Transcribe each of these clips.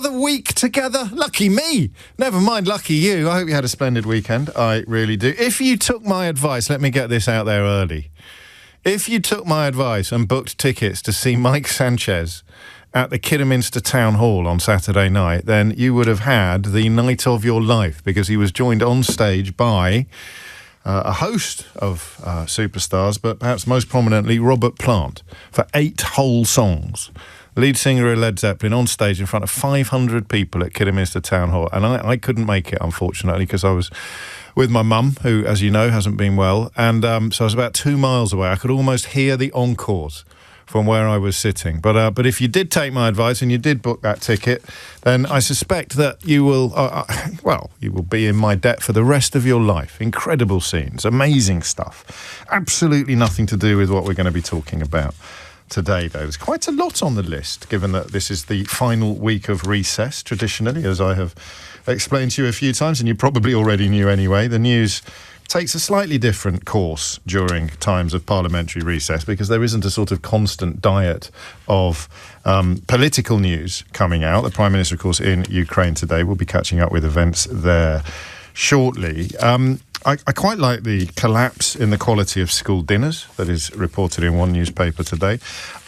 another week together. Lucky me. Never mind, lucky you. I hope you had a splendid weekend. I really do. If you took my advice, let me get this out there early. If you took my advice and booked tickets to see Mike Sanchez at the Kidderminster Town Hall on Saturday night, then you would have had the night of your life, because he was joined on stage by a host of superstars, but perhaps most prominently Robert Plant, for 8 whole songs. Lead singer of Led Zeppelin on stage in front of 500 people at Kidderminster Town Hall. And I couldn't make it, unfortunately, because I was with my mum, who, as you know, hasn't been well. And so I was about 2 miles away. I could almost hear the encores from where I was sitting. But if you did take my advice and you did book that ticket, then I suspect that you will, you will be in my debt for the rest of your life. Incredible scenes, amazing stuff. Absolutely nothing to do with what we're going to be talking about today, though. There's quite a lot on the list, given that this is the final week of recess, traditionally, as I have explained to you a few times, and you probably already knew anyway. The news takes a slightly different course during times of parliamentary recess, because there isn't a sort of constant diet of political news coming out. The Prime Minister, of course, in Ukraine today. We'll be catching up with events there shortly. I quite like the collapse in the quality of school dinners that is reported in one newspaper today.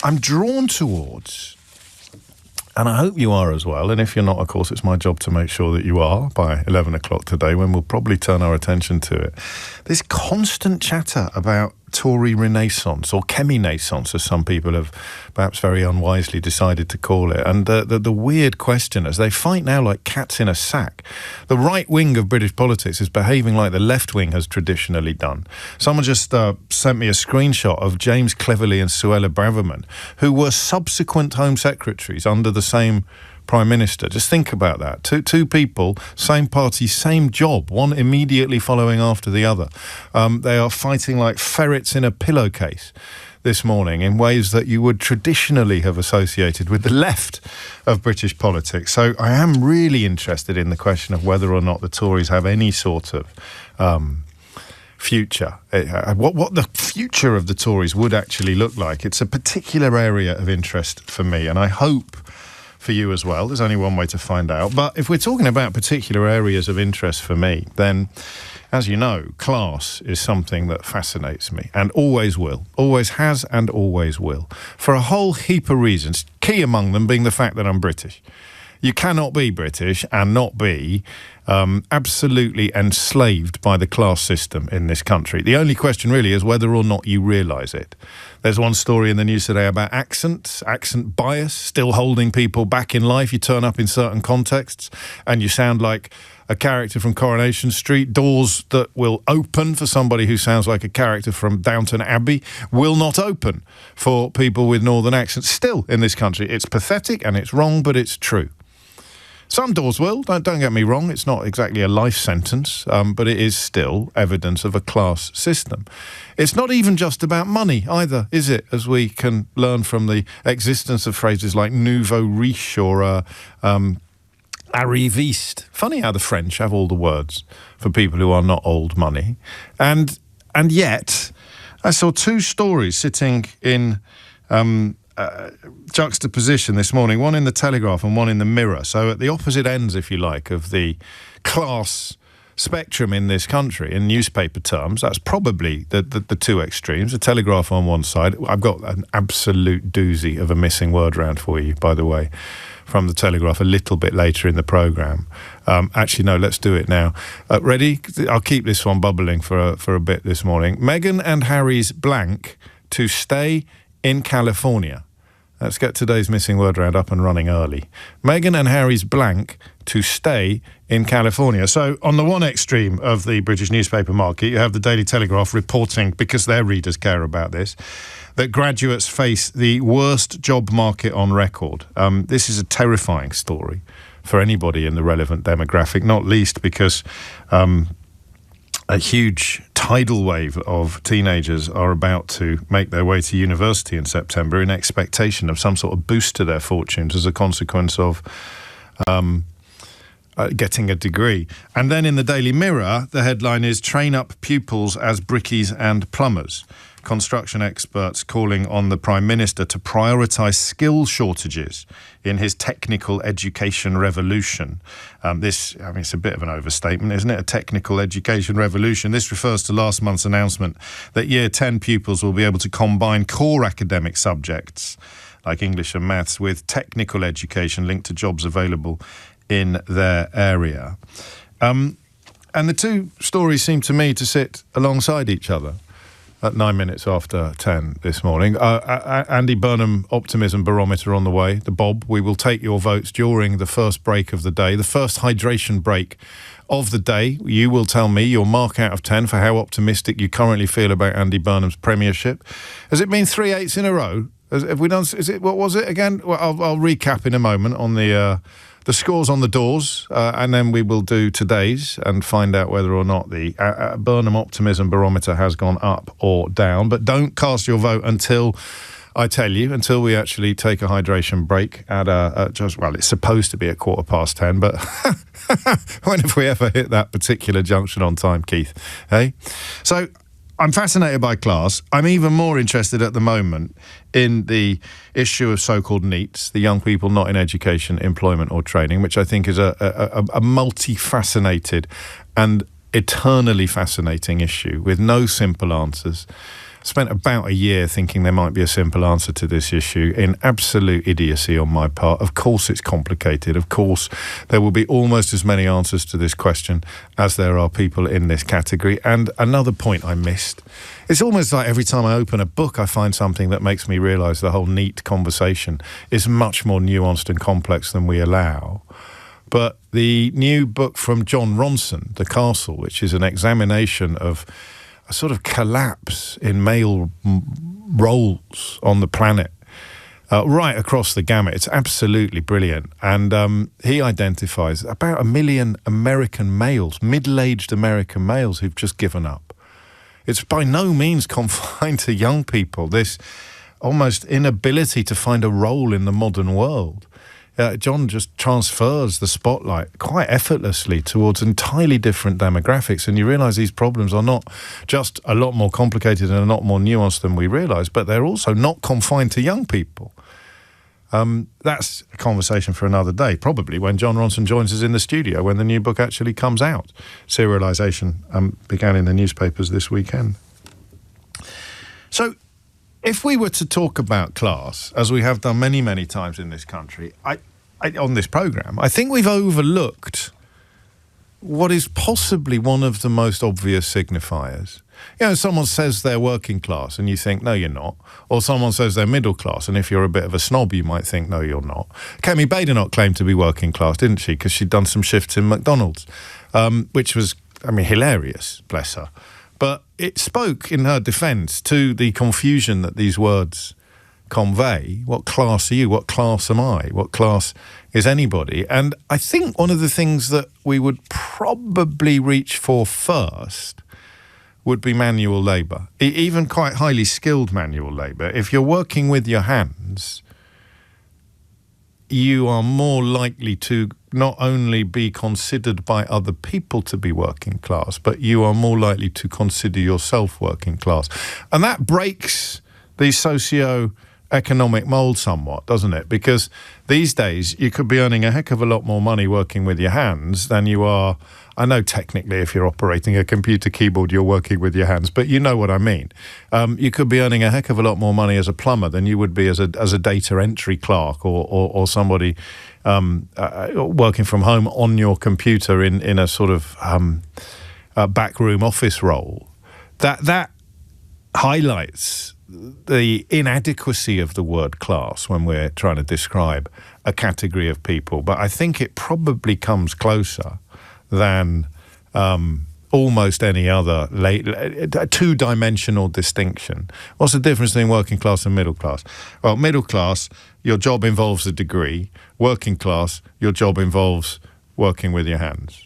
I'm drawn towards, and I hope you are as well, and if you're not, of course, it's my job to make sure that you are by 11 o'clock today, when we'll probably turn our attention to it. This constant chatter about Tory renaissance, or chemi-naissance, as some people have perhaps very unwisely decided to call it. And the weird question, as they fight now like cats in a sack. The right wing of British politics is behaving like the left wing has traditionally done. Someone just sent me a screenshot of James Cleverly and Suella Braverman, who were subsequent Home Secretaries under the same Prime Minister. Just think about that. Two people, same party, same job, one immediately following after the other. They are fighting like ferrets in a pillowcase this morning in ways that you would traditionally have associated with the left of British politics. So I am really interested in the question of whether or not the Tories have any sort of future. What the future of the Tories would actually look like. It's a particular area of interest for me, and I hope for you as well. There's only one way to find out. But if we're talking about particular areas of interest for me, then, as you know, class is something that fascinates me, and always will, always has and always will, for a whole heap of reasons, key among them being the fact that I'm British. You cannot be British and not be absolutely enslaved by the class system in this country. The only question really is whether or not you realise it. There's one story in the news today about accent bias, still holding people back in life. You turn up in certain contexts and you sound like a character from Coronation Street. Doors that will open for somebody who sounds like a character from Downton Abbey will not open for people with northern accents. Still in this country, it's pathetic and it's wrong, but it's true. Some doors will, don't get me wrong, it's not exactly a life sentence, but it is still evidence of a class system. It's not even just about money either, is it? As we can learn from the existence of phrases like nouveau riche or arriviste. Funny how the French have all the words for people who are not old money. And yet, I saw 2 stories sitting in juxtaposition this morning, one in the Telegraph and one in the Mirror. So at the opposite ends, if you like, of the class spectrum in this country, in newspaper terms, that's probably the 2 extremes. The Telegraph on one side. I've got an absolute doozy of a missing word round for you, by the way, from the Telegraph a little bit later in the programme. Actually, no, let's do it now. Ready? I'll keep this one bubbling for a bit this morning. Meghan and Harry's blank to stay in California. Let's get today's missing word round up and running early. Meghan and Harry's blank to stay in California. So on the one extreme of the British newspaper market, you have the Daily Telegraph reporting, because their readers care about this, that graduates face the worst job market on record. This is a terrifying story for anybody in the relevant demographic, not least because a huge tidal wave of teenagers are about to make their way to university in September in expectation of some sort of boost to their fortunes as a consequence of getting a degree. And then in the Daily Mirror, the headline is "Train up pupils as brickies and plumbers." construction experts calling on the Prime Minister to prioritise skill shortages in his technical education revolution. It's a bit of an overstatement, isn't it? A technical education revolution. This refers to last month's announcement that Year 10 pupils will be able to combine core academic subjects like English and maths with technical education linked to jobs available in their area. And the two stories seem to me to sit alongside each other at 9 minutes after 10 this morning. Andy Burnham Optimism Barometer on the way, the Bob. We will take your votes during the first break of the day, the first hydration break of the day. You will tell me your mark out of 10 for how optimistic you currently feel about Andy Burnham's premiership. Has it been 3/8 in a row? Have we done? Is it? What was it again? Well, I'll recap in a moment on the scores on the doors, and then we will do today's and find out whether or not the Burnham Optimism Barometer has gone up or down. But don't cast your vote until I tell you, until we actually take a hydration break at it's supposed to be at 10:15, but when have we ever hit that particular junction on time, Keith? Hey, so. I'm fascinated by class. I'm even more interested at the moment in the issue of so-called NEETs, the young people not in education, employment or training, which I think is a multi-fascinated and eternally fascinating issue with no simple answers. Spent about a year thinking there might be a simple answer to this issue in absolute idiocy on my part. Of course it's complicated. Of course there will be almost as many answers to this question as there are people in this category. And another point I missed, it's almost like every time I open a book I find something that makes me realise the whole NEET conversation is much more nuanced and complex than we allow. But the new book from John Ronson, The Castle, which is an examination of a sort of collapse in male roles on the planet, right across the gamut. It's absolutely brilliant. And he identifies about 1 million American males, middle-aged American males who've just given up. It's by no means confined to young people, this almost inability to find a role in the modern world. John just transfers the spotlight quite effortlessly towards entirely different demographics, and you realise these problems are not just a lot more complicated and a lot more nuanced than we realise, but they're also not confined to young people. That's a conversation for another day, probably when John Ronson joins us in the studio when the new book actually comes out. Serialisation began in the newspapers this weekend. So, if we were to talk about class, as we have done many, many times in this country, on this programme, I think we've overlooked what is possibly one of the most obvious signifiers. You know, someone says they're working class and you think, no, you're not. Or someone says they're middle class, and if you're a bit of a snob, you might think, no, you're not. Kemi Badenoch claimed to be working class, didn't she? Because she'd done some shifts in McDonald's, which was, hilarious, bless her. But it spoke in her defence to the confusion that these words convey. What class are you? What class am I? What class is anybody? And I think one of the things that we would probably reach for first would be manual labour, even quite highly skilled manual labour. If you're working with your hands, you are more likely to not only be considered by other people to be working class, but you are more likely to consider yourself working class. And that breaks the socio-economic mould somewhat, doesn't it? Because these days you could be earning a heck of a lot more money working with your hands than you are. I know technically if you're operating a computer keyboard, you're working with your hands, but you know what I mean. You could be earning a heck of a lot more money as a plumber than you would be as a data entry clerk or somebody working from home on your computer in a sort of backroom office role. That highlights the inadequacy of the word class when we're trying to describe a category of people. But I think it probably comes closer than almost any other two-dimensional distinction. What's the difference between working class and middle class? Well, middle class, your job involves a degree. Working class, your job involves working with your hands.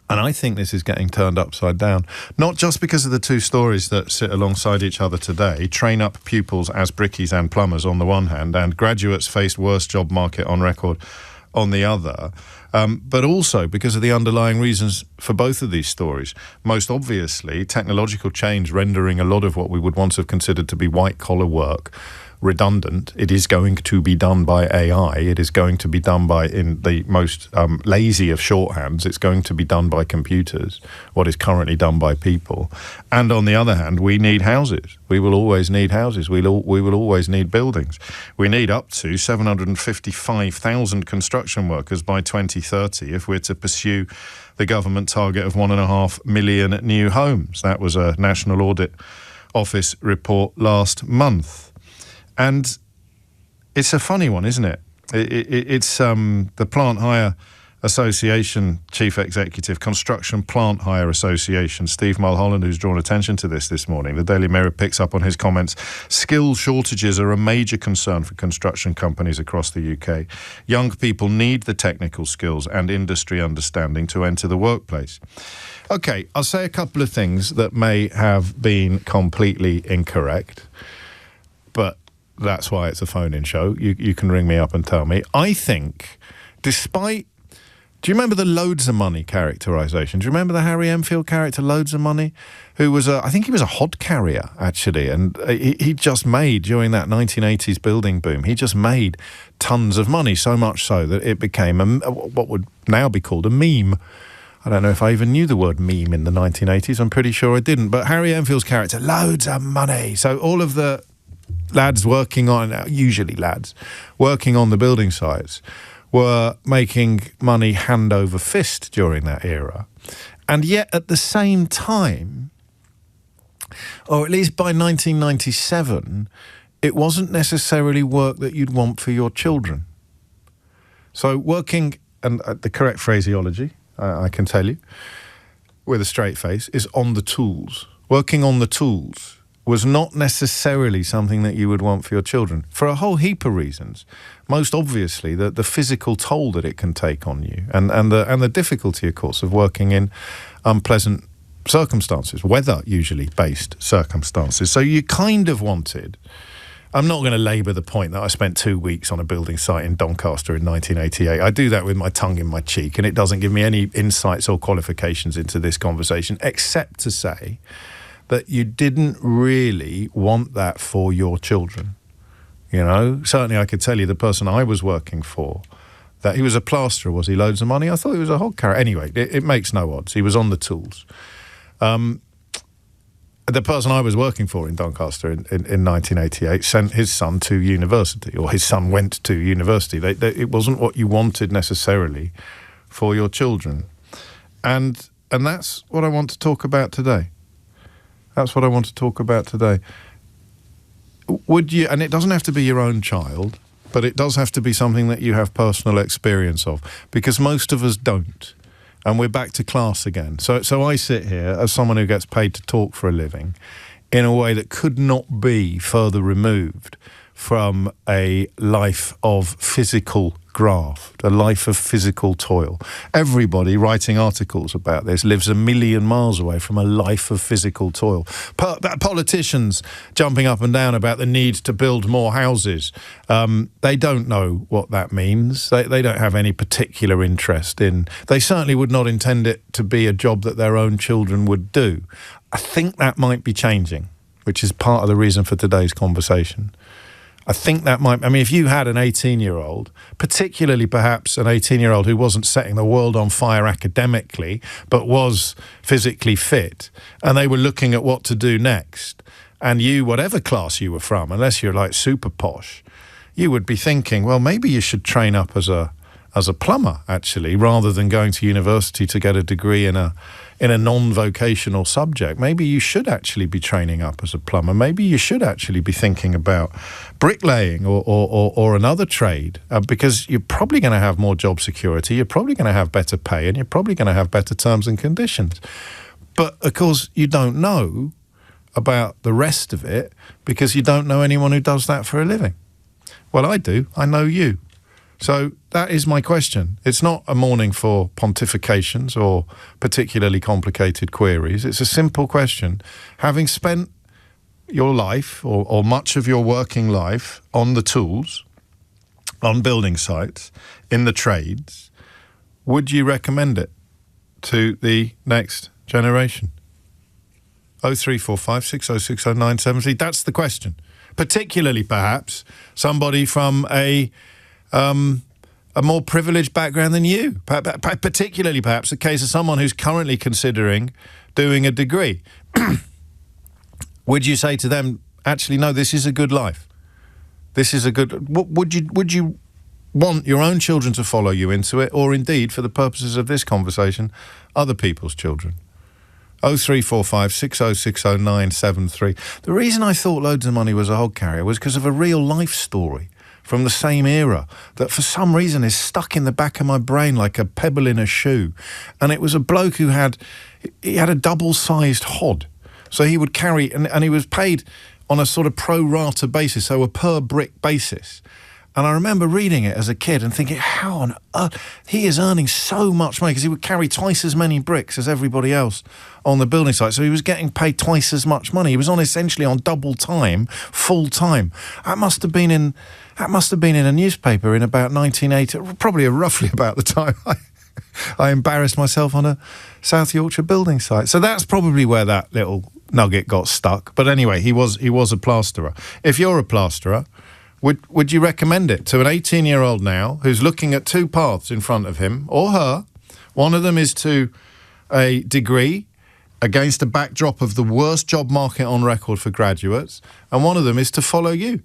And I think this is getting turned upside down, not just because of the two stories that sit alongside each other today, train up pupils as brickies and plumbers on the one hand, and graduates face worst job market on record on the other, but also because of the underlying reasons for both of these stories. Most obviously, technological change rendering a lot of what we would once have considered to be white-collar work redundant. It is going to be done by AI. It is going to be done by, in the most lazy of shorthands, it's going to be done by computers, what is currently done by people. And on the other hand, we need houses. We will always need houses. We will always need buildings. We need up to 755,000 construction workers by 2030 if we're to pursue the government target of 1.5 million new homes. That was a National Audit Office report last month. And it's a funny one, isn't it? It's the Plant Hire Association Chief Executive, Construction Plant Hire Association, Steve Mulholland, who's drawn attention to this morning. The Daily Mirror picks up on his comments. Skill shortages are a major concern for construction companies across the UK. Young people need the technical skills and industry understanding to enter the workplace. OK, I'll say a couple of things that may have been completely incorrect, but that's why it's a phone-in show. You can ring me up and tell me. I think, despite... Do you remember the loads of money characterisation? Do you remember the Harry Enfield character, Loads of Money? Who was I think he was a hod carrier, actually. And he just made, during that 1980s building boom, he just made tons of money, so much so that it became what would now be called a meme. I don't know if I even knew the word meme in the 1980s. I'm pretty sure I didn't. But Harry Enfield's character, loads of money. So all of the lads working on, usually lads, working on the building sites, were making money hand over fist during that era. And yet at the same time, or at least by 1997, it wasn't necessarily work that you'd want for your children. So working, and the correct phraseology, I can tell you, with a straight face, is on the tools. Working on the tools was not necessarily something that you would want for your children, for a whole heap of reasons. Most obviously, the physical toll that it can take on you, and the difficulty, of course, of working in unpleasant circumstances, weather usually based circumstances. So you kind of wanted... I'm not going to labour the point that I spent 2 weeks on a building site in Doncaster in 1988. I do that with my tongue in my cheek, and it doesn't give me any insights or qualifications into this conversation, except to say that you didn't really want that for your children. You know, certainly I could tell you the person I was working for, that he was a plasterer, was he? Loads of money? I thought he was a hog carrier. Anyway, it makes no odds. He was on the tools. The person I was working for in Doncaster in 1988 sent his son to university, or his son went to university. It wasn't what you wanted necessarily for your children. And that's what I want to talk about today. That's what I want to talk about today. Would you, and it doesn't have to be your own child, but it does have to be something that you have personal experience of, because most of us don't. And we're back to class again. So I sit here as someone who gets paid to talk for a living in a way that could not be further removed from a life of physical graft, a life of physical toil. Everybody writing articles about this lives a million miles away from a life of physical toil. Politicians jumping up and down about the need to build more houses. They don't know what that means. They don't have any particular interest in... They certainly would not intend it to be a job that their own children would do. I think that might be changing, which is part of the reason for today's conversation. I think that might... I mean, if you had an 18-year-old, particularly perhaps an 18-year-old who wasn't setting the world on fire academically, but was physically fit, and they were looking at what to do next, and you, whatever class you were from, unless you're like super posh, you would be thinking, well, maybe you should train up as a plumber, actually, rather than going to university to get a degree in a non-vocational subject. Maybe you should actually be training up as a plumber. Maybe you should actually be thinking about bricklaying or another trade, because you're probably going to have more job security, you're probably going to have better pay, and you're probably going to have better terms and conditions. But, of course, you don't know about the rest of it because you don't know anyone who does that for a living. Well, I do. I know you. So that is my question. It's not a morning for pontifications or particularly complicated queries. It's a simple question. Having spent your life or much of your working life on the tools, on building sites, in the trades, would you recommend it to the next generation? 0345 6060 973. That's the question. Particularly, perhaps, somebody from a more privileged background than you. Particularly, perhaps, the case of someone who's currently considering doing a degree. Would you say to them, actually, no, this is a good life? This is a good... Would you want your own children to follow you into it, or indeed, for the purposes of this conversation, other people's children? 0345 6060 973. The reason I thought Loads of Money was a hog carrier was because of a real life story from the same era that for some reason is stuck in the back of my brain like a pebble in a shoe. And it was a bloke who had a double-sized hod. So he would carry, and he was paid on a sort of pro rata basis, so a per brick basis. And I remember reading it as a kid and thinking, how on earth, he is earning so much money, because he would carry twice as many bricks as everybody else on the building site. So he was getting paid twice as much money. He was essentially on double time, full time. That must have been in a newspaper in about 1980, probably roughly about the time I embarrassed myself on a South Yorkshire building site. So that's probably where that little nugget got stuck. But anyway, he was a plasterer. If you're a plasterer, would you recommend it to an 18-year-old now who's looking at two paths in front of him or her? One of them is to a degree against a backdrop of the worst job market on record for graduates, and one of them is to follow you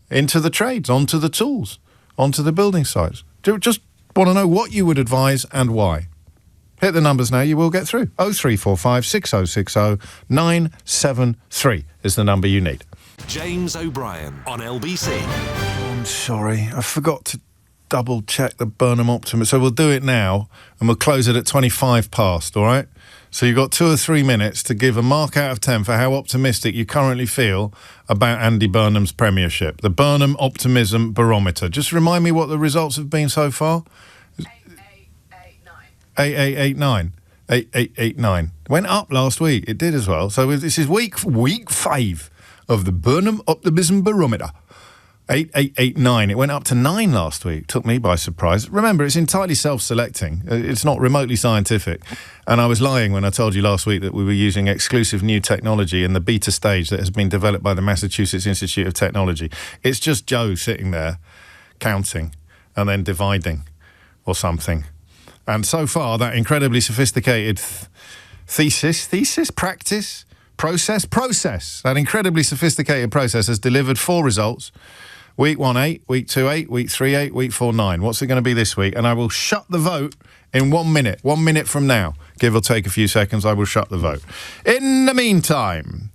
into the trades, onto the tools, onto the building sites. Just want to know what you would advise and why. Hit the numbers now, you will get through. 0345 6060 973 is the number you need. James O'Brien on LBC. I'm sorry, I forgot to double-check the Burnham Optimist. So we'll do it now, and we'll close it at 25 past, all right? So you've got 2 or 3 minutes to give a mark out of 10 for how optimistic you currently feel about Andy Burnham's premiership. The Burnham Optimism Barometer. Just remind me what the results have been so far. 8889. 8889. Went up last week. It did as well. So this is week 5 of the Burnham Optimism Barometer. 8889. It went up to 9 last week. Took me by surprise. Remember, it's entirely self-selecting. It's not remotely scientific. And I was lying when I told you last week that we were using exclusive new technology in the beta stage that has been developed by the Massachusetts Institute of Technology. It's just Joe sitting there counting and then dividing or something. And so far, that incredibly sophisticated process, that incredibly sophisticated process has delivered 4 results. Week 1, 8, week 2, 8, week 3, 8, week 4, 9. What's it going to be this week? And I will shut the vote in 1 minute. 1 minute from now, give or take a few seconds, I will shut the vote. In the meantime,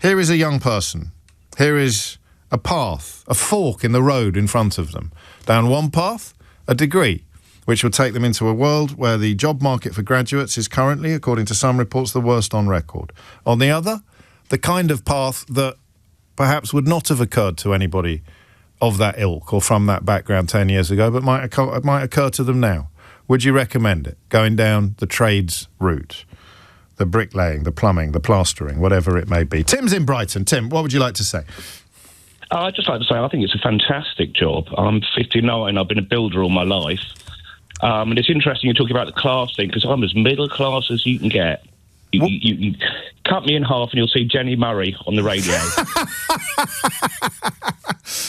here is a young person. Here is a path, a fork in the road in front of them. Down one path, a degree, which will take them into a world where the job market for graduates is currently, according to some reports, the worst on record. On the other, the kind of path that perhaps would not have occurred to anybody of that ilk or from that background 10 years ago, but might occur to them now. Would you recommend it, going down the trades route? The bricklaying, the plumbing, the plastering, whatever it may be. Tim's in Brighton. Tim, what would you like to say? I'd just like to say I think it's a fantastic job. I'm 59, I've been a builder all my life. And it's interesting you're talking about the class thing, because I'm as middle class as you can get. You cut me in half and you'll see Jenny Murray on the radio.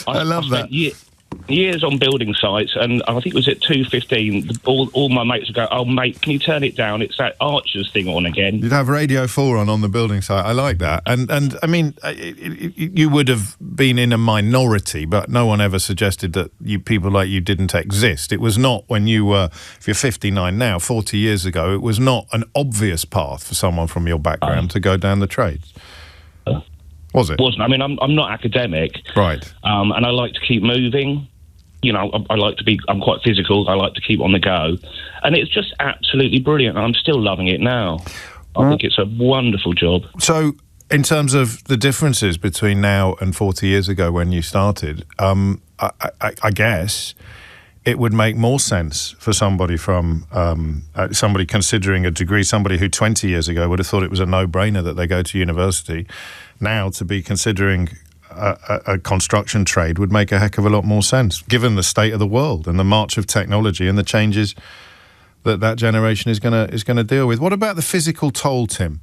I love that. Years on building sites, and I think it was at 2:15, all my mates would go, "Oh, mate, can you turn it down? It's that Archers thing on again." You'd have Radio 4 on the building site. I like that. And I mean, you would have been in a minority, but no one ever suggested that people like you didn't exist. It was not when you were, if you're 59 now, 40 years ago, it was not an obvious path for someone from your background to go down the trades. Was it? Wasn't. I mean, I'm not academic. Right. And I like to keep moving. You know, I'm quite physical. I like to keep on the go. And it's just absolutely brilliant. I'm still loving it now. I think it's a wonderful job. So, in terms of the differences between now and 40 years ago when you started, I guess it would make more sense for somebody from somebody considering a degree, somebody who 20 years ago would have thought it was a no-brainer that they go to university, now to be considering a construction trade would make a heck of a lot more sense, given the state of the world and the march of technology and the changes that generation is going to deal with. What about the physical toll, Tim?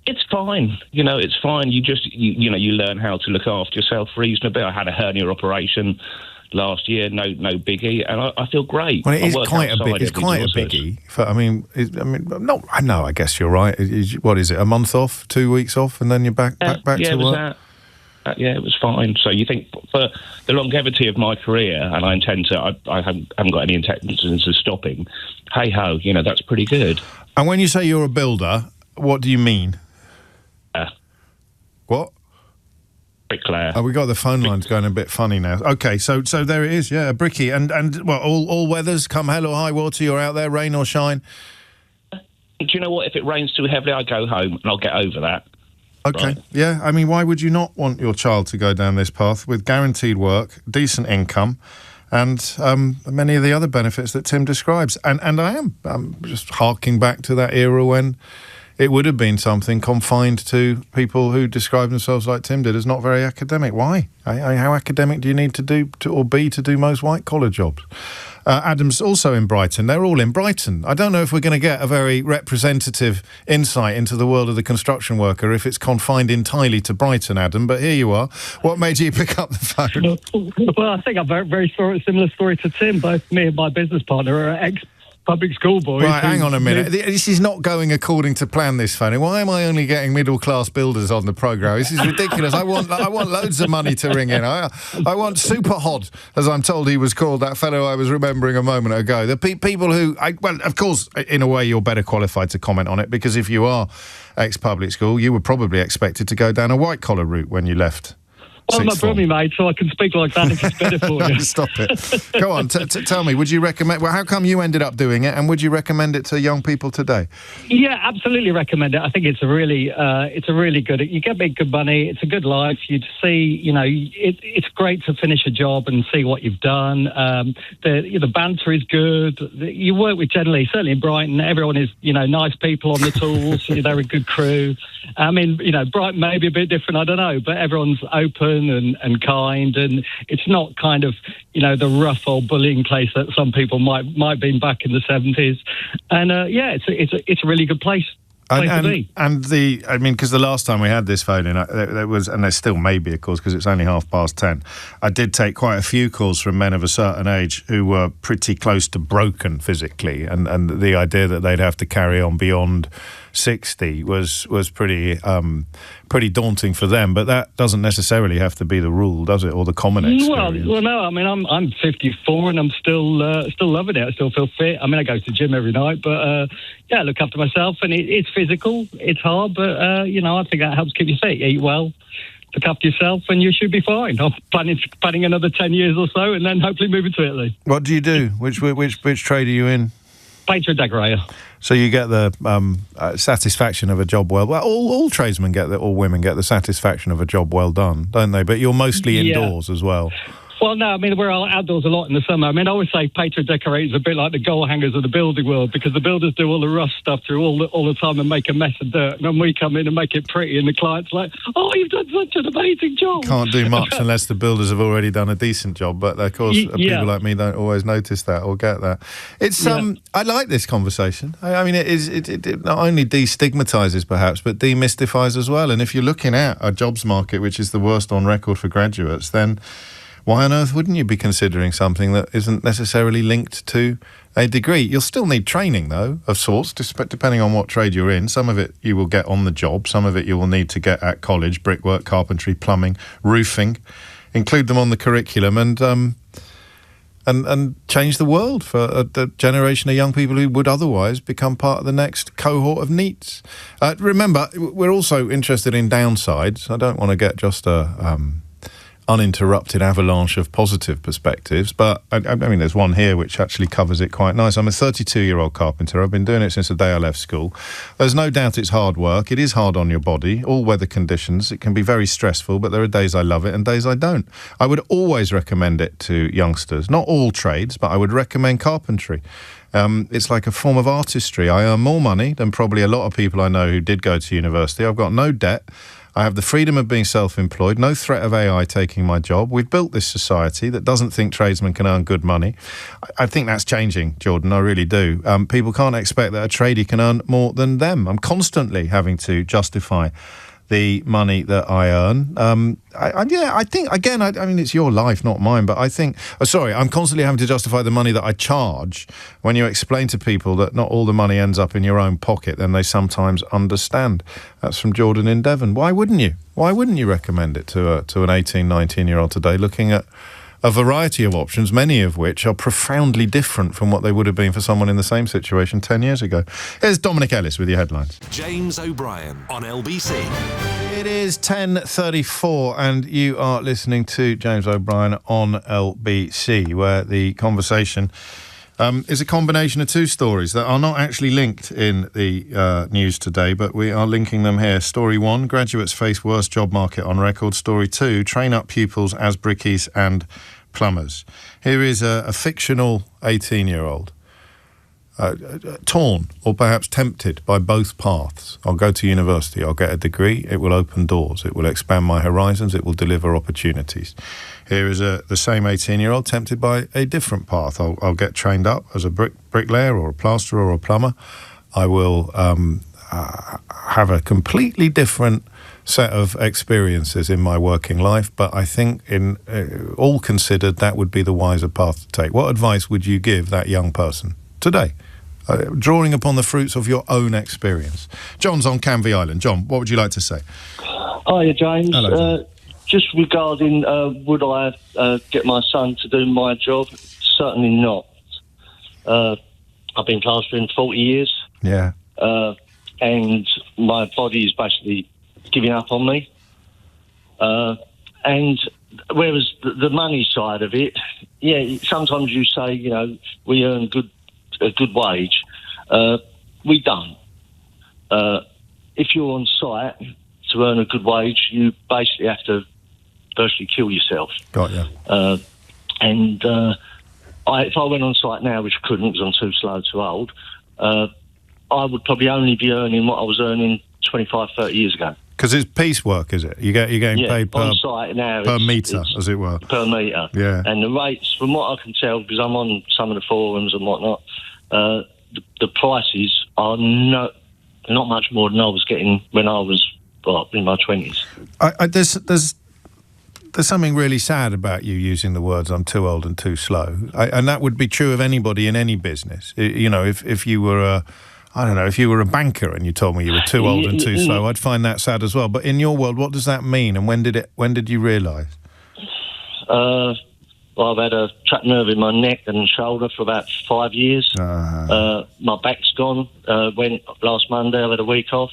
It's fine. It's fine. You just, you learn how to look after yourself reasonably. I had a hernia operation last year, no biggie, and I feel great. Well, it is quite a big. It's quite a biggie. I know. I guess you're right. What is it? A month off, 2 weeks off, and then you're back to work. It was fine. So you think for the longevity of my career, and I intend to, I haven't got any intentions of stopping. Hey ho, that's pretty good. And when you say you're a builder, what do you mean? What? Bricklayer. Oh, we got the phone lines going a bit funny now. Okay, so there it is. Yeah, a brickie, and well, all weathers, come hell or high water, you're out there, rain or shine. Do you know what? If it rains too heavily, I go home and I'll get over that. Okay, right. Yeah. I mean, why would you not want your child to go down this path with guaranteed work, decent income, and many of the other benefits that Tim describes? And I'm just harking back to that era when it would have been something confined to people who describe themselves like Tim did as not very academic. Why? How academic do you need to do most white-collar jobs? Adam's also in Brighton. They're all in Brighton. I don't know if we're going to get a very representative insight into the world of the construction worker if it's confined entirely to Brighton, Adam, but here you are. What made you pick up the phone? Well, I think I've a very similar story to Tim. Both me and my business partner are ex-public school boys. Right, hang on a minute. This is not going according to plan, this phone. Why am I only getting middle-class builders on the programme? This is ridiculous. I want loads of money to ring in. I want Super Hod, as I'm told he was called, that fellow I was remembering a moment ago. The people who... well, of course, in a way, you're better qualified to comment on it, because if you are ex-public school, you were probably expected to go down a white-collar route when you left. Well, I'm a Brummie, mate, so I can speak like that if it's better for you. Stop it. Go on, tell me, would you recommend... Well, how come you ended up doing it, and would you recommend it to young people today? Yeah, absolutely recommend it. I think it's a really good... You get big good money, it's a good life. You'd see, it's great to finish a job and see what you've done. The banter is good. You work with generally, certainly in Brighton, everyone is, nice people on the tools. They're a good crew. I mean, Brighton may be a bit different, I don't know, but everyone's open and kind, and it's not kind of the rough old bullying place that some people might have been back in the 70s. And it's a really good place. To be. And because the last time we had this phone in, there was, and there still may be, of course, because it's only 10:30. I did take quite a few calls from men of a certain age who were pretty close to broken physically, and the idea that they'd have to carry on beyond 60 was pretty daunting for them. But that doesn't necessarily have to be the rule, does it, or the common experience? Well, no. I mean, I'm 54 and I'm still loving it. I still feel fit. I mean, I go to the gym every night, but I look after myself, and it's physical. It's hard, but I think that helps keep you fit. Eat well, look after yourself, and you should be fine. I'm planning another 10 years or so, and then hopefully moving to Italy. What do you do? Which trade are you in? Painter and decorator. So you get the satisfaction of a job well. Well, all tradesmen all women get the satisfaction of a job well done, don't they? But you're mostly indoors as well. Well, no, I mean, we're outdoors a lot in the summer. I mean, I always say painter and decorator is a bit like the goal hangers of the building world, because the builders do all the rough stuff through all the time and make a mess of dirt. And then we come in and make it pretty, and the client's like, oh, you've done such an amazing job. Can't do much unless the builders have already done a decent job. But, of course, people like me don't always notice that or get that. It's I like this conversation. I mean, it not only destigmatises, perhaps, but demystifies as well. And if you're looking at a jobs market, which is the worst on record for graduates, then... why on earth wouldn't you be considering something that isn't necessarily linked to a degree? You'll still need training, though, of sorts, depending on what trade you're in. Some of it you will get on the job. Some of it you will need to get at college: brickwork, carpentry, plumbing, roofing. Include them on the curriculum and change the world for a generation of young people who would otherwise become part of the next cohort of NEETs. Remember, we're also interested in downsides. I don't want to get just a... uninterrupted avalanche of positive perspectives, but I mean, there's one here which actually covers it quite nice. I'm a 32-year-old carpenter. I've been doing it since the day I left school. There's no doubt it's hard work. It is hard on your body, all weather conditions. It can be very stressful, but there are days I love it and days I don't. I would always recommend it to youngsters, not all trades, but I would recommend carpentry. It's like a form of artistry. I earn more money than probably a lot of people I know who did go to university. I've got no debt. I have the freedom of being self-employed, no threat of AI taking my job. We've built this society that doesn't think tradesmen can earn good money. I think that's changing, Jordan, I really do. People can't expect that a tradie can earn more than them. I'm constantly having to justify the money that I earn. I think, again, I mean, it's your life, not mine, but I think, I'm constantly having to justify the money that I charge. When you explain to people that not all the money ends up in your own pocket, then they sometimes understand. That's from Jordan in Devon. Why wouldn't you? Why wouldn't you recommend it to an 18, 19-year-old today, looking at a variety of options, many of which are profoundly different from what they would have been for someone in the same situation 10 years ago. Here's Dominic Ellis with your headlines. James O'Brien on LBC. It is 10:34 and you are listening to James O'Brien on LBC, where the conversation is a combination of two stories that are not actually linked in the news today, but we are linking them here. Story 1, graduates face worst job market on record. Story 2, train up pupils as brickies and plumbers. Here is a fictional 18-year-old. Torn or perhaps tempted by both paths. I'll go to university, I'll get a degree, it will open doors, it will expand my horizons, it will deliver opportunities. Here is the same 18-year-old tempted by a different path. I'll get trained up as a bricklayer or a plasterer or a plumber. I will have a completely different set of experiences in my working life, but I think in all considered, that would be the wiser path to take. What advice would you give that young person today? Drawing upon the fruits of your own experience. John's on Canvey Island. John, what would you like to say? Hiya, James. Hello, John. Just regarding would I get my son to do my job? Certainly not. I've been plastering 40 years. Yeah. And my body is basically giving up on me. And whereas the money side of it, yeah, sometimes you say, you know, we earn a good wage. We don't. If you're on site to earn a good wage, you basically have to virtually kill yourself. Got you. And if I went on site now, which I couldn't because I'm too slow, too old, I would probably only be earning what I was earning 25, 30 years ago. Because it's piecework, is it? You're getting paid per, on site now, per metre, as it were. Per metre. Yeah. And the rates, from what I can tell, because I'm on some of the forums and whatnot, the prices are not much more than I was getting when I was in my 20s. There's something really sad about you using the words "I'm too old and too slow," and that would be true of anybody in any business. You know, if you were if you were a banker and you told me you were too old and too slow, I'd find that sad as well. But in your world, what does that mean? And when did you realise? Well, I've had a trapped nerve in my neck and shoulder for about 5 years. My back's gone. Went last Monday. I had a week off.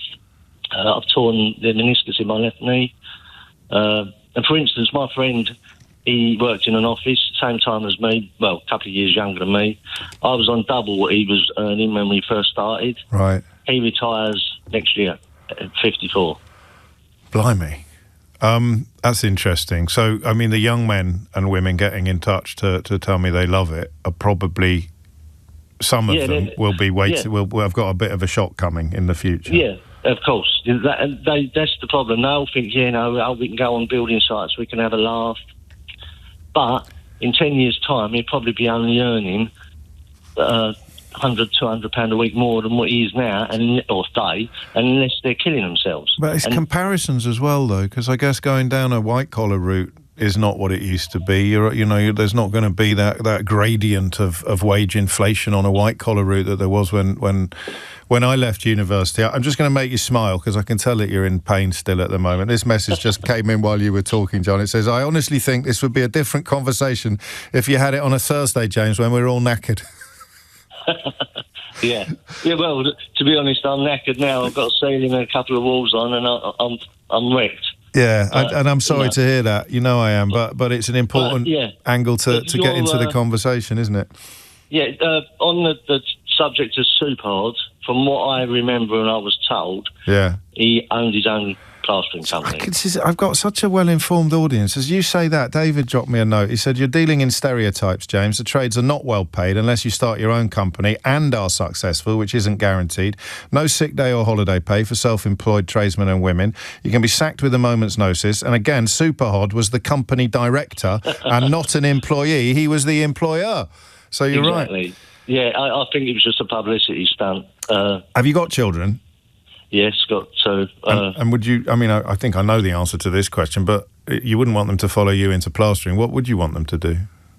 I've torn the meniscus in my left knee. And for instance, my friend, he worked in an office, same time as me, well, a couple of years younger than me. I was on double what he was earning when we first started. Right. He retires next year at 54. Blimey. That's interesting. So, I mean, the young men and women getting in touch to tell me they love it are probably, some of them will be waiting. Yeah. We've got a bit of a shock coming in the future. Yeah. Of course. That's the problem. They'll think, we can go on building sites, we can have a laugh. But in 10 years' time, he'll probably be only earning £100, £200 a week more than what he is now, or day, unless they're killing themselves. But it's comparisons as well, though, because I guess going down a white-collar route is not what it used to be. There's not going to be that gradient of wage inflation on a white-collar route that there was when I left university. I'm just going to make you smile because I can tell that you're in pain still at the moment. This message just came in while you were talking, John. It says, I honestly think this would be a different conversation if you had it on a Thursday, James, when we're all knackered. Yeah, well, to be honest, I'm knackered now. I've got a ceiling and a couple of walls on and I'm wrecked. Yeah, and I'm sorry to hear that. You know I am, but it's an important angle to get into the conversation, isn't it? Yeah, on the subject of Supard, from what I remember and I was told, he owned his own plastering company. I've got such a well-informed audience. As you say that, David dropped me a note. He said, you're dealing in stereotypes, James. The trades are not well paid unless you start your own company and are successful, which isn't guaranteed. No sick day or holiday pay for self-employed tradesmen and women. You can be sacked with a moment's notice. And again, Superhod was the company director and not an employee. He was the employer. So you're exactly. Right. Yeah, I think it was just a publicity stunt. Have you got children? Yes, got two. And would you, I mean, I think I know the answer to this question, but you wouldn't want them to follow you into plastering. What would you want them to do?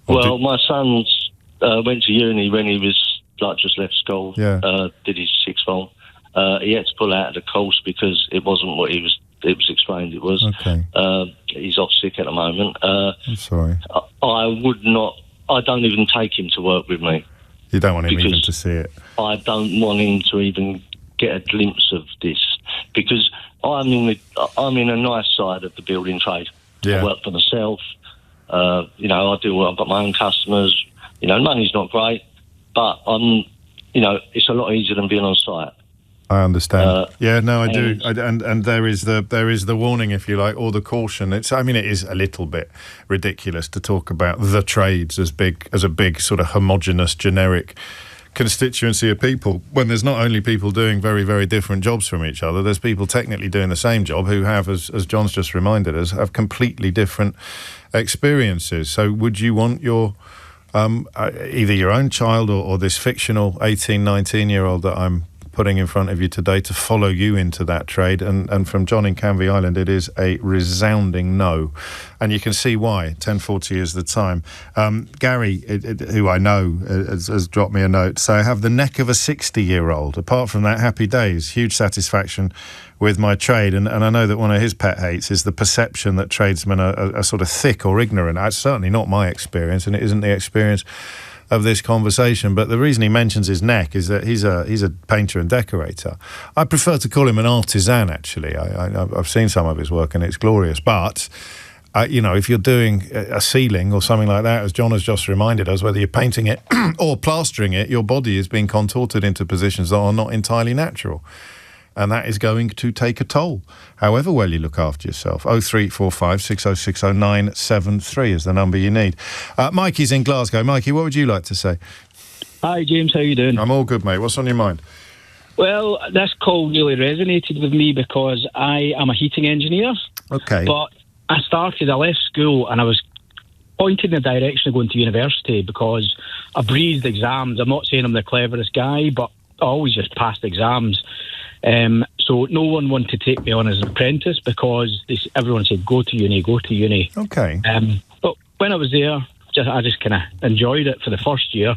My son's went to uni when he was, just left school. Yeah. Did his sixth form. He had to pull out of the course because it wasn't what it was explained it was. Okay. He's off sick at the moment. I'm sorry. I don't even take him to work with me. You don't want him even to see it? I don't want him to even get a glimpse of this, because I'm in a nice side of the building trade. Yeah. I work for myself. I've got my own customers. Money's not great, but it's a lot easier than being on site. I understand. I do. And there is the warning, if you like, or the caution. It is a little bit ridiculous to talk about the trades as a big sort of homogenous, generic constituency of people, when there's not only people doing very, very different jobs from each other, there's people technically doing the same job who have, as John's just reminded us, have completely different experiences. So would you want your either your own child or this fictional 18, 19-year-old that I'm putting in front of you today to follow you into that trade? And from John in Canvey Island, it is a resounding no. And you can see why. 10:40 is the time. Gary, who I know, has dropped me a note. So I have the neck of a 60-year-old. Apart from that, happy days. Huge satisfaction with my trade. And I know that one of his pet hates is the perception that tradesmen are sort of thick or ignorant. That's certainly not my experience, and it isn't the experience of this conversation. But the reason he mentions his neck is that he's a painter and decorator. I prefer to call him an artisan, actually. I've seen some of his work and it's glorious. But, if you're doing a ceiling or something like that, as John has just reminded us, whether you're painting it or plastering it, your body is being contorted into positions that are not entirely natural. And that is going to take a toll, however well you look after yourself. 0345 6060 973 is the number you need. Mikey's in Glasgow. Mikey, what would you like to say? Hi, James. How you doing? I'm all good, mate. What's on your mind? Well, this call really resonated with me because I am a heating engineer. Okay. But I left school and I was pointed in the direction of going to university because I breezed exams. I'm not saying I'm the cleverest guy, but I always just passed exams. So no one wanted to take me on as an apprentice because everyone said, go to uni. Okay. But when I was there, I just kind of enjoyed it for the first year.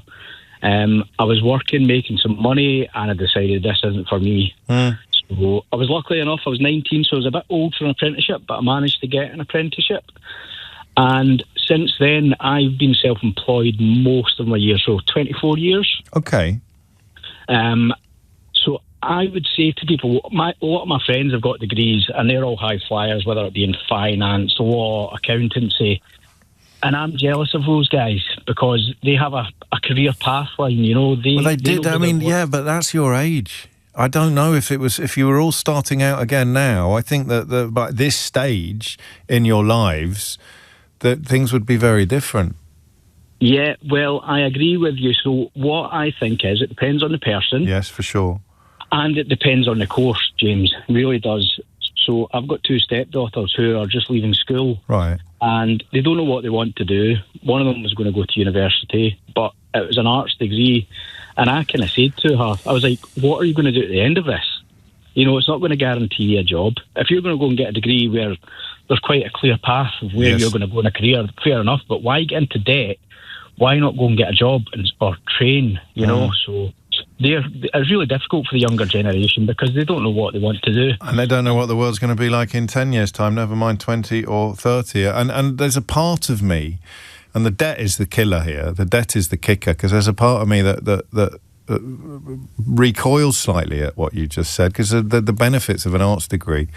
I was working, making some money, and I decided this isn't for me. So I was lucky enough, I was 19, so I was a bit old for an apprenticeship, but I managed to get an apprenticeship. And since then, I've been self-employed most of my years, so 24 years. Okay. So I would say to people, a lot of my friends have got degrees and they're all high flyers, whether it be in finance, law, accountancy. And I'm jealous of those guys because they have a career pathline, They did. But that's your age. I don't know if you were all starting out again now. I think that by this stage in your lives, that things would be very different. Yeah, well, I agree with you. So what I think is it depends on the person. Yes, for sure. And it depends on the course, James. It really does. So I've got two stepdaughters who are just leaving school. Right. And they don't know what they want to do. One of them was going to go to university, but it was an arts degree. And I kind of said to her, I was like, what are you going to do at the end of this? It's not going to guarantee you a job. If you're going to go and get a degree where there's quite a clear path of where you're going to go in a career, fair enough, but why get into debt? Why not go and get a job or train, So it's really difficult for the younger generation because they don't know what they want to do. And they don't know what the world's going to be like in 10 years' time, never mind 20 or 30. And there's a part of me, and the debt is the killer here, the debt is the kicker, because there's a part of me that recoils slightly at what you just said, because the benefits of an arts degree,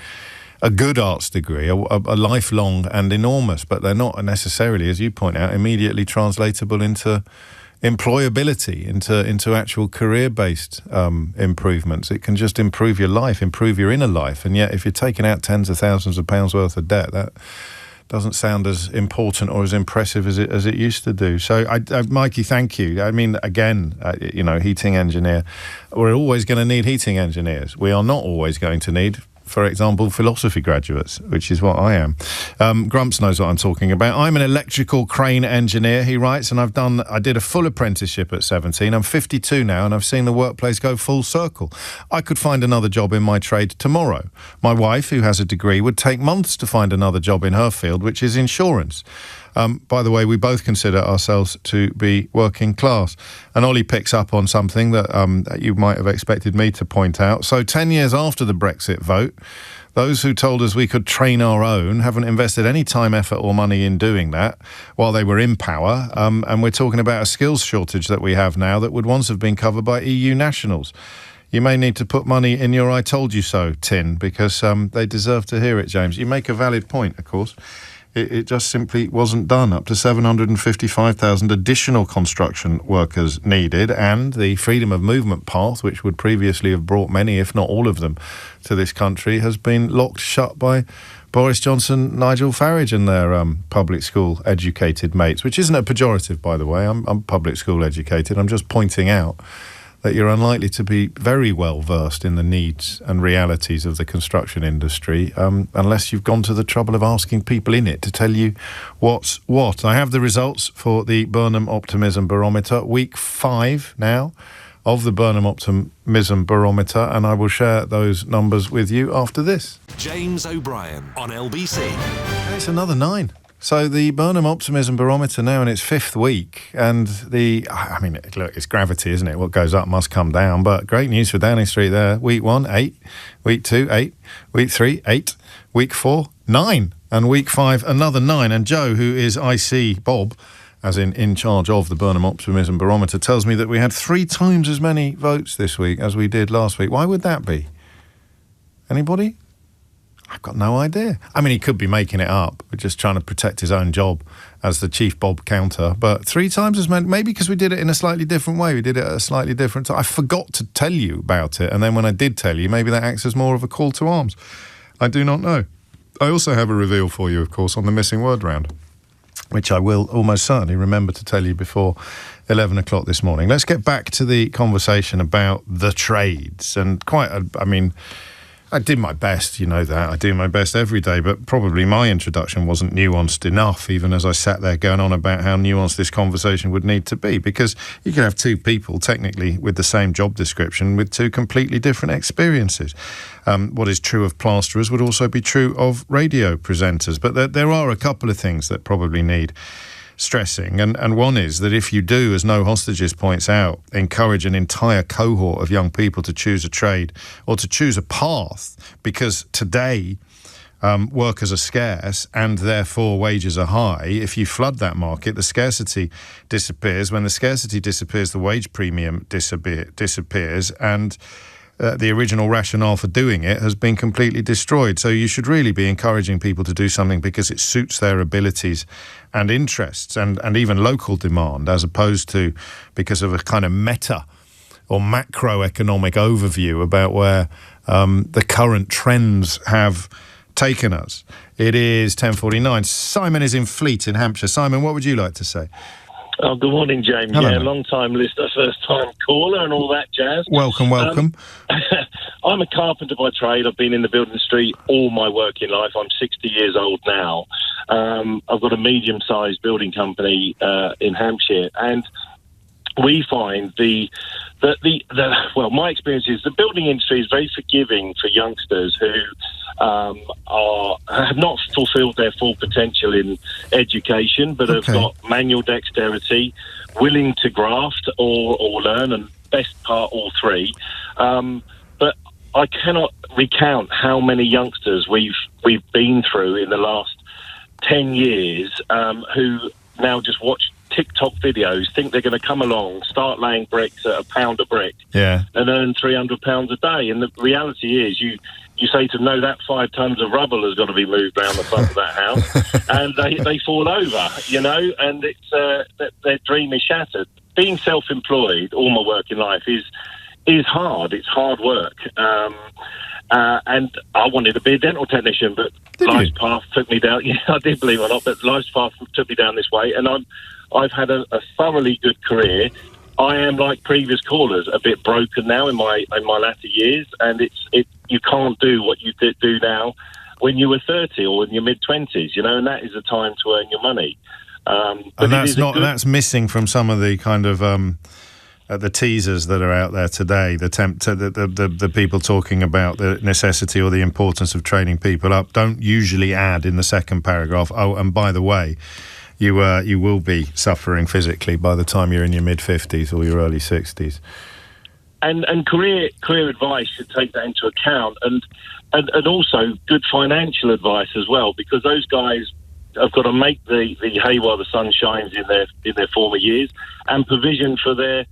a good arts degree, are lifelong and enormous, but they're not necessarily, as you point out, immediately translatable into employability, into actual career-based improvements. It can just improve your life, improve your inner life. And yet, if you're taking out tens of thousands of pounds worth of debt, that doesn't sound as important or as impressive as it used to do. So, Mikey, thank you. I mean, again, heating engineer. We're always going to need heating engineers. We are not always going to need, for example, philosophy graduates, which is what I am. Grumps knows what I'm talking about. I'm an electrical crane engineer, he writes, and I did a full apprenticeship at 17. I'm 52 now, and I've seen the workplace go full circle. I could find another job in my trade tomorrow. My wife, who has a degree, would take months to find another job in her field, which is insurance. By the way, we both consider ourselves to be working class. And Ollie picks up on something that you might have expected me to point out. So 10 years after the Brexit vote, those who told us we could train our own haven't invested any time, effort or money in doing that while they were in power. And we're talking about a skills shortage that we have now that would once have been covered by EU nationals. You may need to put money in your I told you so tin, because they deserve to hear it, James. You make a valid point, of course. It just simply wasn't done. Up to 755,000 additional construction workers needed, and the freedom of movement path, which would previously have brought many, if not all of them, to this country, has been locked shut by Boris Johnson, Nigel Farage and their public school educated mates, which isn't a pejorative, by the way. I'm public school educated. I'm just pointing out that you're unlikely to be very well versed in the needs and realities of the construction industry unless you've gone to the trouble of asking people in it to tell you what's what. I have the results for the Burnham Optimism Barometer, week 5 now of the Burnham Optimism Barometer, and I will share those numbers with you after this. James O'Brien on LBC. And it's another 9. So the Burnham Optimism Barometer now in its 5th week, and look, it's gravity, isn't it? What goes up must come down, but great news for Downing Street there. Week 1, 8. Week 2, 8. Week 3, 8. Week 4, 9. And week 5, another 9. And Joe, who is IC Bob, as in charge of the Burnham Optimism Barometer, tells me that we had 3 times as many votes this week as we did last week. Why would that be? Anybody? I've got no idea. I mean, he could be making it up. We're just trying to protect his own job as the chief Bob counter. But 3 times as many, maybe because we did it in a slightly different way. We did it at a slightly different time. I forgot to tell you about it. And then when I did tell you, maybe that acts as more of a call to arms. I do not know. I also have a reveal for you, of course, on the missing word round, which I will almost certainly remember to tell you before 11 o'clock this morning. Let's get back to the conversation about the trades. And I did my best, you know that. I do my best every day, but probably my introduction wasn't nuanced enough, even as I sat there going on about how nuanced this conversation would need to be, because you could have 2 people, technically, with the same job description, with 2 completely different experiences. What is true of plasterers would also be true of radio presenters, but there are a couple of things that probably need stressing, and one is that if you do, as No Hostages points out, encourage an entire cohort of young people to choose a trade or to choose a path, because today workers are scarce and therefore wages are high. If you flood that market, the scarcity disappears. When the scarcity disappears, the wage premium disappears, and the original rationale for doing it has been completely destroyed. So you should really be encouraging people to do something because it suits their abilities and interests and even local demand, as opposed to because of a kind of meta or macroeconomic overview about where the current trends have taken us. It is 10:49. Simon is in Fleet in Hampshire. Simon, what would you like to say? Oh, good morning, James. Hello, yeah, mate. long-time listener, first-time caller and all that jazz. Welcome. I'm a carpenter by trade. I've been in the building industry all my working life. I'm 60 years old now. I've got a medium-sized building company in Hampshire, and we find my experience is the building industry is very forgiving for youngsters who have not fulfilled their full potential in education, but have got manual dexterity, willing to graft or learn, and best part all 3. But I cannot recount how many youngsters we've been through in the last 10 years who now just watch TikTok videos, think they're going to come along, start laying bricks at £1 a brick, and earn £300 a day. And the reality is, you say to them, no, that 5 tons of rubble has got to be moved around the front of that house, and they fall over, and it's their dream is shattered. being self-employed all my working life is hard. It's hard work. And I wanted to be a dental technician, but life's path took me down. Yeah, I did, believe it or not, but life's path took me down this way. And I've had a thoroughly good career. I am, like previous callers, a bit broken now in my latter years, and you can't do what you do now when you were 30 or in your mid-20s, and that is a time to earn your money. And that's missing from some of the kind of the teasers that are out there today. The people talking about the necessity or the importance of training people up don't usually add in the second paragraph, oh, and by the way, you will be suffering physically by the time you're in your mid-50s or your early 60s. And career advice should take that into account, and also good financial advice as well, because those guys have got to make the hay while the sun shines in their former years, and provision for their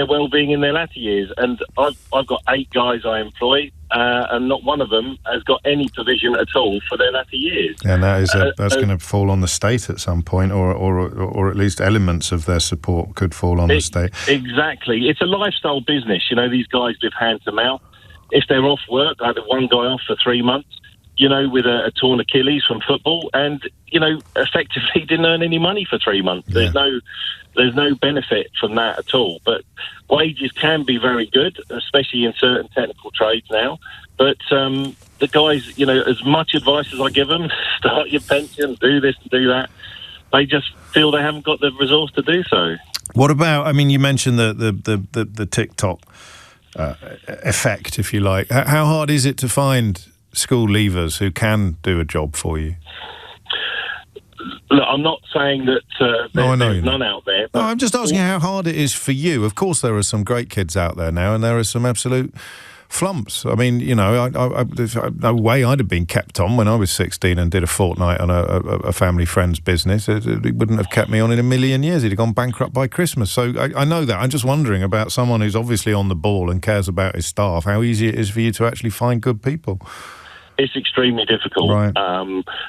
well-being in their latter years. And I've got 8 guys I employ, and not one of them has got any provision at all for their latter years. And that's going to fall on the state at some point, or at least elements of their support could fall on the state. Exactly. It's a lifestyle business. These guys live hand to mouth. If they're off work, I had one guy off for 3 months, with a torn Achilles from football, and, effectively didn't earn any money for 3 months. Yeah. There's no benefit from that at all. But wages can be very good, especially in certain technical trades now. But the guys, as much advice as I give them, start your pension, do this and do that, they just feel they haven't got the resource to do so. What about, you mentioned the TikTok effect, if you like. How hard is it to find school leavers who can do a job for you? Look, I'm not saying that there's none out there. No, I'm just asking how hard it is for you. Of course, there are some great kids out there now, and there are some absolute flumps. There's no way I'd have been kept on when I was 16 and did a fortnight on a family friend's business. It wouldn't have kept me on in a million years. He'd have gone bankrupt by Christmas. So I know that. I'm just wondering about someone who's obviously on the ball and cares about his staff, how easy it is for you to actually find good people. It's extremely difficult. Right.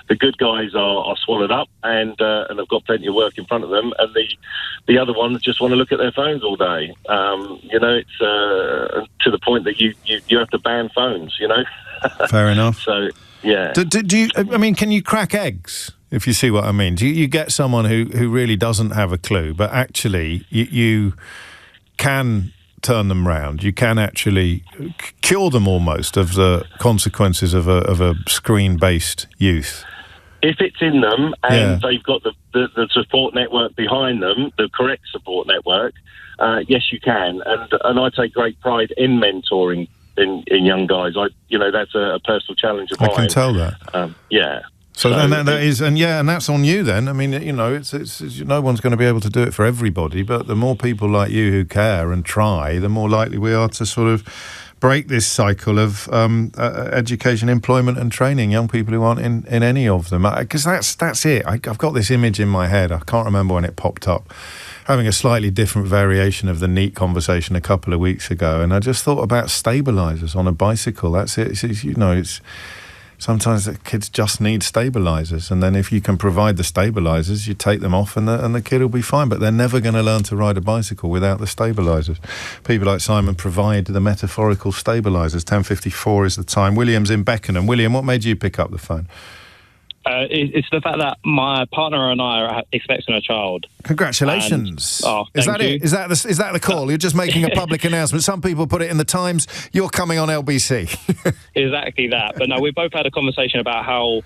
The good guys are swallowed up, and have got plenty of work in front of them, and the other ones just want to look at their phones all day. It's to the point that you have to ban phones. Fair enough. So yeah. Do you? Can you crack eggs? If you see what I mean, do you get someone who really doesn't have a clue, but actually you can turn them round? You can actually cure them almost of the consequences of a screen-based youth. If it's in them and they've got the support network behind them, the correct support network, yes, you can. And I take great pride in mentoring in young guys. That's a personal challenge of mine. I can tell that. Yeah. So then that is, and that's on you then. It's no one's going to be able to do it for everybody, but the more people like you who care and try, the more likely we are to sort of break this cycle of education, employment and training young people who aren't in any of them. Because that's it. I've got this image in my head. I can't remember when it popped up. Having a slightly different variation of the neat conversation a couple of weeks ago, and I just thought about stabilisers on a bicycle. That's it. It's sometimes the kids just need stabilisers, and then if you can provide the stabilisers, you take them off and the kid will be fine, but they're never going to learn to ride a bicycle without the stabilisers. People like Simon provide the metaphorical stabilisers. 10:54 is the time. William's in Beckenham. William, what made you pick up the phone? It's the fact that my partner and I are expecting a child. Congratulations. Is that it? Is that the call? You're just making a public announcement. Some people put it in the Times. You're coming on LBC. Exactly that. But no, we both had a conversation about how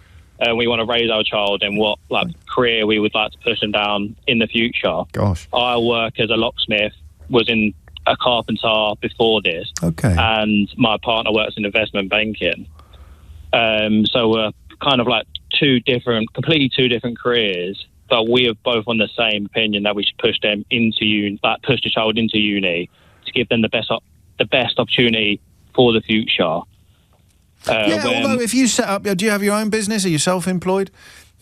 we want to raise our child and what career we would like to push them down in the future. Gosh. I work as a locksmith, was in a carpenter before this. Okay. And my partner works in investment banking. So we're kind of completely two different careers, but we are both on the same opinion that we should push them into push the child into uni to give them the best opportunity for the future. Although if you set up, do you have your own business? Are you self-employed?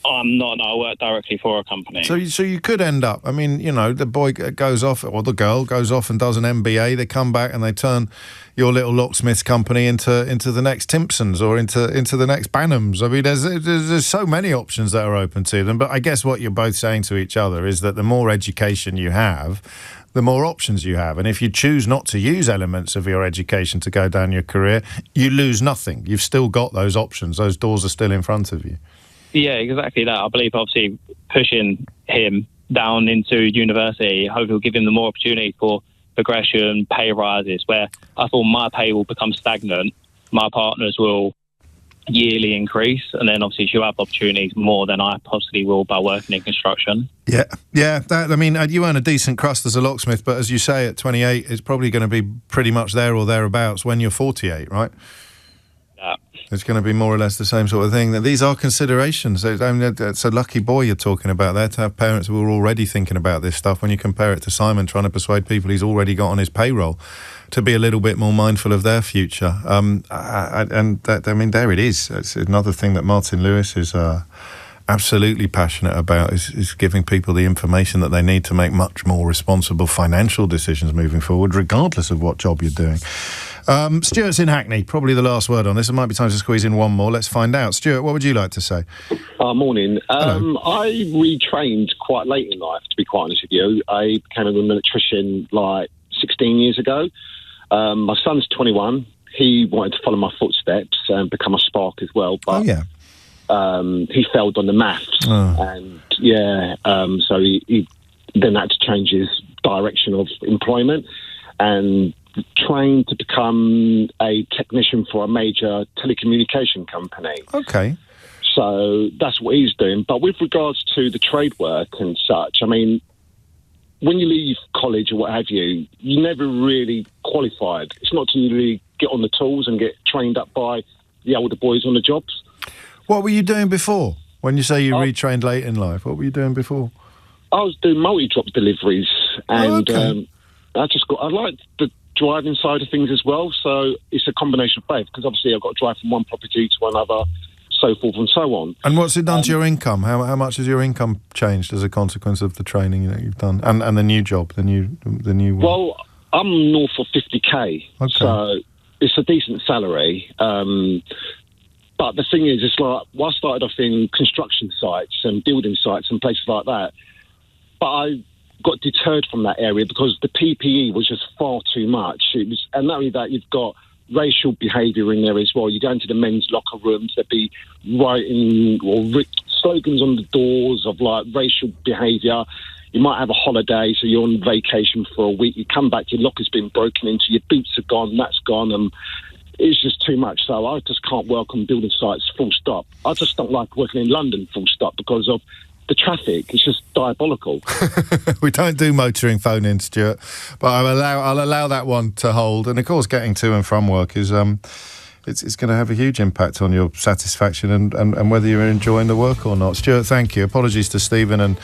I'm not. No, I work directly for a company. So you could end up, I mean, you know, the boy goes off, or the girl goes off and does an MBA, they come back and they turn your little locksmith company into the next Timpsons or into the next Banhams. I mean, there's so many options that are open to them, but I guess what you're both saying to each other is that the more education you have, the more options you have. And if you choose not to use elements of your education to go down your career, you lose nothing. You've still got those options. Those doors are still in front of you. Yeah, exactly that. I believe, obviously, pushing him down into university, hopefully will give him the more opportunity for progression, pay rises, where I thought my pay will become stagnant, my partners will yearly increase, and then obviously she'll have opportunities more than I possibly will by working in construction. Yeah. I mean, you earn a decent crust as a locksmith, but as you say, at 28, it's probably going to be pretty much there or thereabouts when you're 48, right? Yeah. It's going to be more or less the same sort of thing. These are considerations. I mean, it's a lucky boy you're talking about there, to have parents who are already thinking about this stuff when you compare it to Simon trying to persuade people he's already got on his payroll to be a little bit more mindful of their future. There it is. It's another thing that Martin Lewis is absolutely passionate about, is giving people the information that they need to make much more responsible financial decisions moving forward, regardless of what job you're doing. Stuart's in Hackney, probably the last word on this. It might be time to squeeze in one more. Let's find out. Stuart, what would you like to say? Morning. Hello. I retrained quite late in life, to be quite honest with you. I became an electrician like 16 years ago. My son's 21. He wanted to follow my footsteps and become a spark as well. But he failed on the maths. And so he then had to change his direction of employment and trained to become a technician for a major telecommunication company. Okay. So that's what he's doing. But with regards to the trade work and such, I mean, when you leave college or what have you, you never really qualified. It's not to really get on the tools and get trained up by the older boys on the jobs. What were you doing before? When you say you retrained late in life, what were you doing before? I was doing multi-drop deliveries, and I like the driving side of things as well. So it's a combination of both, because obviously I've got to drive from one property to another, so forth and so on. And what's it done to your income? How much has your income changed as a consequence of the training that you've done and the new job, the new one? Well, I'm north of 50k, so it's a decent salary. But the thing is, it's like, I started off in construction sites and building sites and places like that, but I got deterred from that area because the PPE was just far too much. And not only that, you've got racial behaviour in there as well. You go into the men's locker rooms, there'd be writing or slogans on the doors of like racial behaviour. You might have a holiday, so you're on vacation for a week. You come back, your locker's been broken into, your boots are gone, that's gone, and it's just too much. So I just can't work on building sites, full stop. I just don't like working in London, full stop, because of the traffic. It's just diabolical. We don't do motoring phone-in, Stuart, but I'll allow that one to hold. And of course, getting to and from work is it's going to have a huge impact on your satisfaction and whether you're enjoying the work or not. Stuart, thank you. Apologies to Stephen and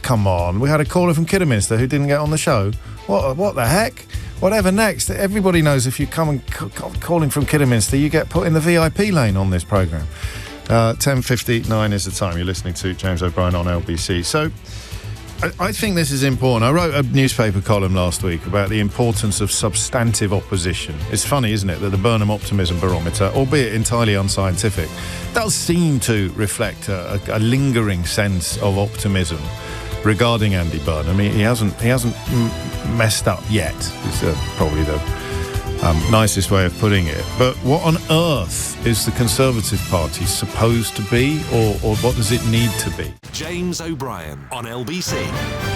come on, we had a caller from Kidderminster who didn't get on the show. What the heck? Whatever next? Everybody knows if you come and calling from Kidderminster, you get put in the VIP lane on this programme. 10:59 is the time. You're listening to James O'Brien on LBC. So I think this is important. I wrote a newspaper column last week about the importance of substantive opposition. It's funny, isn't it, that the Burnham Optimism Barometer, albeit entirely unscientific, does seem to reflect a lingering sense of optimism regarding Andy Burnham. He hasn't messed up yet. It's probably the nicest way of putting it. But what on earth is the Conservative Party supposed to be, or what does it need to be? James O'Brien on LBC.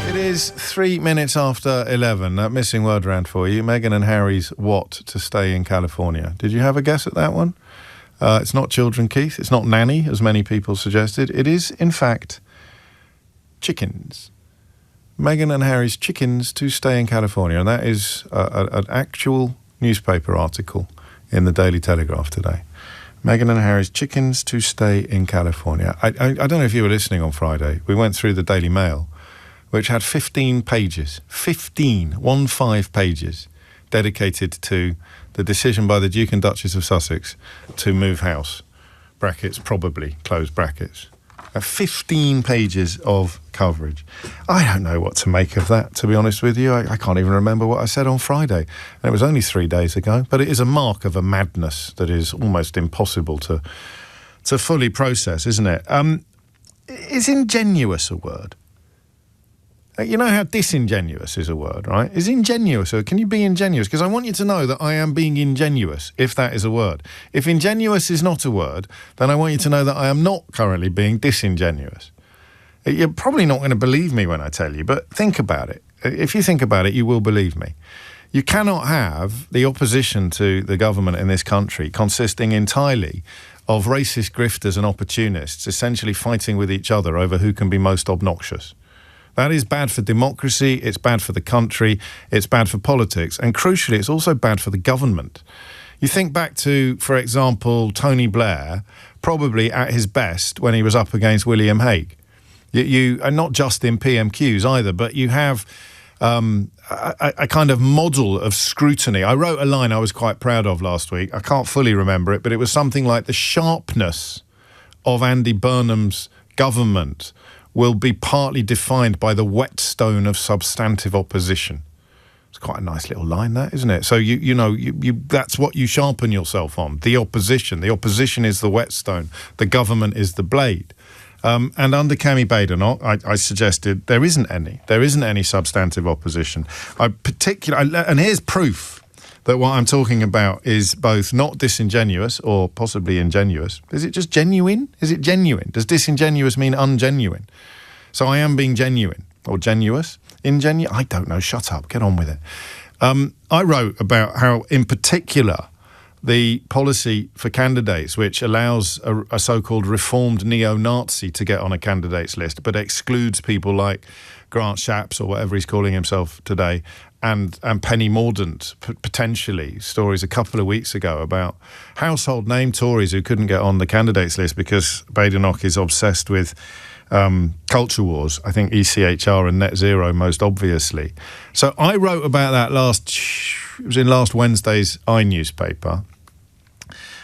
It is 3 minutes after 11. That missing word round for you. Meghan and Harry's what to stay in California. Did you have a guess at that one? It's not children, Keith. It's not nanny, as many people suggested. It is, in fact, chickens. Meghan and Harry's chickens to stay in California. And that is an actual newspaper article in the Daily Telegraph today. Meghan and Harry's chickens to stay in California. I don't know if you were listening on Friday. We went through the Daily Mail, which had 15 pages, 15 pages dedicated to the decision by the Duke and Duchess of Sussex to move house, brackets, probably, close brackets. 15 pages of coverage. I don't know what to make of that, to be honest with you. I can't even remember what I said on Friday. And it was only 3 days ago. But it is a mark of a madness that is almost impossible to fully process, isn't it? Is ingenuous a word? You know how disingenuous is a word, right? Is ingenuous, or can you be ingenuous? Because I want you to know that I am being ingenuous, if that is a word. If ingenuous is not a word, then I want you to know that I am not currently being disingenuous. You're probably not going to believe me when I tell you, but think about it. If you think about it, you will believe me. You cannot have the opposition to the government in this country consisting entirely of racist grifters and opportunists essentially fighting with each other over who can be most obnoxious. That is bad for democracy, it's bad for the country, it's bad for politics, and crucially, it's also bad for the government. You think back to, for example, Tony Blair, probably at his best when he was up against William Hague. You are not just in PMQs either, but you have a kind of model of scrutiny. I wrote a line I was quite proud of last week. I can't fully remember it, but it was something like the sharpness of Andy Burnham's government will be partly defined by the whetstone of substantive opposition. It's quite a nice little line, that, isn't it? So you know that's what you sharpen yourself on. The opposition. The opposition is the whetstone. The government is the blade. And under Cami Badenoch, I suggested there isn't any. There isn't any substantive opposition. And here's proof that what I'm talking about is both not disingenuous or possibly ingenuous. Is it just genuine? Is it genuine? Does disingenuous mean ungenuine? So I am being genuine or genuous? Ingenuous? I don't know. Shut up. Get on with it. I wrote about how, in particular, the policy for candidates, which allows a so-called reformed neo-Nazi to get on a candidates list, but excludes people like Grant Shapps or whatever he's calling himself today, and Penny Mordaunt, potentially. Stories a couple of weeks ago about household name Tories who couldn't get on the candidates list because Badenoch is obsessed with culture wars. I think ECHR and net zero most obviously. So I wrote about that it was in last Wednesday's iNewspaper.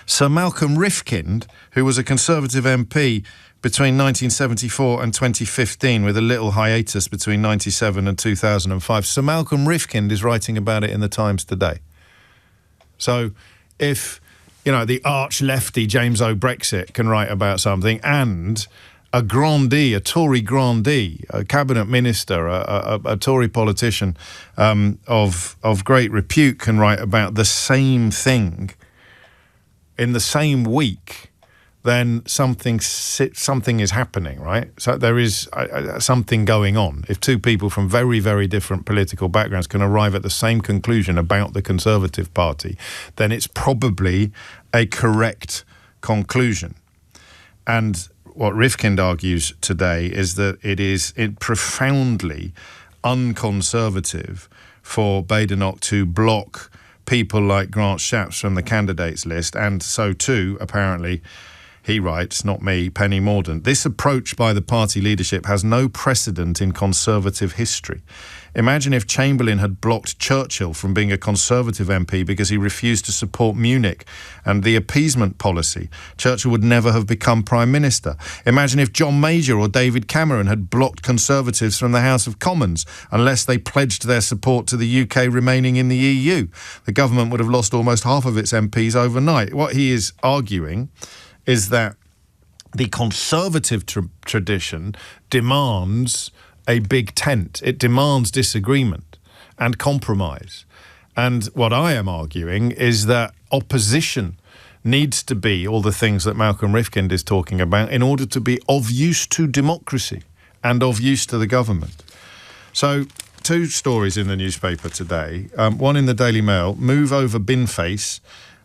Sir Malcolm Rifkind, who was a Conservative MP between 1974 and 2015, with a little hiatus between 97 and 2005. Sir Malcolm Rifkind is writing about it in the Times today. So if, the arch-lefty James O'Brexit can write about something, and a Tory grandee, a cabinet minister, a Tory politician of great repute can write about the same thing in the same week, then something is happening, right? So there is something going on. If two people from very, very different political backgrounds can arrive at the same conclusion about the Conservative Party, then it's probably a correct conclusion. And what Rifkind argues today is that it is profoundly unconservative for Badenoch to block people like Grant Shapps from the candidates list, and so too, apparently, he writes, not me, Penny Mordaunt. This approach by the party leadership has no precedent in Conservative history. Imagine if Chamberlain had blocked Churchill from being a Conservative MP because he refused to support Munich and the appeasement policy. Churchill would never have become Prime Minister. Imagine if John Major or David Cameron had blocked Conservatives from the House of Commons unless they pledged their support to the UK remaining in the EU. The government would have lost almost half of its MPs overnight. What he is arguing is that the Conservative tradition demands a big tent. It demands disagreement and compromise. And what I am arguing is that opposition needs to be all the things that Malcolm Rifkind is talking about in order to be of use to democracy and of use to the government. So, two stories in the newspaper today. One in the Daily Mail, move over bin face,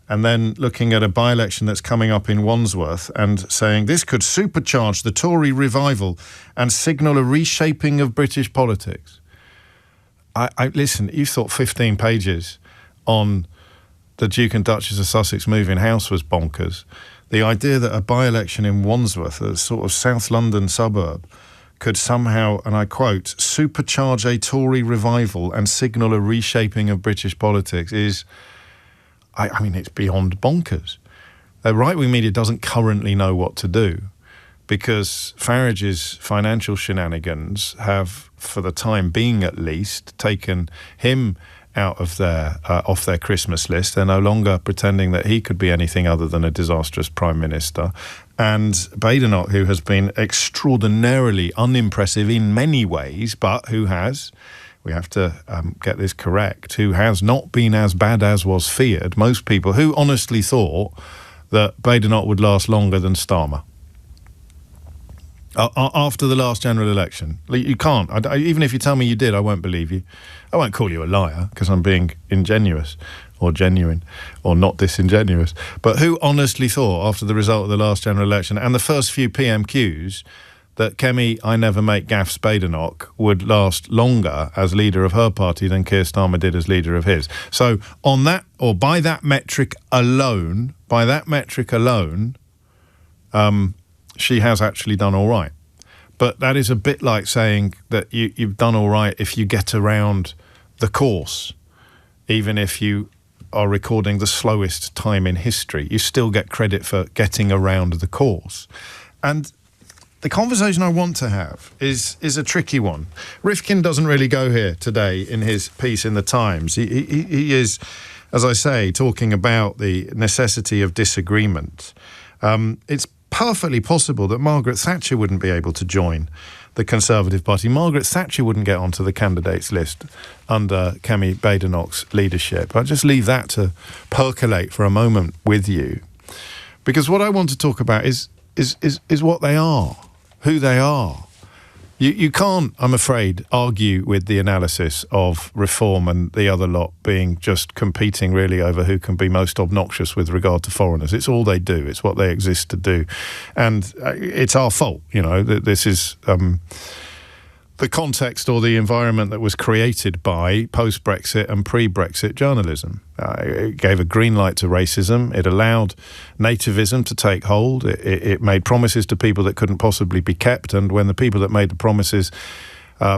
and then looking at a by-election that's coming up in Wandsworth and saying this could supercharge the Tory revival and signal a reshaping of British politics. Listen, you thought 15 pages on the Duke and Duchess of Sussex moving house was bonkers. The idea that a by-election in Wandsworth, a sort of South London suburb, could somehow, and I quote, supercharge a Tory revival and signal a reshaping of British politics is... I mean, it's beyond bonkers. The right-wing media doesn't currently know what to do. because Farage's financial shenanigans have, for the time being at least, taken him out of their off their Christmas list. They're no longer pretending that he could be anything other than a disastrous Prime Minister. And Badenoch, who has been extraordinarily unimpressive in many ways, but who has, we have to get this correct, who has not been as bad as was feared. Most people who honestly thought that Badenoch would last longer than Starmer. After the last general election. You can't. Even if you tell me you did, I won't believe you. I won't call you a liar because I'm being ingenuous or genuine or not disingenuous. But who honestly thought after the result of the last general election and the first few PMQs that Kemi I Never Make Gaffes Badenoch would last longer as leader of her party than Keir Starmer did as leader of his? So on that, or by that metric alone, she has actually done all right. But that is a bit like saying that you've done all right if you get around the course. Even if you are recording the slowest time in history, you still get credit for getting around the course. And the conversation I want to have is a tricky one. Rifkin doesn't really go here today in his piece in the Times. He is, as I say, talking about the necessity of disagreement. It's perfectly possible that Margaret Thatcher wouldn't be able to join the Conservative Party. Margaret Thatcher wouldn't get onto the candidates list under Kemi Badenoch's leadership. I'll just leave that to percolate for a moment with you, because what I want to talk about is what they are, who they are. You can't, I'm afraid, argue with the analysis of Reform and the other lot being just competing really over who can be most obnoxious with regard to foreigners. It's all they do. It's what they exist to do. And it's our fault, this is the context or the environment that was created by post-Brexit and pre-Brexit journalism. It gave a green light to racism. It allowed nativism to take hold. It made promises to people that couldn't possibly be kept. And when the people that made the promises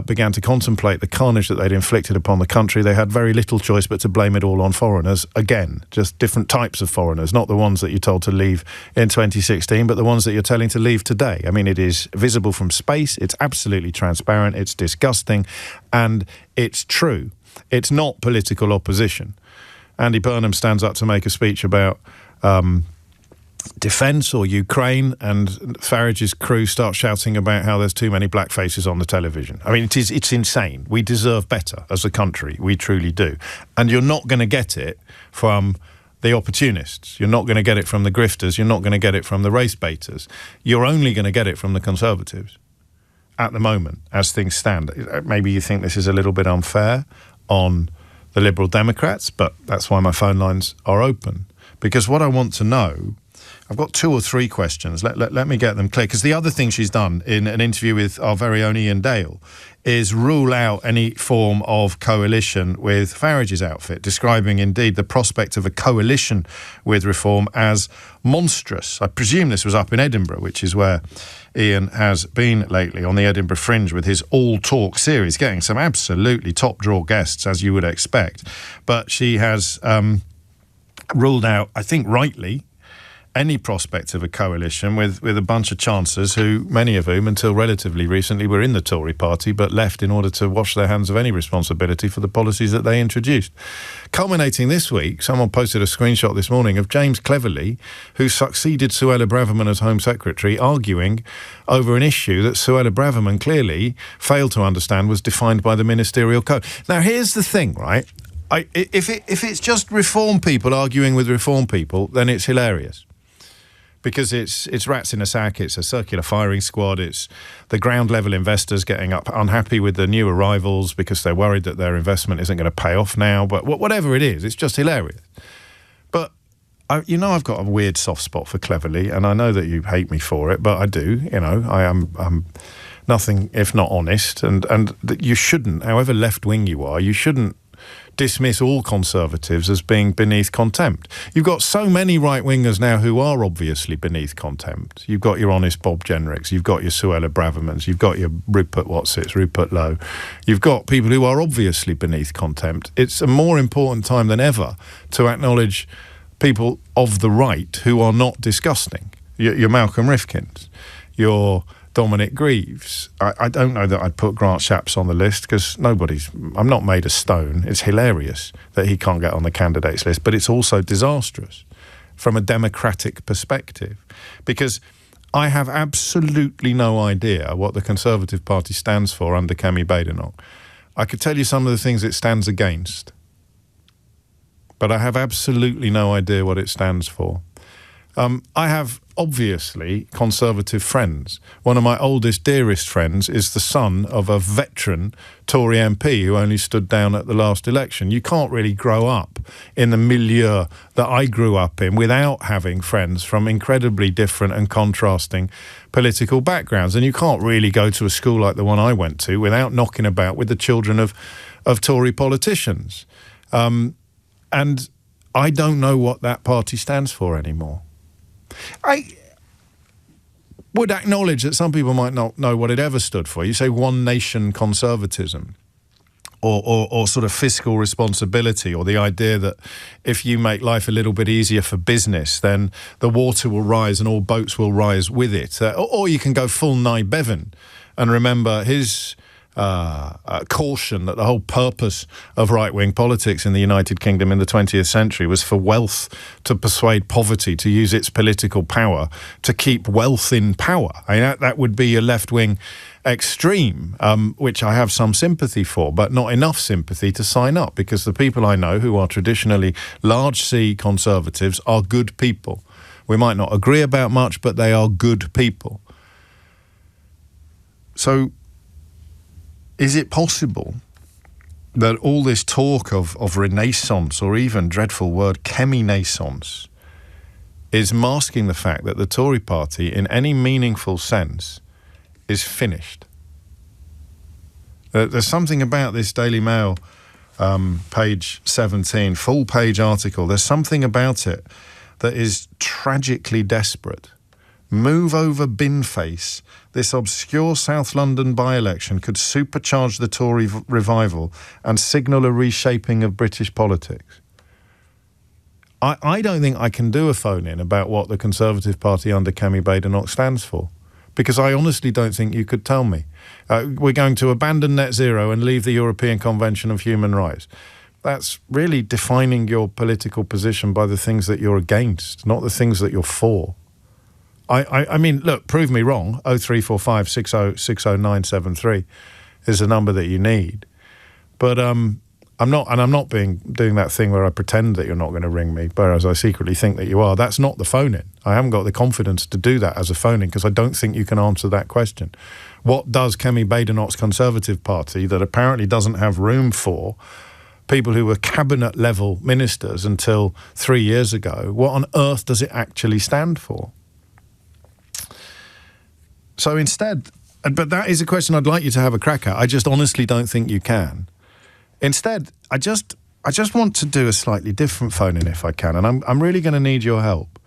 began to contemplate the carnage that they'd inflicted upon the country, they had very little choice but to blame it all on foreigners. Again, just different types of foreigners, not the ones that you told to leave in 2016, but the ones that you're telling to leave today. I mean, it is visible from space. It's absolutely transparent. It's disgusting. And it's true. It's not political opposition. Andy Burnham stands up to make a speech about defence or Ukraine, and Farage's crew start shouting about how there's too many black faces on the television. I mean, it's insane. We deserve better as a country. We truly do. And you're not going to get it from the opportunists. You're not going to get it from the grifters. You're not going to get it from the race baiters. You're only going to get it from the Conservatives at the moment, as things stand. Maybe you think this is a little bit unfair on the Liberal Democrats, but that's why my phone lines are open. Because what I want to know, I've got 2 or 3 questions. Let me get them clear. Because the other thing she's done in an interview with our very own Ian Dale is rule out any form of coalition with Farage's outfit, describing indeed the prospect of a coalition with Reform as monstrous. I presume this was up in Edinburgh, which is where Ian has been lately, on the Edinburgh Fringe with his All Talk series, getting some absolutely top-draw guests, as you would expect. But she has ruled out, I think rightly, any prospect of a coalition with a bunch of chancers who, many of whom, until relatively recently, were in the Tory party but left in order to wash their hands of any responsibility for the policies that they introduced. Culminating this week, someone posted a screenshot this morning of James Cleverly, who succeeded Suella Braverman as Home Secretary, arguing over an issue that Suella Braverman clearly failed to understand was defined by the ministerial code. Now, here's the thing, right? If it's just Reform people arguing with Reform people, then it's hilarious. Because it's rats in a sack, it's a circular firing squad, it's the ground level investors getting up unhappy with the new arrivals because they're worried that their investment isn't going to pay off now. But whatever it is, it's just hilarious. But I've got a weird soft spot for Cleverly, and I know that you hate me for it, but I do. I am nothing if not honest, and you shouldn't, however left wing you are, you shouldn't dismiss all Conservatives as being beneath contempt. You've got so many right-wingers now who are obviously beneath contempt. You've got your honest Bob Jenricks, you've got your Suella Bravermans, you've got your Rupert Lowe. You've got people who are obviously beneath contempt. It's a more important time than ever to acknowledge people of the right who are not disgusting. Your Malcolm Rifkins, you're Dominic Greaves. I don't know that I'd put Grant Shapps on the list because I'm not made of stone. It's hilarious that he can't get on the candidates list, but it's also disastrous from a democratic perspective because I have absolutely no idea what the Conservative Party stands for under Kemi Badenoch. I could tell you some of the things it stands against, but I have absolutely no idea what it stands for. I have, obviously, Conservative friends. One of my oldest, dearest friends is the son of a veteran Tory MP who only stood down at the last election. You can't really grow up in the milieu that I grew up in without having friends from incredibly different and contrasting political backgrounds. And you can't really go to a school like the one I went to without knocking about with the children of Tory politicians. And I don't know what that party stands for anymore. I would acknowledge that some people might not know what it ever stood for. You say one nation conservatism or sort of fiscal responsibility, or the idea that if you make life a little bit easier for business, then the water will rise and all boats will rise with it. Or you can go full Nye Bevan and remember his caution that the whole purpose of right-wing politics in the United Kingdom in the 20th century was for wealth to persuade poverty to use its political power to keep wealth in power. I mean, that would be a left-wing extreme, which I have some sympathy for, but not enough sympathy to sign up, because the people I know who are traditionally large C conservatives are good people. We might not agree about much, but they are good people. So is it possible that all this talk of renaissance, or even, dreadful word, chemi-naissance, is masking the fact that the Tory party, in any meaningful sense, is finished? There's something about this Daily Mail, page 17, full-page article. There's something about it that is tragically desperate. Move over bin face. This obscure South London by-election could supercharge the Tory revival and signal a reshaping of British politics. I don't think I can do a phone-in about what the Conservative Party under Kemi Badenoch stands for, because I honestly don't think you could tell me. We're going to abandon net zero and leave the European Convention of Human Rights. That's really defining your political position by the things that you're against, not the things that you're for. I mean, look, prove me wrong. 0345 60 60973 is the number that you need. But I'm not doing that thing where I pretend that you're not going to ring me, whereas I secretly think that you are. That's not the phone-in. I haven't got the confidence to do that as a phone-in because I don't think you can answer that question. What does Kemi Badenoch's Conservative Party, that apparently doesn't have room for people who were cabinet-level ministers until 3 years ago, what on earth does it actually stand for? So instead, but that is a question I'd like you to have a crack at. I just honestly don't think you can. Instead, I just want to do a slightly different phone-in if I can, and I'm really going to need your help.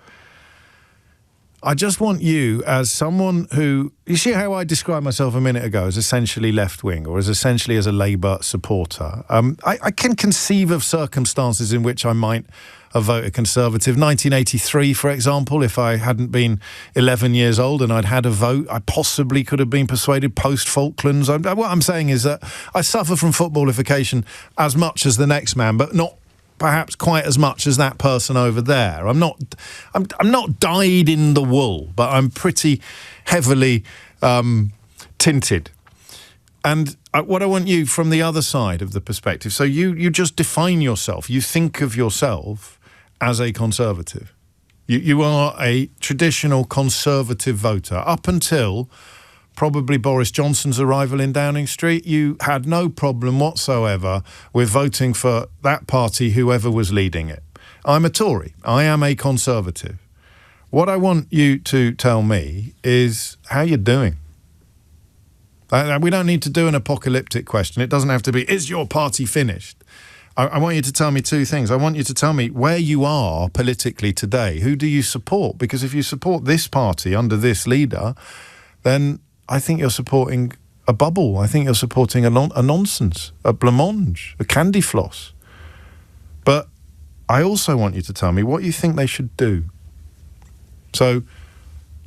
I just want you, as someone who, you see how I described myself a minute ago as essentially left-wing, or as essentially as a Labour supporter. I can conceive of circumstances in which I might have voted Conservative. 1983, for example, if I hadn't been 11 years old and I'd had a vote, I possibly could have been persuaded post-Falklands. What I'm saying is that I suffer from footballification as much as the next man, but not perhaps quite as much as that person over there. I'm not dyed in the wool, but I'm pretty heavily tinted. And what I want you from the other side of the perspective, so you just define yourself, you think of yourself as a Conservative. You are a traditional Conservative voter. Up until probably Boris Johnson's arrival in Downing Street, you had no problem whatsoever with voting for that party, whoever was leading it. I'm a Tory. I am a Conservative. What I want you to tell me is how you're doing. We don't need to do an apocalyptic question. It doesn't have to be, is your party finished? I want you to tell me two things. I want you to tell me where you are politically today. Who do you support? Because if you support this party under this leader, then I think you're supporting a bubble. I think you're supporting a nonsense, a blancmange, a candy floss. But I also want you to tell me what you think they should do. So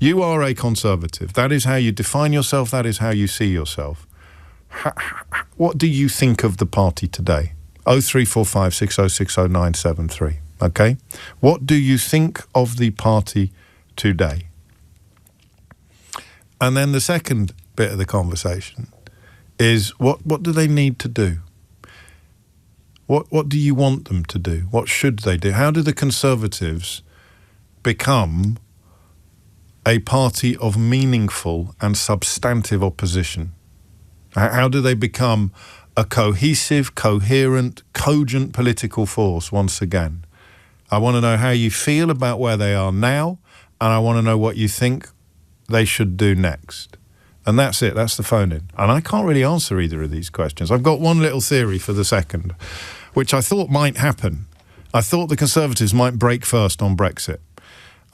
You are a Conservative. That is how you define yourself. That is how you see yourself. What do you think of the party today? 0345 6060 973. Okay? What do you think of the party today? And then the second bit of the conversation is what do they need to do? What do you want them to do? What should they do? How do the Conservatives become a party of meaningful and substantive opposition? How do they become a cohesive, coherent, cogent political force once again? I want to know how you feel about where they are now, and I want to know what you think they should do next. And that's it. That's the phone-in. And I can't really answer either of these questions. I've got one little theory for the second, which I thought might happen. I thought the Conservatives might break first on Brexit.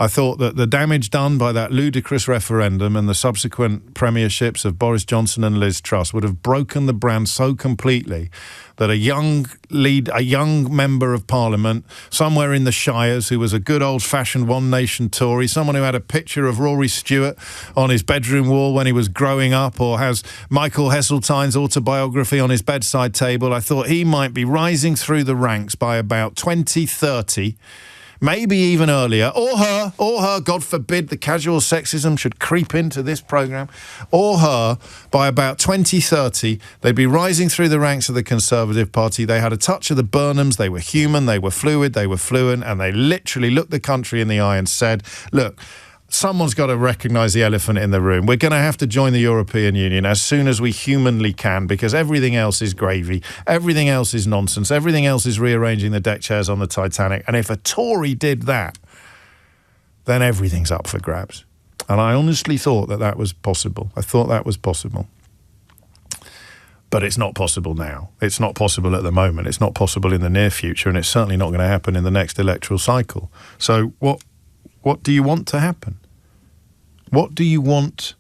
I thought that the damage done by that ludicrous referendum and the subsequent premierships of Boris Johnson and Liz Truss would have broken the brand so completely that a young member of Parliament, somewhere in the Shires, who was a good old-fashioned one-nation Tory, someone who had a picture of Rory Stewart on his bedroom wall when he was growing up, or has Michael Heseltine's autobiography on his bedside table, I thought he might be rising through the ranks by about 2030, maybe even earlier, or her, God forbid the casual sexism should creep into this programme, or her, by about 2030, they'd be rising through the ranks of the Conservative Party. They had a touch of the Burnhams, they were human, they were fluid, they were fluent, and they literally looked the country in the eye and said, look, someone's got to recognise the elephant in the room. We're going to have to join the European Union as soon as we humanly can, because everything else is gravy, everything else is nonsense, everything else is rearranging the deck chairs on the Titanic. And if a Tory did that, then everything's up for grabs. And I honestly thought that was possible. I thought that was possible. But it's not possible now. It's not possible at the moment. It's not possible in the near future, and it's certainly not going to happen in the next electoral cycle. So what do you want to happen? What do you want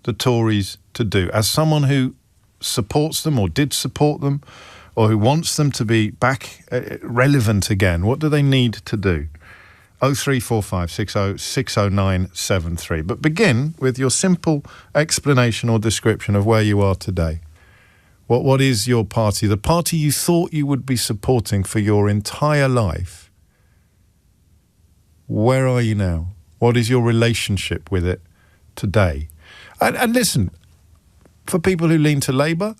the Tories to do? As someone who supports them or did support them or who wants them to be back relevant again, what do they need to do? 0345 6060 973. But begin with your simple explanation or description of where you are today. What is your party? The party you thought you would be supporting for your entire life. Where are you now? What is your relationship with it today? And listen, for people who lean to Labour,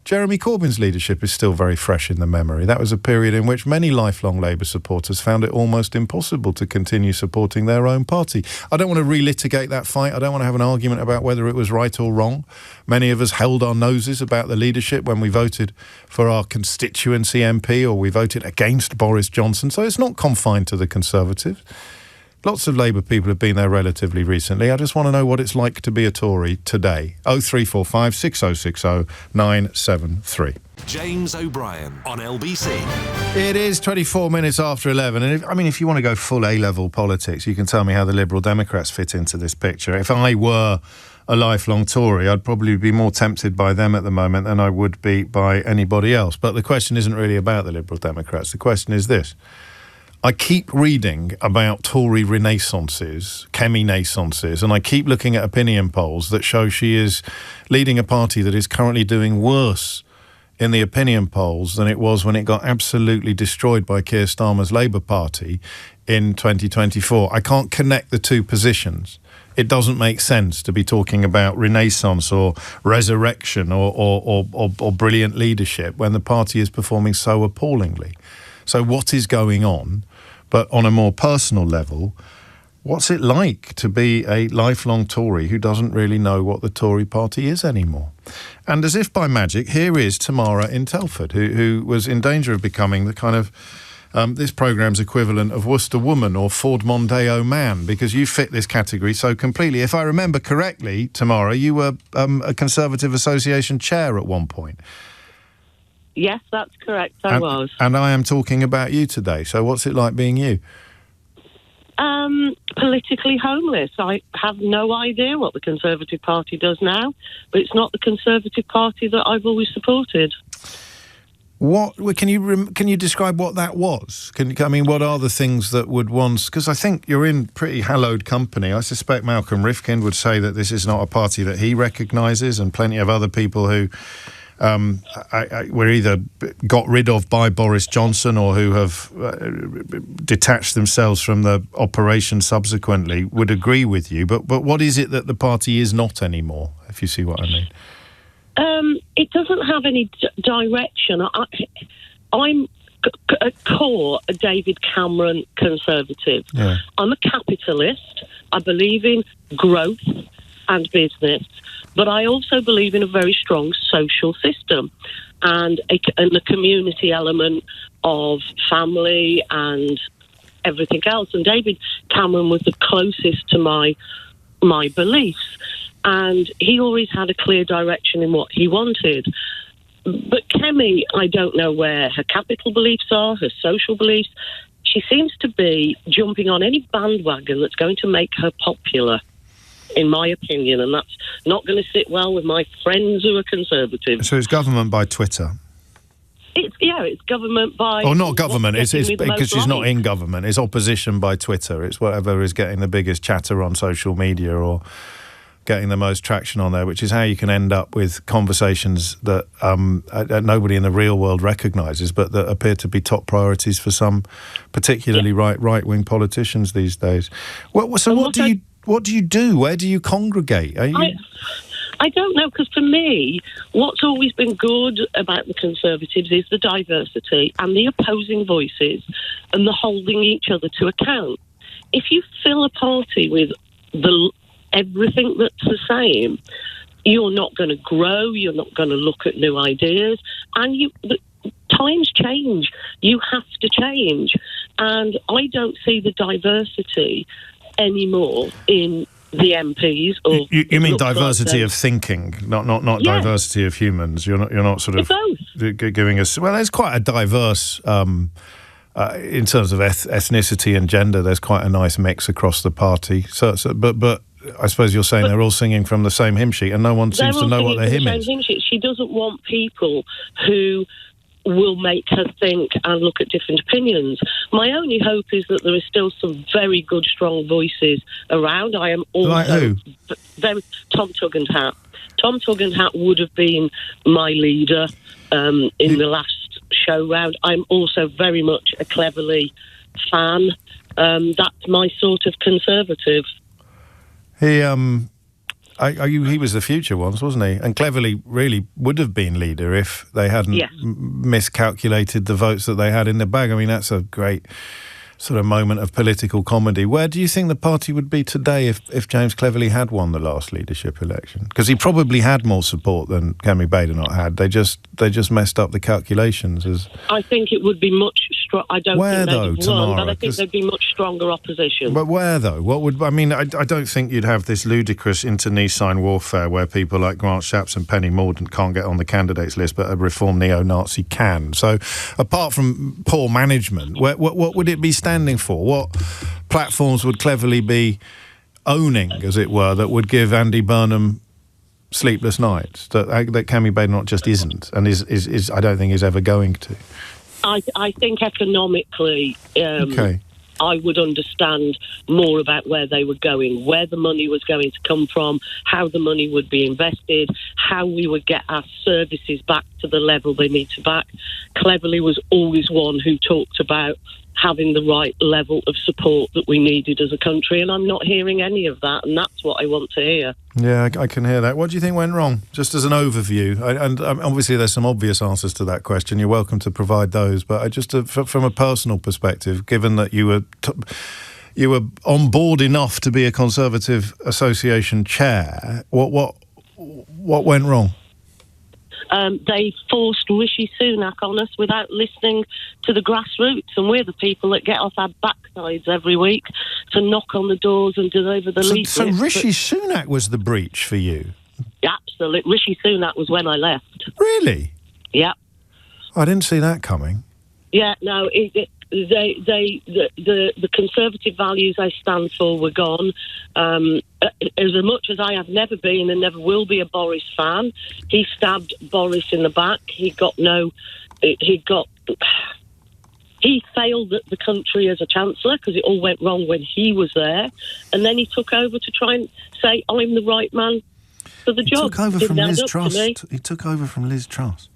Jeremy Corbyn's leadership is still very fresh in the memory. That was a period in which many lifelong Labour supporters found it almost impossible to continue supporting their own party. I don't want to relitigate that fight. I don't want to have an argument about whether it was right or wrong. Many of us held our noses about the leadership when we voted for our constituency MP or we voted against Boris Johnson. So it's not confined to the Conservatives. Lots of Labour people have been there relatively recently. I just want to know what it's like to be a Tory today. 0345 6060 973. James O'Brien on LBC. It is 24 minutes after 11. And if you want to go full A-level politics, you can tell me how the Liberal Democrats fit into this picture. If I were a lifelong Tory, I'd probably be more tempted by them at the moment than I would be by anybody else. But the question isn't really about the Liberal Democrats. The question is this. I keep reading about Tory renaissances, chemi-naissances, and I keep looking at opinion polls that show she is leading a party that is currently doing worse in the opinion polls than it was when it got absolutely destroyed by Keir Starmer's Labour Party in 2024. I can't connect the two positions. It doesn't make sense to be talking about renaissance or resurrection or brilliant leadership when the party is performing so appallingly. So what is going on? But on a more personal level, what's it like to be a lifelong Tory who doesn't really know what the Tory party is anymore? And as if by magic, here is Tamara in Telford, who was in danger of becoming the kind of this programme's equivalent of Worcester Woman or Ford Mondeo Man, because you fit this category so completely. If I remember correctly, Tamara, you were a Conservative Association chair at one point. Yes, that's correct. I was. And I am talking about you today. So what's it like being you? Politically homeless. I have no idea what the Conservative Party does now, but it's not the Conservative Party that I've always supported. What can you describe what that was? What are the things that would once? Because I think you're in pretty hallowed company. I suspect Malcolm Rifkind would say that this is not a party that he recognises, and plenty of other people who were either got rid of by Boris Johnson or who have detached themselves from the operation subsequently would agree with you. But what is it that the party is not anymore? If you see what I mean. It doesn't have any direction. I'm at core a David Cameron conservative. Yeah. I'm a capitalist. I believe in growth and business, but I also believe in a very strong social system and the community element of family and everything else. And David Cameron was the closest to my beliefs. And he always had a clear direction in what he wanted. But Kemi, I don't know where her capital beliefs are, her social beliefs. She seems to be jumping on any bandwagon that's going to make her popular, in my opinion, and that's not going to sit well with my friends who are conservative. So it's government by Twitter? It's government by... Oh, not government. It's because she's not in government. It's opposition by Twitter. It's whatever is getting the biggest chatter on social media or getting the most traction on there, which is how you can end up with conversations that nobody in the real world recognises, but that appear to be top priorities for some particularly right-wing politicians these days. What do you do? Where do you congregate? I don't know, because for me, what's always been good about the Conservatives is the diversity and the opposing voices and the holding each other to account. If you fill a party with everything that's the same, you're not going to grow, you're not going to look at new ideas, and times change. You have to change. And I don't see the diversity anymore in the MPs. Or you mean diversity of thinking, not diversity of humans. You're not sort of giving us. Well, there's quite a diverse in terms of ethnicity and gender. There's quite a nice mix across the party. But I suppose you're saying they're all singing from the same hymn sheet, and no one seems to know what their hymn is. She doesn't want people who will make her think and look at different opinions. My only hope is that there are still some very good, strong voices around. I am also like who? Tom Tugendhat. Tom Tugendhat would have been my leader in the last show round. I'm also very much a Cleverly fan. That's my sort of conservative. He was the future once, wasn't he? And Cleverly really would have been leader if they hadn't miscalculated the votes that they had in the bag. I mean, that's a great sort of moment of political comedy. Where do you think the party would be today if James Cleverly had won the last leadership election? Because he probably had more support than Kemi Badenoch had. They just messed up the calculations. I think it would be much stronger. I don't think they'd won, but I think there'd be much stronger opposition. But where, though? I don't think you'd have this ludicrous internecine warfare where people like Grant Shapps and Penny Mordaunt can't get on the candidates list, but a reformed neo-Nazi can. So apart from poor management, what would it be standing for? What platforms would Cleverly be owning, as it were, that would give Andy Burnham sleepless nights that Kemi Badenoch just isn't, and is I don't think is ever going to? I think economically, I would understand more about where they were going, where the money was going to come from, how the money would be invested, how we would get our services back to the level they need to back. Cleverly was always one who talked about having the right level of support that we needed as a country, and I'm not hearing any of that, and that's what I want to hear. Yeah, I can hear that. What do you think went wrong? Just as an overview, and obviously there's some obvious answers to that question. You're welcome to provide those, but just from a personal perspective, given that you were on board enough to be a Conservative Association chair, what went wrong? They forced Rishi Sunak on us without listening to the grassroots, and we're the people that get off our backsides every week to knock on the doors and deliver the leaflets. So Rishi Sunak was the breach for you? Absolutely. Rishi Sunak was when I left. Really? Yeah. I didn't see that coming. Yeah, no, the conservative values I stand for were gone. As much as I have never been and never will be a Boris fan, he stabbed Boris in the back. He got no He failed at the country as a chancellor because it all went wrong when he was there, and then he took over to try and say, I'm the right man for the job. Took over from Liz Truss. He took over from Liz Truss.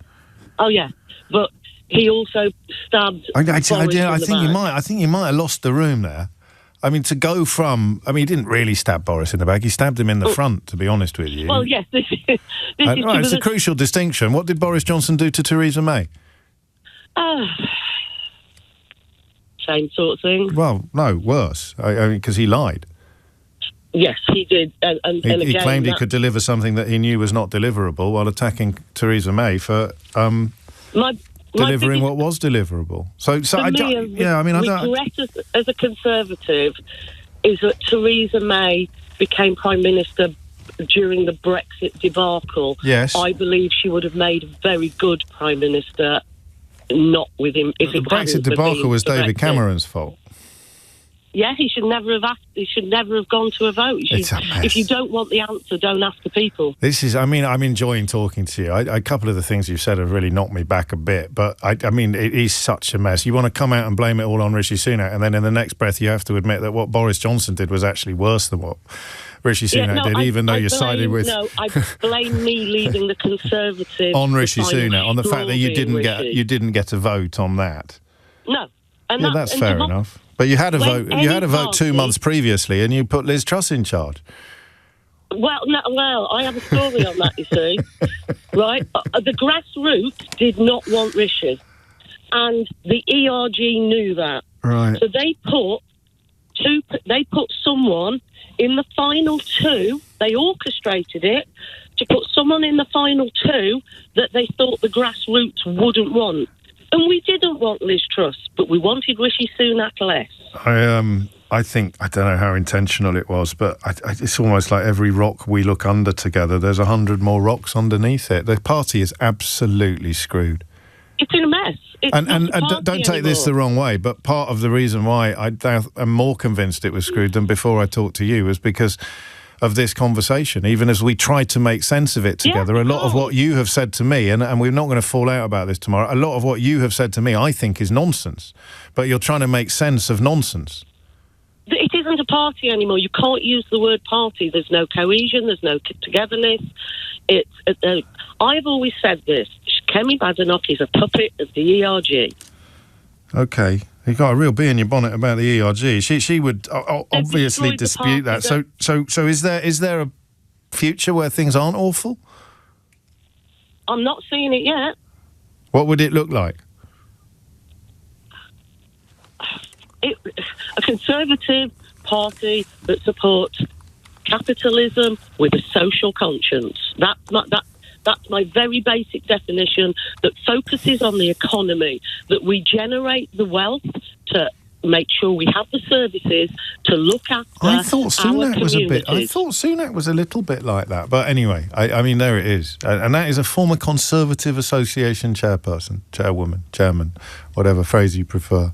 Oh, yeah. But he also stabbed I think you might have lost the room there. I mean, to go from... I mean, he didn't really stab Boris in the back. He stabbed him in the front, to be honest with you. Well, yes, this is... It's a crucial distinction. What did Boris Johnson do to Theresa May? Same sort of thing. Well, no, worse. I mean, because he lied. Yes, he did. And he claimed he could deliver something that he knew was not deliverable while attacking Theresa May for delivering what was deliverable. Regret as a Conservative is that Theresa May became Prime Minister during the Brexit debacle. Yes. I believe she would have made a very good Prime Minister. Not with him. If the Brexit debacle was David Cameron's fault. Yeah, he should never have asked. He should never have gone to a vote. If you don't want the answer, don't ask the people. I'm enjoying talking to you. A couple of the things you've said have really knocked me back a bit. But I mean, it is such a mess. You want to come out and blame it all on Rishi Sunak, and then in the next breath, you have to admit that what Boris Johnson did was actually worse than what Rishi Sunak did, even though you sided with... No, I blame me leaving the Conservatives... on Rishi Sunak, on the fact that you didn't get a vote on that. No. That's fair enough. But you had a vote. You had a vote 2 months previously, and you put Liz Truss in charge. Well, I have a story on that, you see. Right? The grassroots did not want Rishi, and the ERG knew that. Right. So they put someone in the final two. They orchestrated it to put someone in the final two that they thought the grassroots wouldn't want. And we didn't want Liz Truss, but we wanted Rishi Sunak less. I think, I don't know how intentional it was, but it's almost like every rock we look under together, there's 100 more rocks underneath it. The party is absolutely screwed. It's in a mess. And don't take this the wrong way, but part of the reason why I'm more convinced it was screwed than before I talked to you was because of this conversation. Even as we tried to make sense of it together, a lot of what you have said to me, and we're not going to fall out about this tomorrow, a lot of what you have said to me I think is nonsense, but you're trying to make sense of nonsense. It isn't a party anymore. You can't use the word party. There's no cohesion, there's no togetherness. I've always said this, Kemi Badenoch is a puppet of the ERG. Okay. You've got a real bee in your bonnet about the ERG. She would obviously dispute that. So is there a future where things aren't awful? I'm not seeing it yet. What would it look like? A Conservative party that supports capitalism with a social conscience. That's my very basic definition, that focuses on the economy, that we generate the wealth to make sure we have the services to look after I thought our communities. I thought Sunak was a little bit like that. But anyway, I mean, there it is. And that is a former Conservative Association chairperson, chairwoman, chairman, whatever phrase you prefer.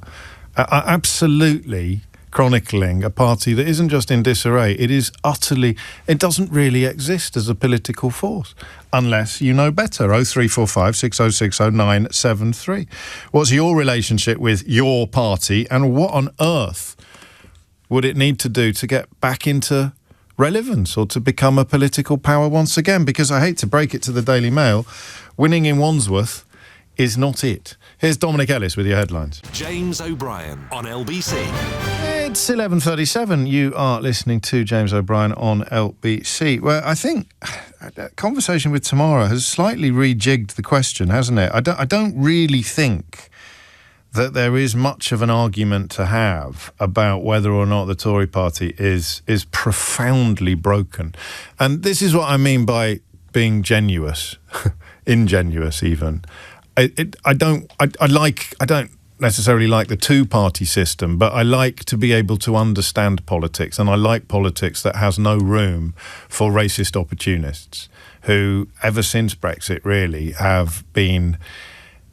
Absolutely chronicling a party that isn't just in disarray, it doesn't really exist as a political force, unless you know better. 0345 6060 973. What's your relationship with your party, and what on earth would it need to do to get back into relevance or to become a political power once again? Because I hate to break it to the Daily Mail, winning in Wandsworth is not it. Here's Dominic Ellis with your headlines. James O'Brien on LBC. It's 11:37. You are listening to James O'Brien on LBC, where I think a conversation with Tamara has slightly rejigged the question, hasn't it? I don't really think that there is much of an argument to have about whether or not the Tory party is profoundly broken. And this is what I mean by being ingenuous even. I don't necessarily like the two-party system, but I like to be able to understand politics, and I like politics that has no room for racist opportunists who, ever since Brexit, really have been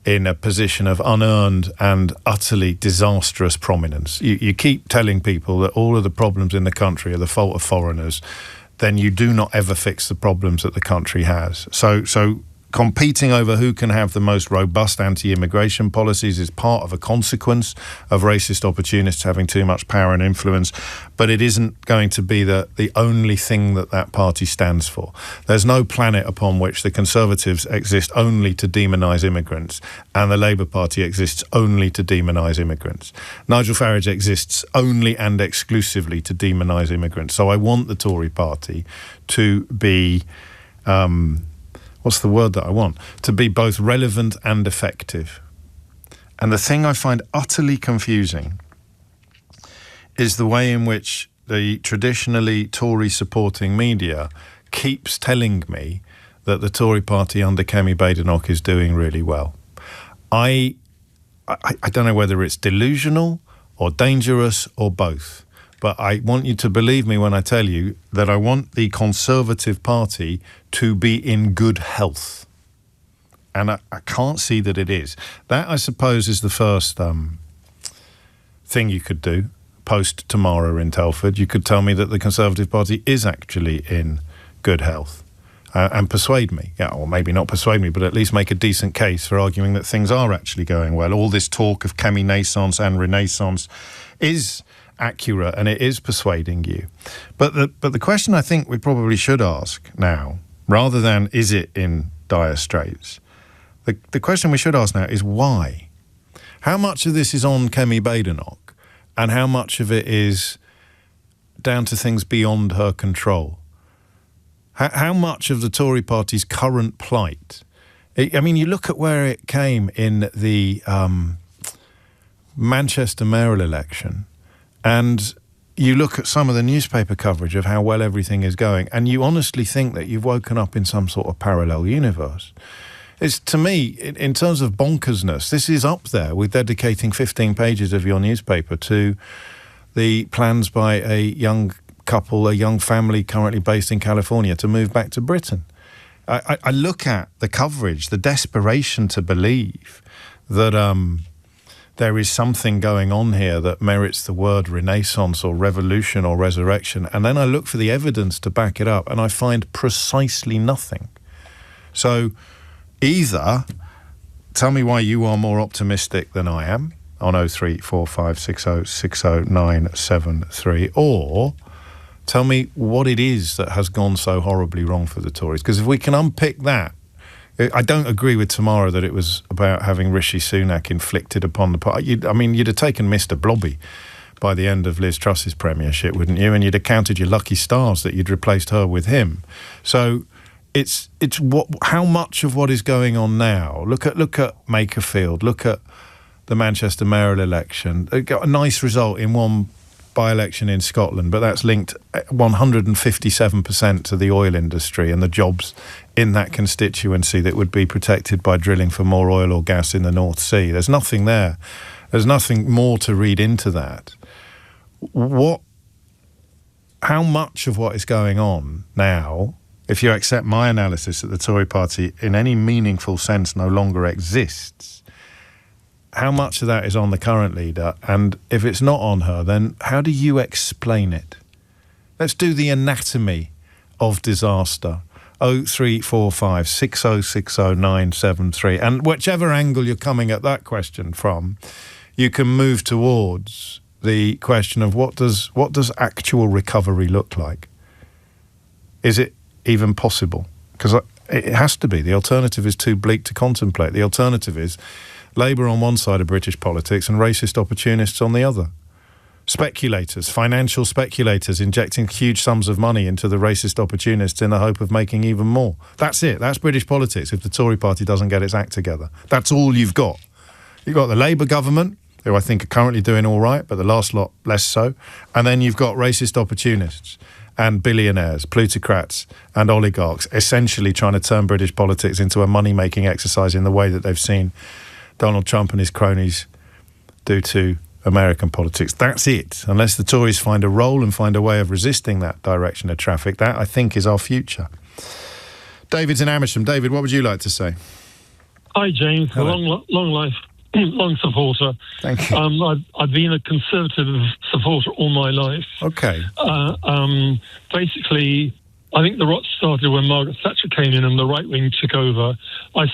in a position of unearned and utterly disastrous prominence. You keep telling people that all of the problems in the country are the fault of foreigners, then you do not ever fix the problems that the country has. So competing over who can have the most robust anti-immigration policies is part of a consequence of racist opportunists having too much power and influence, but it isn't going to be the only thing that party stands for. There's no planet upon which the Conservatives exist only to demonise immigrants and the Labour Party exists only to demonise immigrants. Nigel Farage exists only and exclusively to demonise immigrants. So I want the Tory party to be... what's the word that I want? To be both relevant and effective. And the thing I find utterly confusing is the way in which the traditionally Tory-supporting media keeps telling me that the Tory party under Kemi Badenoch is doing really well. I don't know whether it's delusional or dangerous or both. But I want you to believe me when I tell you that I want the Conservative Party to be in good health. And I can't see that it is. That, I suppose, is the first thing you could do post-Tamara in Telford. You could tell me that the Conservative Party is actually in good health and persuade me. Yeah, or maybe not persuade me, but at least make a decent case for arguing that things are actually going well. All this talk of Kemi-naissance and renaissance is... accurate, and it is persuading you. But the question I think we probably should ask now, rather than is it in dire straits, the question we should ask now is why? How much of this is on Kemi Badenoch, and how much of it is down to things beyond her control? How much of the Tory party's current plight? I mean, you look at where it came in the Manchester mayoral election, and you look at some of the newspaper coverage of how well everything is going, and you honestly think that you've woken up in some sort of parallel universe. It's, to me, in terms of bonkersness, this is up there with dedicating 15 pages of your newspaper to the plans by a young couple, a young family currently based in California to move back to Britain. I look at the coverage, the desperation to believe that... there is something going on here that merits the word renaissance or revolution or resurrection. And then I look for the evidence to back it up, and I find precisely nothing. So either tell me why you are more optimistic than I am on 03456060973, or tell me what it is that has gone so horribly wrong for the Tories. Because if we can unpick that, I don't agree with Tamara that it was about having Rishi Sunak inflicted upon the party. You'd have taken Mr. Blobby by the end of Liz Truss's premiership, wouldn't you? And you'd have counted your lucky stars that you'd replaced her with him. So it's how much of what is going on now. Look at Makerfield. Look at the Manchester mayoral election. It got a nice result in one by-election in Scotland, but that's linked 157% to the oil industry and the jobs in that constituency that would be protected by drilling for more oil or gas in the North Sea. There's nothing there. There's nothing more to read into that. How much of what is going on now, if you accept my analysis that the Tory party in any meaningful sense no longer exists, how much of that is on the current leader? And if it's not on her, then how do you explain it? Let's do the anatomy of disaster. 0345 6060973. And whichever angle you're coming at that question from, you can move towards the question of what does actual recovery look like? Is it even possible? Because it has to be. The alternative is too bleak to contemplate. The alternative is Labour on one side of British politics and racist opportunists on the other. Speculators, financial speculators injecting huge sums of money into the racist opportunists in the hope of making even more. That's it. That's British politics if the Tory party doesn't get its act together. That's all you've got. You've got the Labour government, who I think are currently doing all right, but the last lot less so. And then you've got racist opportunists and billionaires, plutocrats and oligarchs essentially trying to turn British politics into a money-making exercise in the way that they've seen Donald Trump and his cronies do to American politics. That's it. Unless the Tories find a role and find a way of resisting that direction of traffic, that, I think, is our future. David's in Amersham. David, what would you like to say? Hi, James. Hello. Long life, long supporter. Thank you. I've been a Conservative supporter all my life. Okay. Basically, I think the rot started when Margaret Thatcher came in and the right wing took over. I'm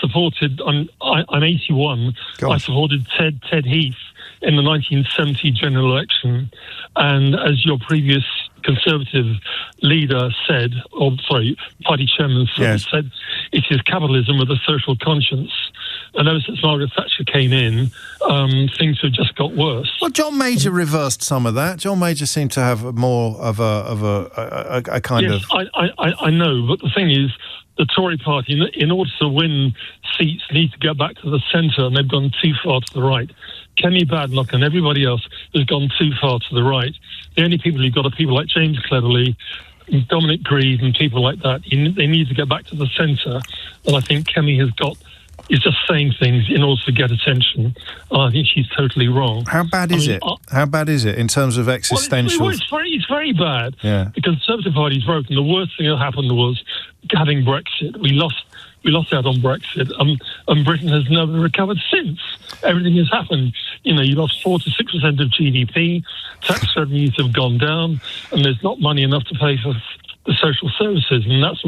81. God. I supported Ted Heath in the 1970 general election. And as your previous Conservative leader said, party chairman said, it is capitalism with a social conscience. And ever since Margaret Thatcher came in, things have just got worse. Well, John Major reversed some of that. John Major seemed to have more of a kind of... I know, but the thing is, the Tory party, in order to win seats, need to get back to the centre, and they've gone too far to the right. Kemi Badenoch and everybody else has gone too far to the right. The only people who've got are people like James Cleverly, Dominic Grieve, and people like that. They need to get back to the centre, and I think Kemi is just saying things in order to get attention. I think she's totally wrong. How bad is it? How bad is it in terms of existential... It's very bad. Yeah. The Conservative Party's broken. The worst thing that happened was having Brexit. We lost out on Brexit, and Britain has never recovered since. Everything has happened. You lost 4 to 6% of GDP, tax revenues have gone down, and there's not money enough to pay for the social services, and that's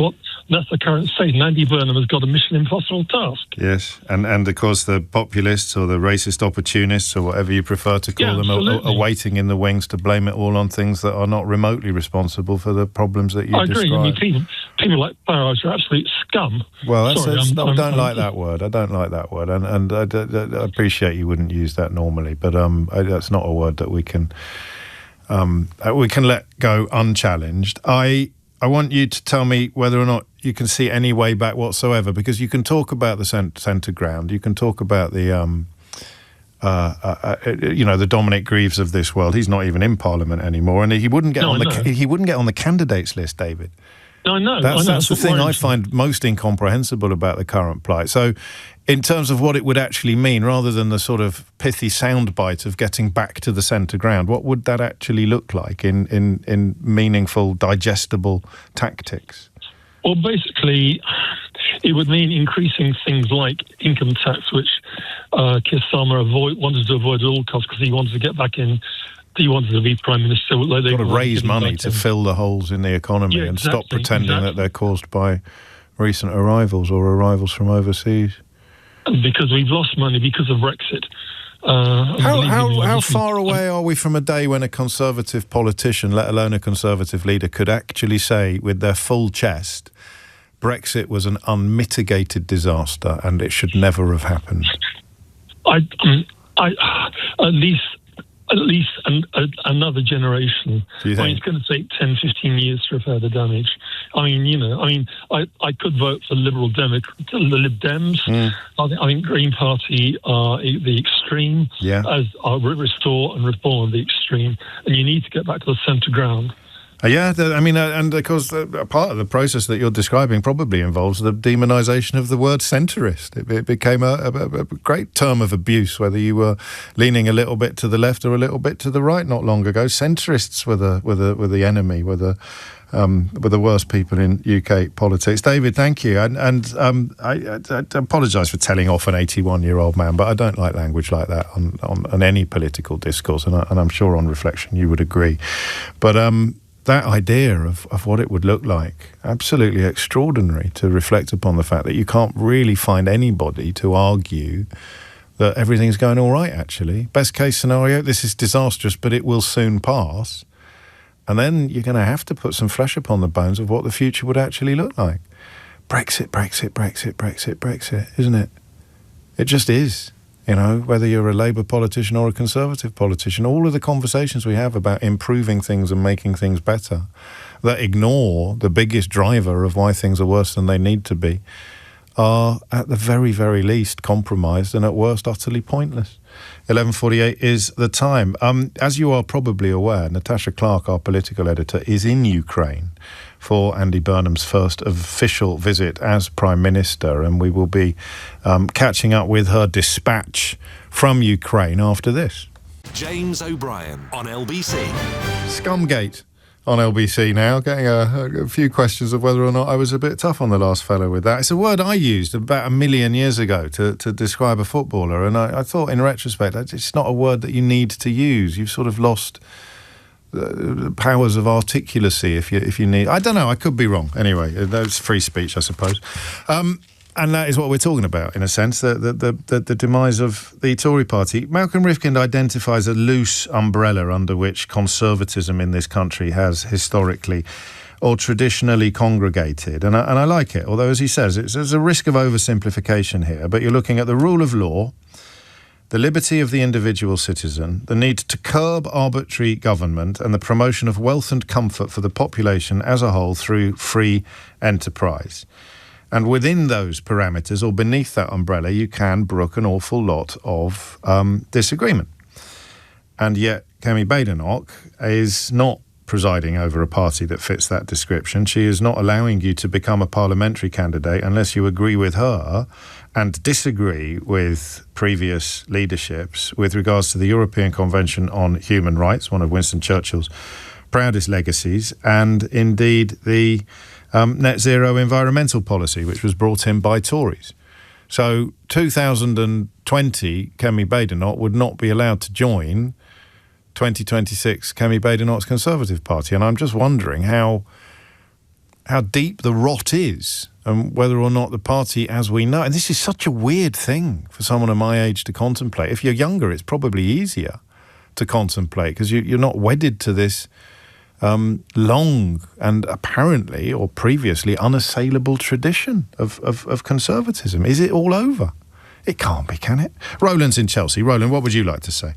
the current state. And Andy Burnham has got a mission impossible task. Yes, and of course the populists or the racist opportunists or whatever you prefer to call them are waiting in the wings to blame it all on things that are not remotely responsible for the problems that you described. I agree. People like Farage are absolute scum. Well, I don't like that word. I don't like that word, and I appreciate you wouldn't use that normally, but that's not a word that we can let go unchallenged. I want you to tell me whether or not you can see any way back whatsoever, because you can talk about the centre ground, you can talk about the the Dominic Grieves of this world. He's not even in Parliament anymore, and he wouldn't get on the candidates list, David. No, I know. That's the thing I find most incomprehensible about the current plight. So, in terms of what it would actually mean, rather than the sort of pithy soundbite of getting back to the centre ground, what would that actually look like in meaningful, digestible tactics? Well, basically, it would mean increasing things like income tax, which Keir Starmer wanted to avoid at all costs because he wanted to get back in. He wanted to be Prime Minister. Got to raise money to fill the holes in the economy and stop pretending that they're caused by recent arrivals or arrivals from overseas. Because we've lost money because of Brexit. How far away are we from a day when a Conservative politician, let alone a Conservative leader, could actually say with their full chest, Brexit was an unmitigated disaster and it should never have happened? At least another generation. It's going to take 10, 15 years to repair the damage. I could vote for the Lib Dems. I think Green Party are the extreme, as are Restore and Reform the extreme. And you need to get back to the centre ground. And of course, part of the process that you're describing probably involves the demonisation of the word centrist. It became a great term of abuse, whether you were leaning a little bit to the left or a little bit to the right. Not long ago, centrists were the enemy, were the worst people in UK politics. David, thank you, and I apologise for telling off an 81-year-old man, but I don't like language like that on any political discourse, and I'm sure on reflection you would agree. But that idea of what it would look like, absolutely extraordinary to reflect upon the fact that you can't really find anybody to argue that everything's going all right, actually. Best case scenario, this is disastrous, but it will soon pass. And then you're going to have to put some flesh upon the bones of what the future would actually look like. Brexit, isn't it? It just is. Whether you're a Labour politician or a Conservative politician, all of the conversations we have about improving things and making things better that ignore the biggest driver of why things are worse than they need to be are, at the very, very least, compromised and at worst, utterly pointless. 11:48 is the time. As you are probably aware, Natasha Clark, our political editor, is in Ukraine for Andy Burnham's first official visit as Prime Minister, and we will be catching up with her dispatch from Ukraine after this. James O'Brien on LBC. Scumgate on LBC now, getting a few questions of whether or not I was a bit tough on the last fellow with that. It's a word I used about 1 million years ago to describe a footballer, and I thought in retrospect, it's not a word that you need to use. You've sort of lost powers of articulacy if you need. I don't know. I could be wrong. Anyway, that's free speech, I suppose. And that is what we're talking about, in a sense, the demise of the Tory party. Malcolm Rifkind identifies a loose umbrella under which conservatism in this country has historically or traditionally congregated. And I like it, although, as he says, there's a risk of oversimplification here. But you're looking at the rule of law, the liberty of the individual citizen, the need to curb arbitrary government, and the promotion of wealth and comfort for the population as a whole through free enterprise. And within those parameters, or beneath that umbrella, you can brook an awful lot of disagreement. And yet, Kemi Badenoch is not presiding over a party that fits that description. She is not allowing you to become a parliamentary candidate unless you agree with her and disagree with previous leaderships with regards to the European Convention on Human Rights, one of Winston Churchill's proudest legacies, and indeed the net zero environmental policy, which was brought in by Tories. So 2020, Kemi Badenoch would not be allowed to join 2026 Kemi Badenoch's Conservative Party. And I'm just wondering how deep the rot is and whether or not the party as we know, and this is such a weird thing for someone of my age to contemplate. If you're younger, it's probably easier to contemplate because you're not wedded to this long and apparently or previously unassailable tradition of conservatism. Is it all over? It can't be, can it? Roland's in Chelsea. Roland, what would you like to say?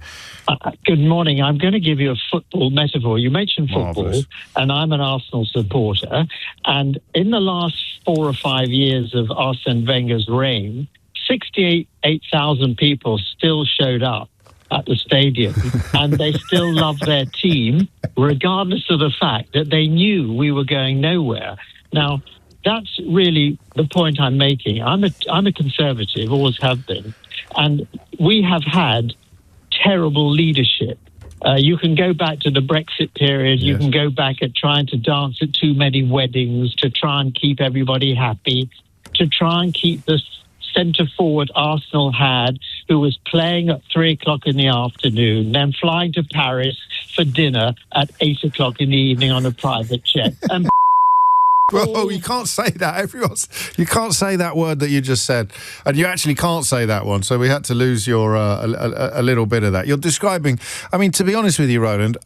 Good morning. I'm going to give you a football metaphor. You mentioned football, Marvellous. and I'm an Arsenal supporter. And in the last 4 or 5 years of Arsene Wenger's reign, 68,000 people still showed up at the stadium, and they still love their team, regardless of the fact that they knew we were going nowhere. Now, that's really the point I'm making. I'm a conservative, always have been, and we have had terrible leadership. You can go back to the Brexit period. Yes. You can go back at trying to dance at too many weddings to try and keep everybody happy, to try and keep the centre-forward Arsenal had, who was playing at 3 o'clock in the afternoon, then flying to Paris for dinner at 8 o'clock in the evening on a private jet. And Well, you can't say that. You can't say that word that you just said, and you actually can't say that one. So we had to lose your a little bit of that. You're describing. I mean, to be honest with you, Roland,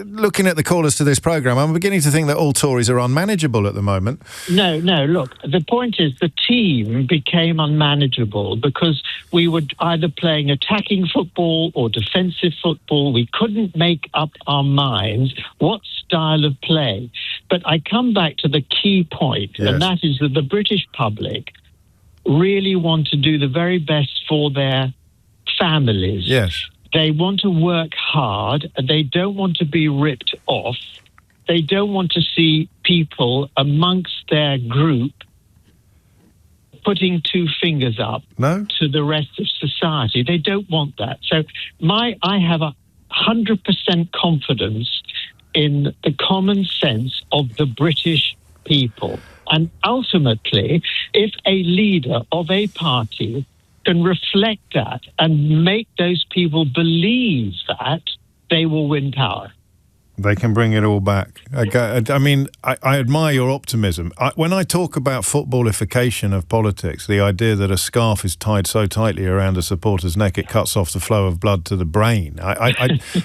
looking at the callers to this programme, I'm beginning to think that all Tories are unmanageable at the moment. No. Look, the point is the team became unmanageable because we were either playing attacking football or defensive football. We couldn't make up our minds what style of play. But I come back to the key point, yes, and that is that the British public really want to do the very best for their families. Yes. They want to work hard, and they don't want to be ripped off. They don't want to see people amongst their group putting 2 fingers up to the rest of society. They don't want that. So I have 100% confidence in the common sense of the British people. And ultimately, if a leader of a party can reflect that and make those people believe that, they will win power. They can bring it all back. I mean, I admire your optimism. When I talk about footballification of politics, the idea that a scarf is tied so tightly around a supporter's neck it cuts off the flow of blood to the brain,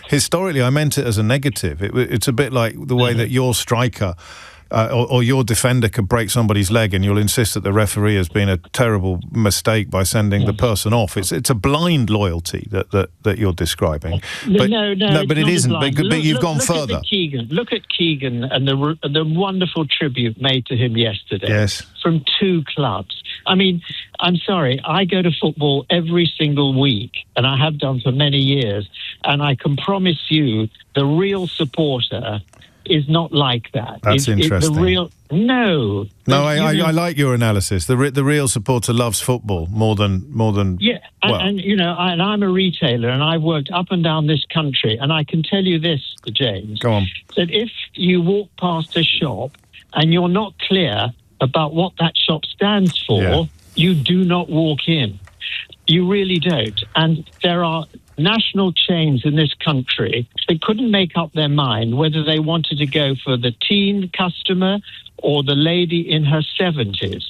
historically I meant it as a negative. It's a bit like the way that your striker or your defender could break somebody's leg and you'll insist that the referee has been a terrible mistake by sending the person off. It's a blind loyalty that you're describing. But, no, but it isn't. But you've gone further. Look at Keegan and the wonderful tribute made to him yesterday. Yes. From 2 clubs. I mean, I'm sorry, I go to football every single week, and I have done for many years, and I can promise you the real supporter is not like that. That's interesting. No, I like your analysis. The real supporter loves football more than. Yeah, and I'm a retailer, and I've worked up and down this country, and I can tell you this, James. Go on. That if you walk past a shop and you're not clear about what that shop stands for, you do not walk in. You really don't. And there are national chains in this country, they couldn't make up their mind whether they wanted to go for the teen customer or the lady in her 70s.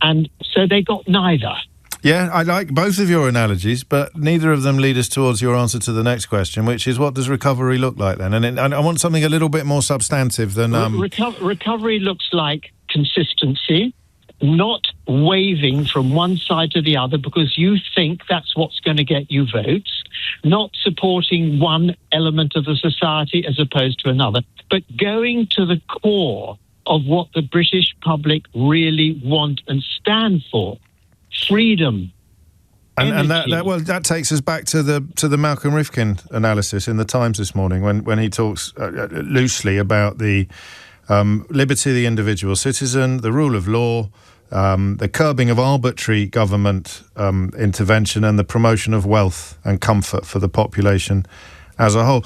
And so they got neither. Yeah, I like both of your analogies, but neither of them lead us towards your answer to the next question, which is, what does recovery look like then? And I want something a little bit more substantive than... Recovery looks like consistency, not waving from one side to the other because you think that's what's going to get you votes, not supporting one element of the society as opposed to another, but going to the core of what the British public really want and stand for. Freedom. And that takes us back to the Malcolm Rifkin analysis in the Times this morning when he talks loosely about the liberty of the individual citizen, the rule of law, the curbing of arbitrary government intervention, and the promotion of wealth and comfort for the population as a whole.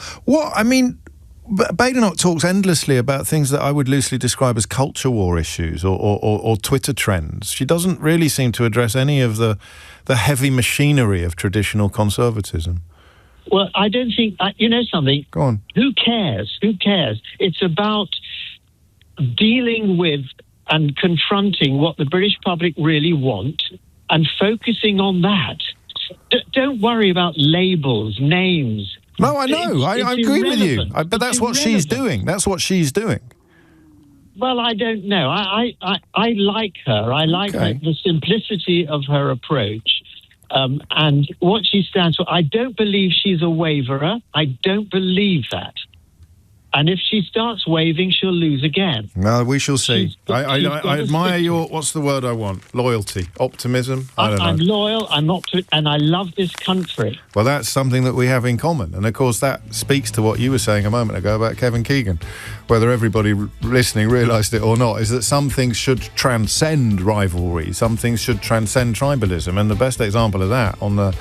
Badenoch talks endlessly about things that I would loosely describe as culture war issues or Twitter trends. She doesn't really seem to address any of the heavy machinery of traditional conservatism. Well, I don't think... you know something? Go on. Who cares? Who cares? It's about dealing with and confronting what the British public really want and focusing on that. Don't worry about labels, names... No, I know. I agree with you. But that's what she's doing. That's what she's doing. Well, I don't know. I like her. I like the simplicity of her approach and what she stands for. I don't believe she's a waverer. I don't believe that. And if she starts waving, she'll lose again. No, we shall see. I admire your, what's the word I want? Loyalty, optimism? I don't know. I'm loyal, and I love this country. Well, that's something that we have in common. And, of course, that speaks to what you were saying a moment ago about Kevin Keegan. Whether everybody listening realised it or not, is that some things should transcend rivalry. Some things should transcend tribalism. And the best example of that on the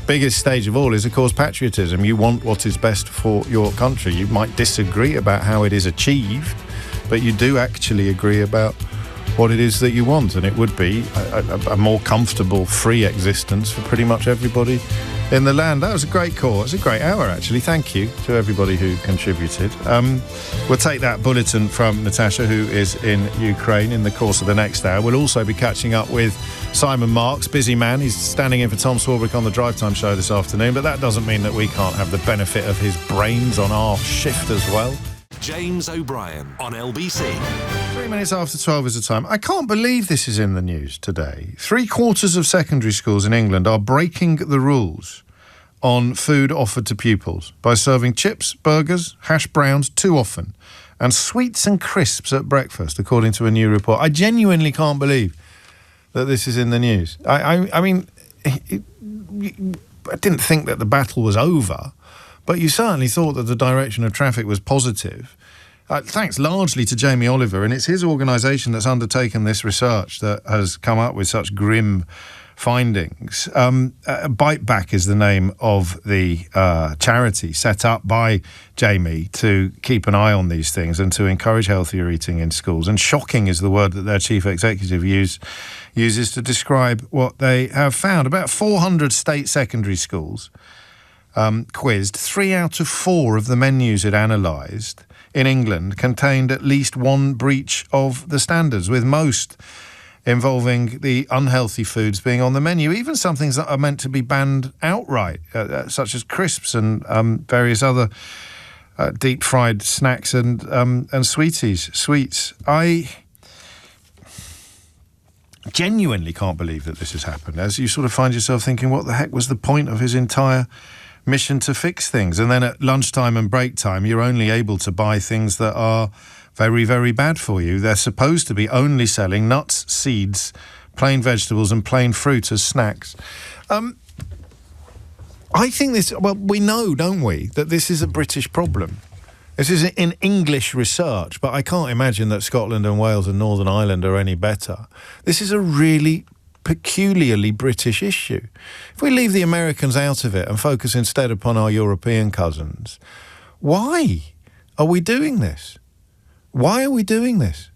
biggest stage of all is, of course, patriotism. You want what is best for your country. You might disagree about how it is achieved, but you do actually agree about what it is that you want, and it would be a more comfortable, free existence for pretty much everybody in the land. That was a great call. It was a great hour, actually. Thank you to everybody who contributed. We'll take that bulletin from Natasha, who is in Ukraine, in the course of the next hour. We'll also be catching up with Simon Marks, busy man. He's standing in for Tom Swarbrick on the Drive Time show this afternoon, but that doesn't mean that we can't have the benefit of his brains on our shift as well. James O'Brien on LBC. 3 minutes after 12 is the time. I can't believe this is in the news today. 3/4 of secondary schools in England are breaking the rules on food offered to pupils by serving chips, burgers, hash browns too often, and sweets and crisps at breakfast, according to a new report. I genuinely can't believe that this is in the news. I mean, I didn't think that the battle was over, but you certainly thought that the direction of traffic was positive. Thanks largely to Jamie Oliver, and it's his organisation that's undertaken this research that has come up with such grim findings. Bite Back is the name of the charity set up by Jamie to keep an eye on these things and to encourage healthier eating in schools. And shocking is the word that their chief executive uses to describe what they have found. About 400 state secondary schools quizzed. 3 out of 4 of the menus it analysed in England contained at least one breach of the standards, with most involving the unhealthy foods being on the menu, even some things that are meant to be banned outright, such as crisps and various other deep-fried snacks and sweets. I genuinely can't believe that this has happened, as you sort of find yourself thinking, what the heck was the point of his entire mission to fix things? And then at lunchtime and break time, you're only able to buy things that are very, very bad for you. They're supposed to be only selling nuts, seeds, plain vegetables and plain fruit as snacks. I think this... Well, we know, don't we, that this is a British problem. This is in English research, but I can't imagine that Scotland and Wales and Northern Ireland are any better. This is a really peculiarly British issue. If we leave the Americans out of it and focus instead upon our European cousins, why are we doing this? Why are we doing this?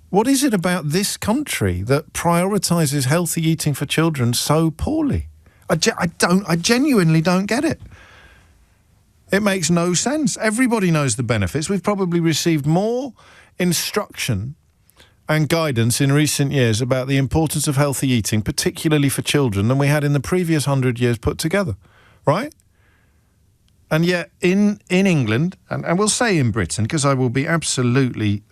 What is it about this country that prioritises healthy eating for children so poorly? I genuinely don't get it. It makes no sense. Everybody knows the benefits. We've probably received more instruction and guidance in recent years about the importance of healthy eating, particularly for children, than we had in the previous 100 years put together, right? And yet in England, and we'll say in Britain, because I will be absolutely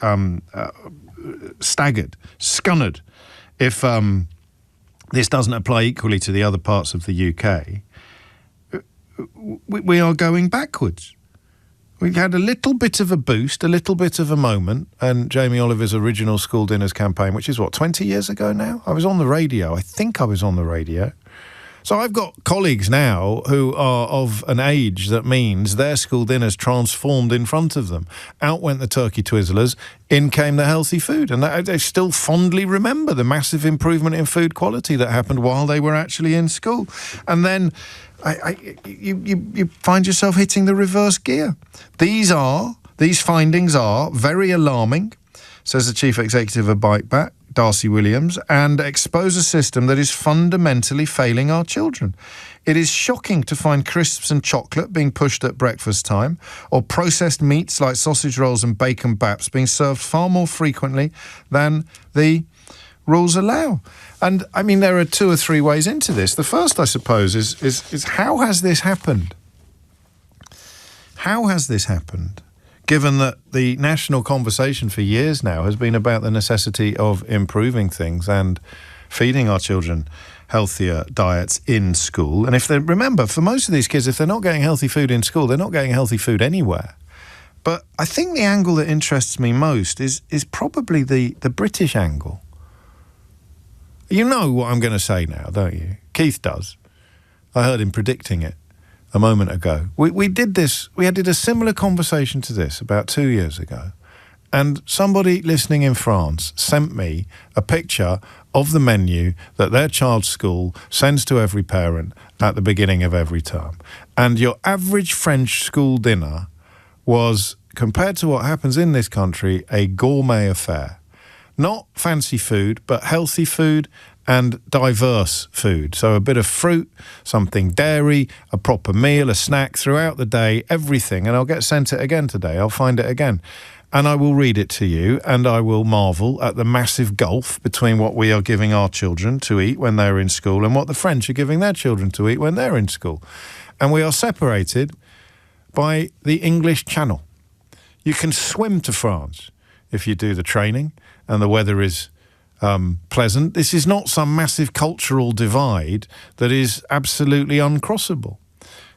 scunnered, if this doesn't apply equally to the other parts of the UK, we are going backwards. We had a little bit of a boost, a little bit of a moment, and Jamie Oliver's original school dinners campaign, which is, 20 years ago now? I was on the radio. I think I was on the radio. So I've got colleagues now who are of an age that means their school dinners transformed in front of them. Out went the turkey twizzlers, in came the healthy food. And they still fondly remember the massive improvement in food quality that happened while they were actually in school. And then you find yourself hitting the reverse gear. These findings are very alarming, says the chief executive of Bikeback, Darcy Williams, and expose a system that is fundamentally failing our children. It is shocking to find crisps and chocolate being pushed at breakfast time, or processed meats like sausage rolls and bacon baps being served far more frequently than the rules allow. And, I mean, there are 2 or 3 ways into this. The first, I suppose, is how has this happened? How has this happened? Given that the national conversation for years now has been about the necessity of improving things and feeding our children healthier diets in school. And remember, for most of these kids, if they're not getting healthy food in school, they're not getting healthy food anywhere. But I think the angle that interests me most is probably the British angle. You know what I'm going to say now, don't you? Keith does. I heard him predicting it a moment ago. We did a similar conversation to this about 2 years ago, and somebody listening in France sent me a picture of the menu that their child's school sends to every parent at the beginning of every term. And your average French school dinner was, compared to what happens in this country, a gourmet affair. Not fancy food, but healthy food and diverse food. So a bit of fruit, something dairy, a proper meal, a snack throughout the day, everything. And I'll get sent it again today. I'll find it again. And I will read it to you, and I will marvel at the massive gulf between what we are giving our children to eat when they're in school and what the French are giving their children to eat when they're in school. And we are separated by the English Channel. You can swim to France if you do the training and the weather is pleasant. This is not some massive cultural divide that is absolutely uncrossable.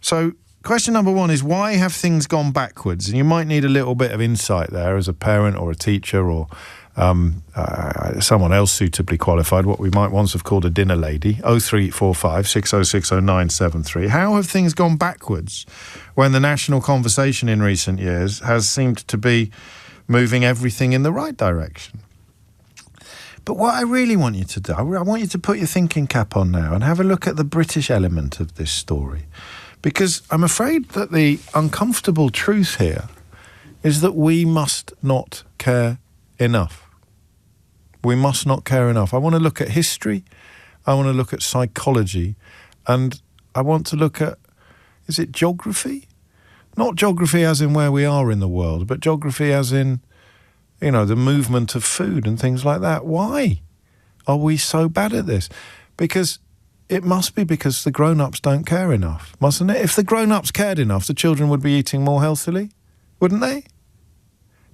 So question number 1 is, why have things gone backwards? And you might need a little bit of insight there as a parent or a teacher or someone else suitably qualified, what we might once have called a dinner lady. 0345 6060973. How have things gone backwards when the national conversation in recent years has seemed to be moving everything in the right direction? But what I really want you to do, I want you to put your thinking cap on now and have a look at the British element of this story. Because I'm afraid that the uncomfortable truth here is that we must not care enough. We must not care enough. I want to look at history, I want to look at psychology, and I want to look at, is it geography? Not geography as in where we are in the world, but geography as in, you know, the movement of food and things like that. Why are we so bad at this? Because it must be because the grown-ups don't care enough, mustn't it? If the grown-ups cared enough, the children would be eating more healthily, wouldn't they?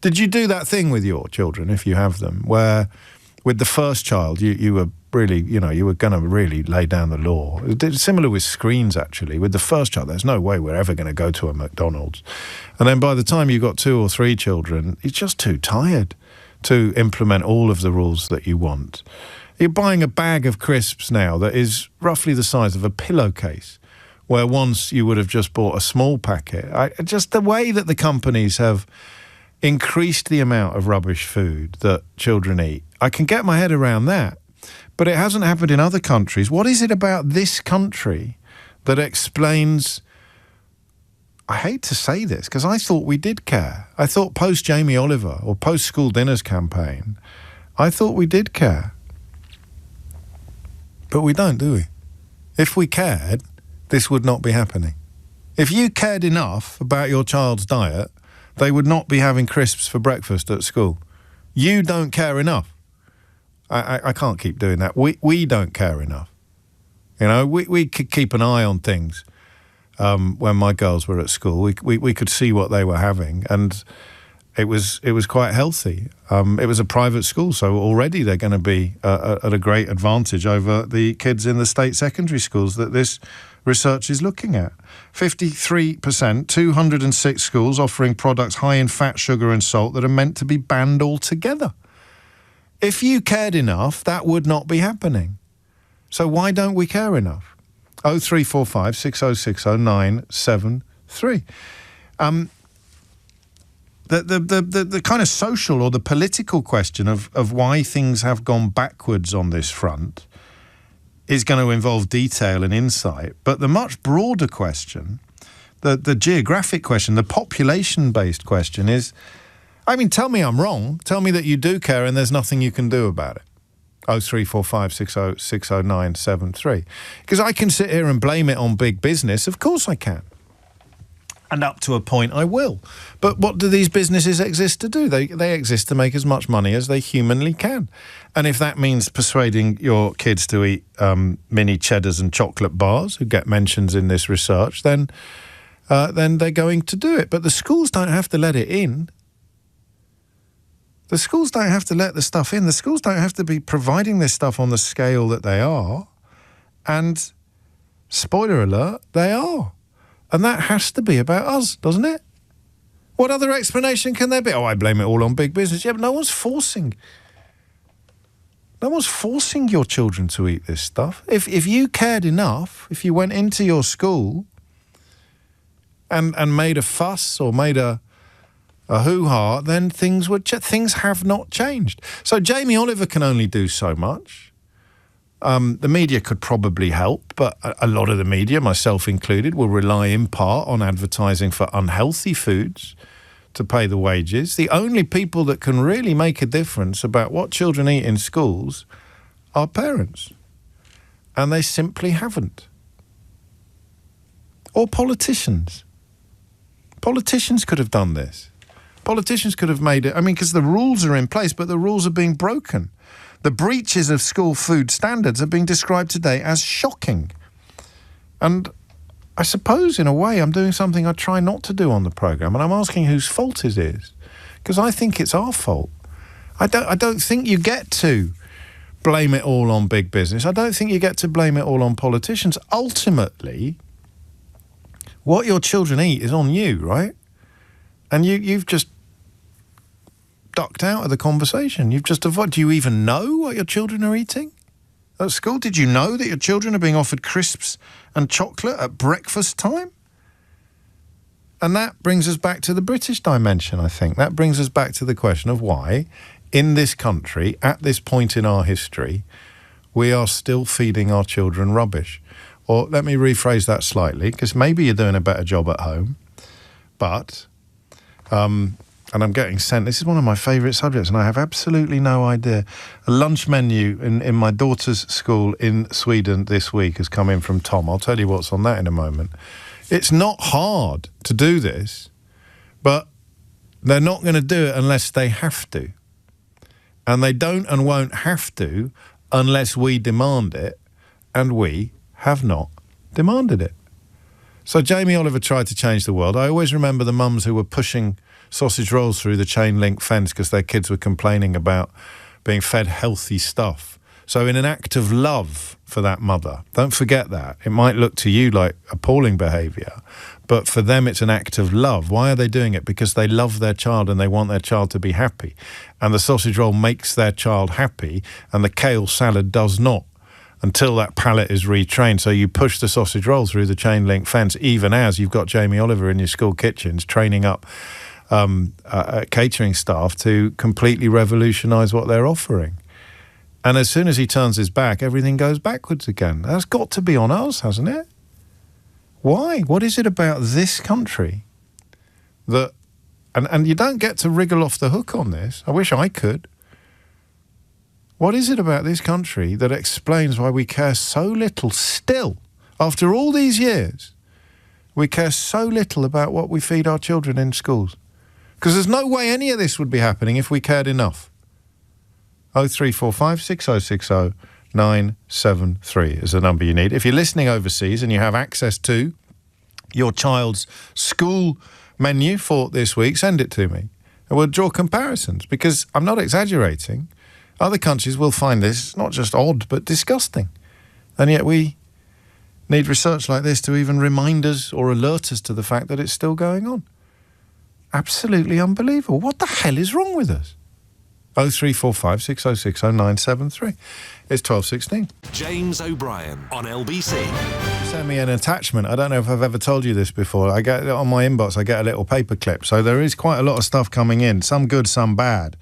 Did you do that thing with your children, if you have them, where with the first child you were really, you were going to really lay down the law? It's similar with screens, actually. With the first child, there's no way we're ever going to go to a McDonald's. And then by the time you've got 2 or 3 children, you're just too tired to implement all of the rules that you want. You're buying a bag of crisps now that is roughly the size of a pillowcase, where once you would have just bought a small packet. Just the way that the companies have increased the amount of rubbish food that children eat, I can get my head around that. But it hasn't happened in other countries. What is it about this country that explains... I hate to say this, because I thought we did care. I thought post-Jamie Oliver, or post-school dinners campaign, I thought we did care. But we don't, do we? If we cared, this would not be happening. If you cared enough about your child's diet, they would not be having crisps for breakfast at school. You don't care enough. I can't keep doing that. We don't care enough. You know, we could keep an eye on things. When my girls were at school, we could see what they were having, and it was quite healthy. It was a private school, so already they're going to be at a great advantage over the kids in the state secondary schools that this research is looking at. 53%, 206 schools offering products high in fat, sugar and salt that are meant to be banned altogether. If you cared enough, that would not be happening. So why don't we care enough? 0345 6060 973. The kind of social or the political question of why things have gone backwards on this front is going to involve detail and insight. But the much broader question, the geographic question, the population-based question is, I mean, tell me I'm wrong. Tell me that you do care and there's nothing you can do about it. 0345 6060 973. Because I can sit here and blame it on big business. Of course I can. And up to a point I will. But what do these businesses exist to do? They exist to make as much money as they humanly can. And if that means persuading your kids to eat mini cheddars and chocolate bars, who get mentions in this research, then they're going to do it. But the schools don't have to let it in. The schools don't have to let the stuff in. The schools don't have to be providing this stuff on the scale that they are. And, spoiler alert, they are. And that has to be about us, doesn't it? What other explanation can there be? Oh, I blame it all on big business. Yeah, but no one's forcing your children to eat this stuff. If you cared enough, if you went into your school and made a fuss or made a hoo-ha, then things have not changed. So Jamie Oliver can only do so much. The media could probably help, but a lot of the media, myself included, will rely in part on advertising for unhealthy foods to pay the wages. The only people that can really make a difference about what children eat in schools are parents. And they simply haven't. Or politicians. Politicians could have done this. Politicians could have made it, because the rules are in place, but the rules are being broken. The breaches of school food standards are being described today as shocking. And I suppose, in a way, I'm doing something I try not to do on the programme, and I'm asking whose fault it is, because I think it's our fault. I don't think you get to blame it all on big business. I don't think you get to blame it all on politicians. Ultimately, what your children eat is on you, right? And you've just ducked out of the conversation. You've just avoided. Do you even know what your children are eating at school? Did you know that your children are being offered crisps and chocolate at breakfast time? And that brings us back to the British dimension, I think. That brings us back to the question of why, in this country, at this point in our history, we are still feeding our children rubbish. Or let me rephrase that slightly, because maybe you're doing a better job at home, but... and I'm getting sent, this is one of my favourite subjects, and I have absolutely no idea. A lunch menu in my daughter's school in Sweden this week has come in from Tom. I'll tell you what's on that in a moment. It's not hard to do this, but they're not going to do it unless they have to. And they don't and won't have to unless we demand it, and we have not demanded it. So Jamie Oliver tried to change the world. I always remember the mums who were pushing sausage rolls through the chain link fence because their kids were complaining about being fed healthy stuff. So in an act of love for that mother, don't forget that. It might look to you like appalling behaviour, but for them it's an act of love. Why are they doing it? Because they love their child and they want their child to be happy. And the sausage roll makes their child happy, and the kale salad does not, until that palate is retrained. So you push the sausage roll through the chain link fence, even as you've got Jamie Oliver in your school kitchens training up catering staff to completely revolutionise what they're offering. And as soon as he turns his back, everything goes backwards again. That's got to be on us, hasn't it? Why? What is it about this country that... And you don't get to wriggle off the hook on this. I wish I could. What is it about this country that explains why we care so little still After all these years, we care so little about what we feed our children in schools. Because there's no way any of this would be happening if we cared enough. 0345 6060 973 is the number you need. If you're listening overseas and you have access to your child's school menu for this week, send it to me. And we'll draw comparisons, because I'm not exaggerating. Other countries will find this not just odd, but disgusting. And yet we need research like this to even remind us or alert us to the fact that it's still going on. Absolutely unbelievable. What the hell is wrong with us? 0345 6060 973. It's 12:16. James O'Brien on LBC. Send me an attachment. I don't know if I've ever told you this before. I get on my inbox, I get a little paper clip. So there is quite a lot of stuff coming in, some good, some bad.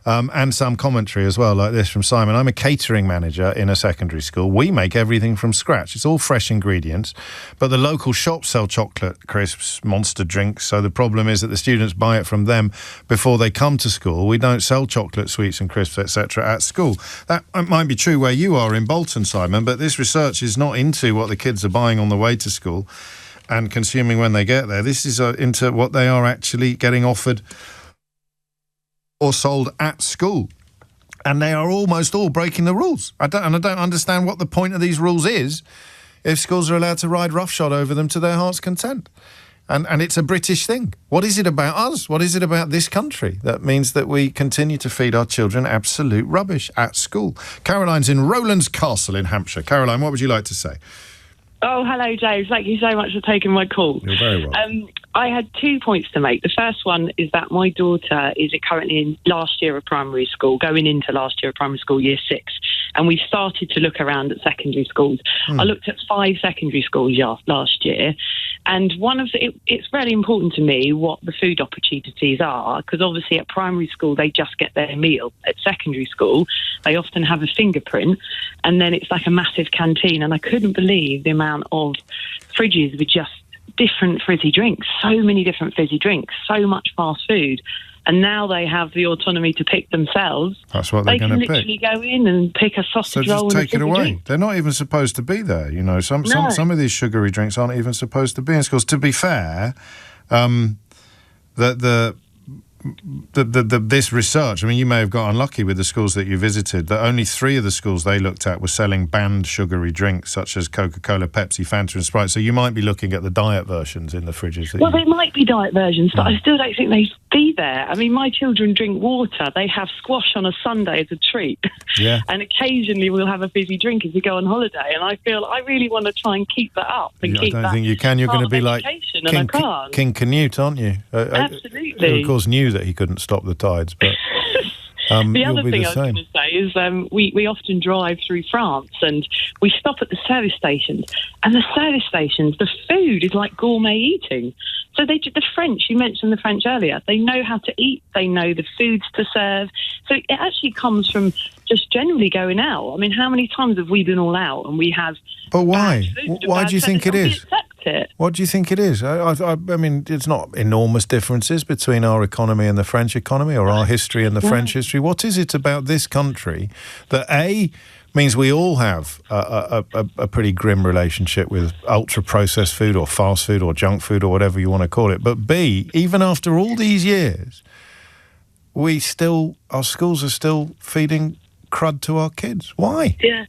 And some commentary as well, like this from Simon. I'm a catering manager in a secondary school. We make everything from scratch. It's all fresh ingredients, but the local shops sell chocolate crisps, Monster drinks, so the problem is that the students buy it from them before they come to school. We don't sell chocolate, sweets and crisps, etc. at school. That might be true where you are in Bolton, Simon, but this research is not into what the kids are buying on the way to school and consuming when they get there. This is into what they are actually getting offered or sold at school. And they are almost all breaking the rules. I don't understand what the point of these rules is if schools are allowed to ride roughshod over them to their heart's content. And it's a British thing. What is it about us? What is it about this country that means that we continue to feed our children absolute rubbish at school? Caroline's in Rowlands Castle in Hampshire. Caroline, what would you like to say? Oh, hello, James. Thank you so much for taking my call. You're very welcome. I had 2 points to make. The first one is that my daughter is currently in last year of primary school, going into last year of primary school, year 6. And we've started to look around at secondary schools. I looked at 5 secondary schools last year. And it's very important to me what the food opportunities are, because obviously at primary school, they just get their meal. At secondary school, they often have a fingerprint, and then it's like a massive canteen. And I couldn't believe the amount of fridges with just different fizzy drinks, so many different fizzy drinks, so much fast food. And now they have the autonomy to pick themselves. That's what they're going to pick. They can literally go in and pick a sausage roll and take it away. Drink. They're not even supposed to be there, you know. Some of these sugary drinks aren't even supposed to be in schools. To be fair, this research, I mean, you may have got unlucky with the schools that you visited, that only 3 of the schools they looked at were selling banned sugary drinks such as Coca-Cola, Pepsi, Fanta and Sprite. So you might be looking at the diet versions in the fridges. Well, they might be diet versions, but I still don't think they'd be there. I mean, my children drink water. They have squash on a Sunday as a treat. Yeah. And occasionally we'll have a fizzy drink as we go on holiday. And I feel I really want to try and keep that up. And I don't think you can. You're going to be like King Canute, aren't you? Absolutely. Of course, knew that he couldn't stop the tides, but the other thing I was going to say is we often drive through France and we stop at the service stations, and the service stations, the food is like gourmet eating. So the French, you mentioned the French earlier, they know how to eat, they know the foods to serve. So it actually comes from just generally going out. I mean, how many times have we been all out and we have... But why? Why do you think it is? It. What do you think it is? I mean, it's not enormous differences between our economy and the French economy, or our history and the French history. What is it about this country that A, means we all have a pretty grim relationship with ultra-processed food or fast food or junk food or whatever you want to call it, but B, even after all these years, our schools are still feeding crud to our kids? Why? Yeah,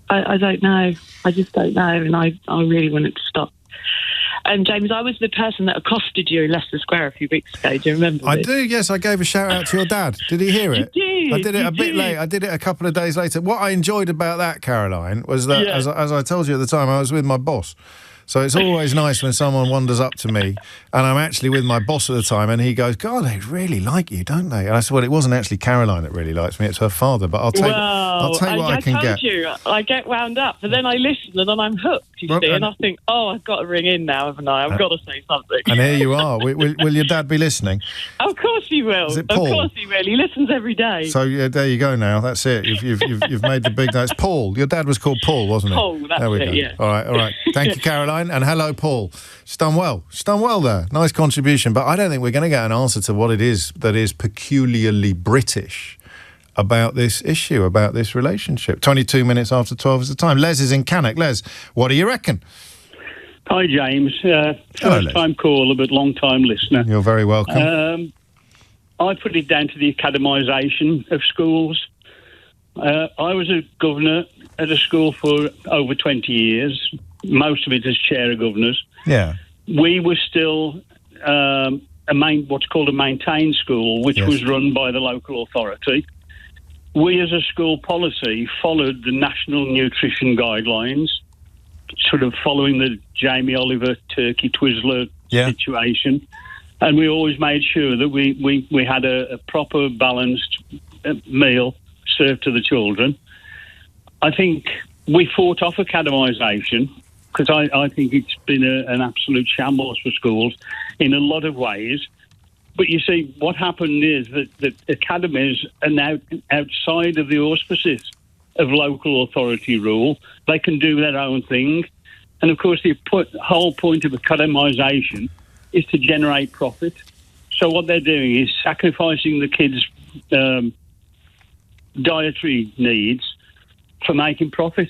I don't know. I just don't know, and I really want it to stop. James, I was the person that accosted you in Leicester Square a few weeks ago. Do you remember I do, yes. I gave a shout-out to your dad. Did he hear it? You did. I did it a bit late. I did it a couple of days later. What I enjoyed about that, Caroline, was that, as I told you at the time, I was with my boss. So it's always nice when someone wanders up to me and I'm actually with my boss at the time and he goes, God, they really like you, don't they? And I said, well, it wasn't actually Caroline that really likes me, it's her father, but I'll take what I can get. I told you, I get wound up, but then I listen and then I'm hooked, you see, and I think, I've got to ring in now, haven't I? I've got to say something. And here you are. Will your dad be listening? Of course he will. Is it Paul? Of course he will. He listens every day. So there you go now. That's it. You've made the big... It's Paul. Your dad was called Paul, wasn't he? Paul, that's it, yeah. All right. Thank you, Caroline. And hello, Paul. She's done well. She's done well there. Nice contribution. But I don't think we're going to get an answer to what it is that is peculiarly British about this issue, about this relationship. 22 minutes after 12 is the time. Les is in Cannock. Les, what do you reckon? Hi, James. First-time caller, but long-time listener. You're very welcome. I put it down to the academisation of schools. I was a governor at a school for over 20 years, most of it as chair of governors. Yeah. We were still what's called a maintained school, which was run by the local authority. We, as a school policy, followed the National Nutrition Guidelines, sort of following the Jamie Oliver turkey Twizzler situation. And we always made sure that we had a proper, balanced meal served to the children. I think we fought off academisation because I think it's been an absolute shambles for schools in a lot of ways. But you see, what happened is that academies are now outside of the auspices of local authority rule. They can do their own thing. And, of course, the whole point of academisation is to generate profit. So what they're doing is sacrificing the kids' dietary needs for making profit.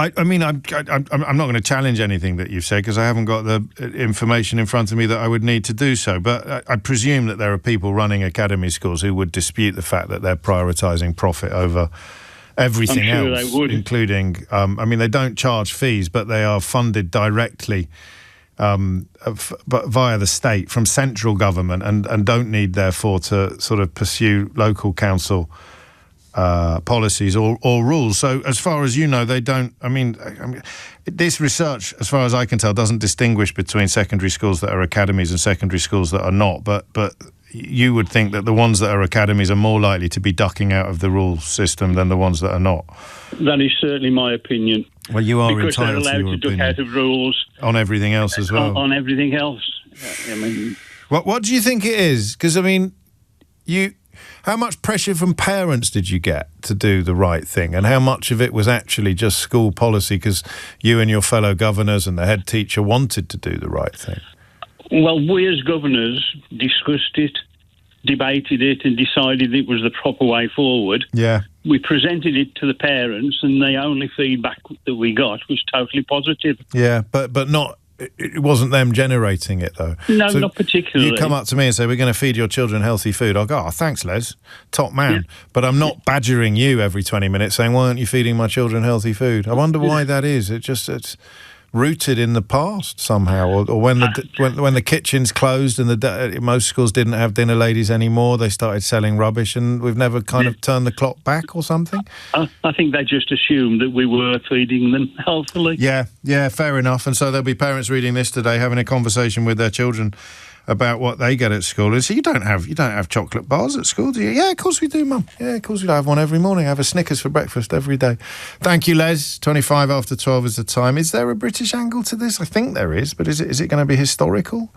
I mean, I'm not going to challenge anything that you've said because I haven't got the information in front of me that I would need to do so. But I presume that there are people running academy schools who would dispute the fact that they're prioritising profit over everything else, they would. Including, they don't charge fees, but they are funded directly via the state from central government and don't need, therefore, to sort of pursue local council policies or rules. So as far as you know, they don't, this research, as far as I can tell, doesn't distinguish between secondary schools that are academies and secondary schools that are not, but you would think that the ones that are academies are more likely to be ducking out of the rule system than the ones that are not. That is certainly my opinion. Well, you are because entitled they're allowed to your to duck out of rules. On everything else as well. On everything else. What do you think it is? Because, how much pressure from parents did you get to do the right thing? And how much of it was actually just school policy because you and your fellow governors and the head teacher wanted to do the right thing? Well, we as governors discussed it, debated it and decided it was the proper way forward. Yeah. We presented it to the parents and the only feedback that we got was totally positive. Yeah, but not... It wasn't them generating it, though. No, not particularly. You come up to me and say, we're going to feed your children healthy food. I'll go, thanks, Les. Top man. Yeah. But I'm not badgering you every 20 minutes saying, why aren't you feeding my children healthy food? I wonder why that is. It's rooted in the past somehow. Or when the kitchen's closed and most schools didn't have dinner ladies anymore, they started selling rubbish and we've never kind of turned the clock back or something? I think they just assumed that we were feeding them healthily. Yeah, fair enough. And so there'll be parents reading this today having a conversation with their children about what they get at school. And so you don't have chocolate bars at school, do you? Yeah, of course we do, Mum. Yeah, of course we do. I have one every morning. I have a Snickers for breakfast every day. Thank you, Les. 25 after 12 is the time. Is there a British angle to this? I think there is, but is it going to be historical?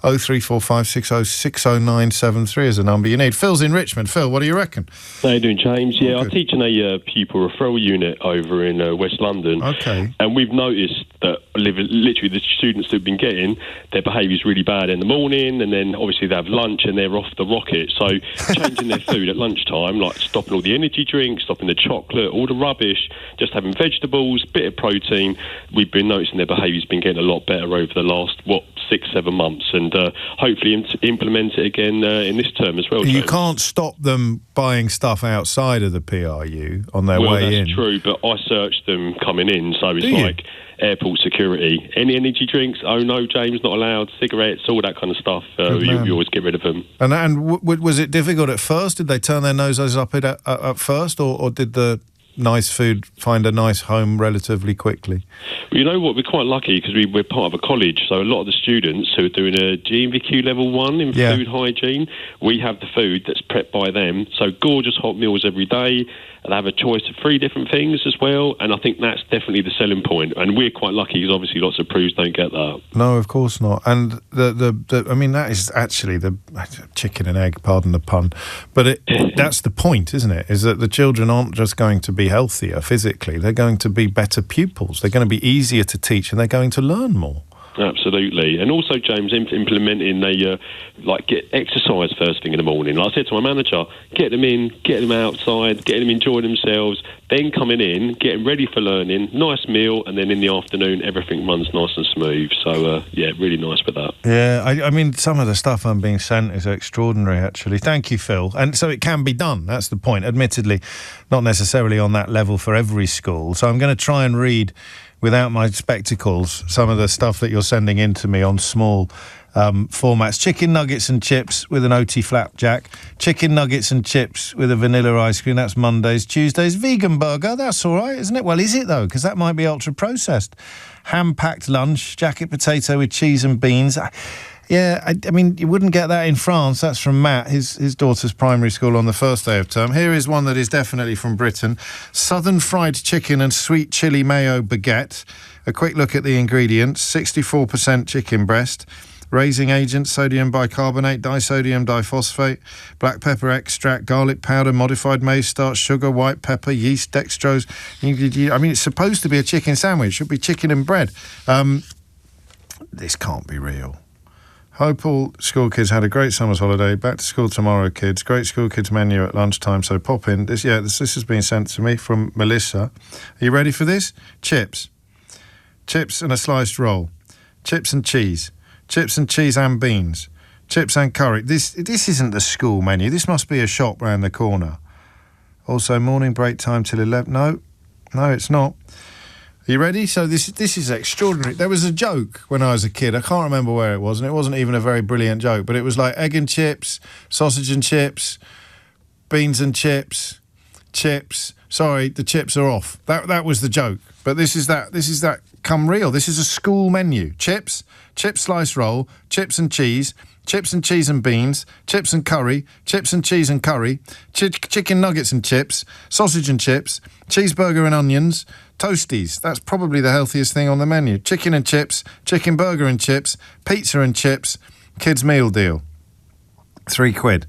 03456060973 is the number you need. Phil's in Richmond. Phil, what do you reckon? How you doing, James? Yeah, I teach in a pupil referral unit over in West London. Okay. And we've noticed that literally the students that have been getting, their behaviour is really bad in the morning, and then obviously they have lunch and they're off the rocket. So changing their food at lunchtime, like stopping all the energy drinks, stopping the chocolate, all the rubbish, just having vegetables, bit of protein. We've been noticing their behaviour's been getting a lot better over the last, 6-7 months, and hopefully implement it again in this term as well. You can't stop them buying stuff outside of the PRU on their way in. That's true, but I searched them coming in, so it's like airport security. Any energy drinks? Oh no, James, not allowed. Cigarettes, all that kind of stuff. You always get rid of them. And was it difficult at first? Did they turn their noses up at first, or did the nice food find a nice home relatively quickly? Well, you know what, we're quite lucky because we're part of a college, so a lot of the students who are doing a GMVQ level 1 in food hygiene, we have the food that's prepped by them, so gorgeous hot meals every day. They have a choice of 3 different things as well, and I think that's definitely the selling point. And we're quite lucky because obviously lots of PRUs don't get that. No, of course not. And that is actually the chicken and egg, pardon the pun, but that's the point, isn't it? Is that the children aren't just going to be healthier physically; they're going to be better pupils. They're going to be easier to teach, and they're going to learn more. Absolutely. And also, James, implementing get exercise first thing in the morning. Like I said to my manager, get them in, get them outside, get them enjoying themselves, then coming in, getting ready for learning, nice meal, and then in the afternoon, everything runs nice and smooth. So, really nice with that. Yeah, I mean, some of the stuff I'm being sent is extraordinary, actually. Thank you, Phil. And so it can be done, that's the point. Admittedly, not necessarily on that level for every school. So I'm going to try and read, without my spectacles, some of the stuff that you're sending in to me on small formats. Chicken nuggets and chips with an OT flapjack. Chicken nuggets and chips with a vanilla ice cream. That's Mondays. Tuesdays, vegan burger. That's all right, isn't it? Well, is it, though? Because that might be ultra-processed. Ham-packed lunch, jacket potato with cheese and beans. Yeah, I mean, you wouldn't get that in France. That's from Matt, his daughter's primary school on the first day of term. Here is one that is definitely from Britain. Southern fried chicken and sweet chili mayo baguette. A quick look at the ingredients. 64% chicken breast. Raising agent, sodium bicarbonate, disodium diphosphate, black pepper extract, garlic powder, modified maize starch, sugar, white pepper, yeast, dextrose. I mean, it's supposed to be a chicken sandwich. It should be chicken and bread. This can't be real. Hope all school kids had a great summer's holiday. Back to school tomorrow, kids. Great school kids menu at lunchtime, so pop in. This has been sent to me from Melissa. Are you ready for this? Chips. Chips and a sliced roll. Chips and cheese. Chips and cheese and beans. Chips and curry. This isn't the school menu. This must be a shop round the corner. Also, morning break time till 11. No, it's not. Are you ready? So this is extraordinary. There was a joke when I was a kid. I can't remember where it was, and it wasn't even a very brilliant joke, but it was like egg and chips, sausage and chips, beans and chips. Sorry, the chips are off. That was the joke. But this is that come real. This is a school menu. Chips slice roll, chips and cheese and beans, chips and curry, chips and cheese and curry, chicken nuggets and chips, sausage and chips, cheeseburger and onions, toasties. That's probably the healthiest thing on the menu. Chicken and chips, chicken burger and chips, pizza and chips, kids meal deal. £3.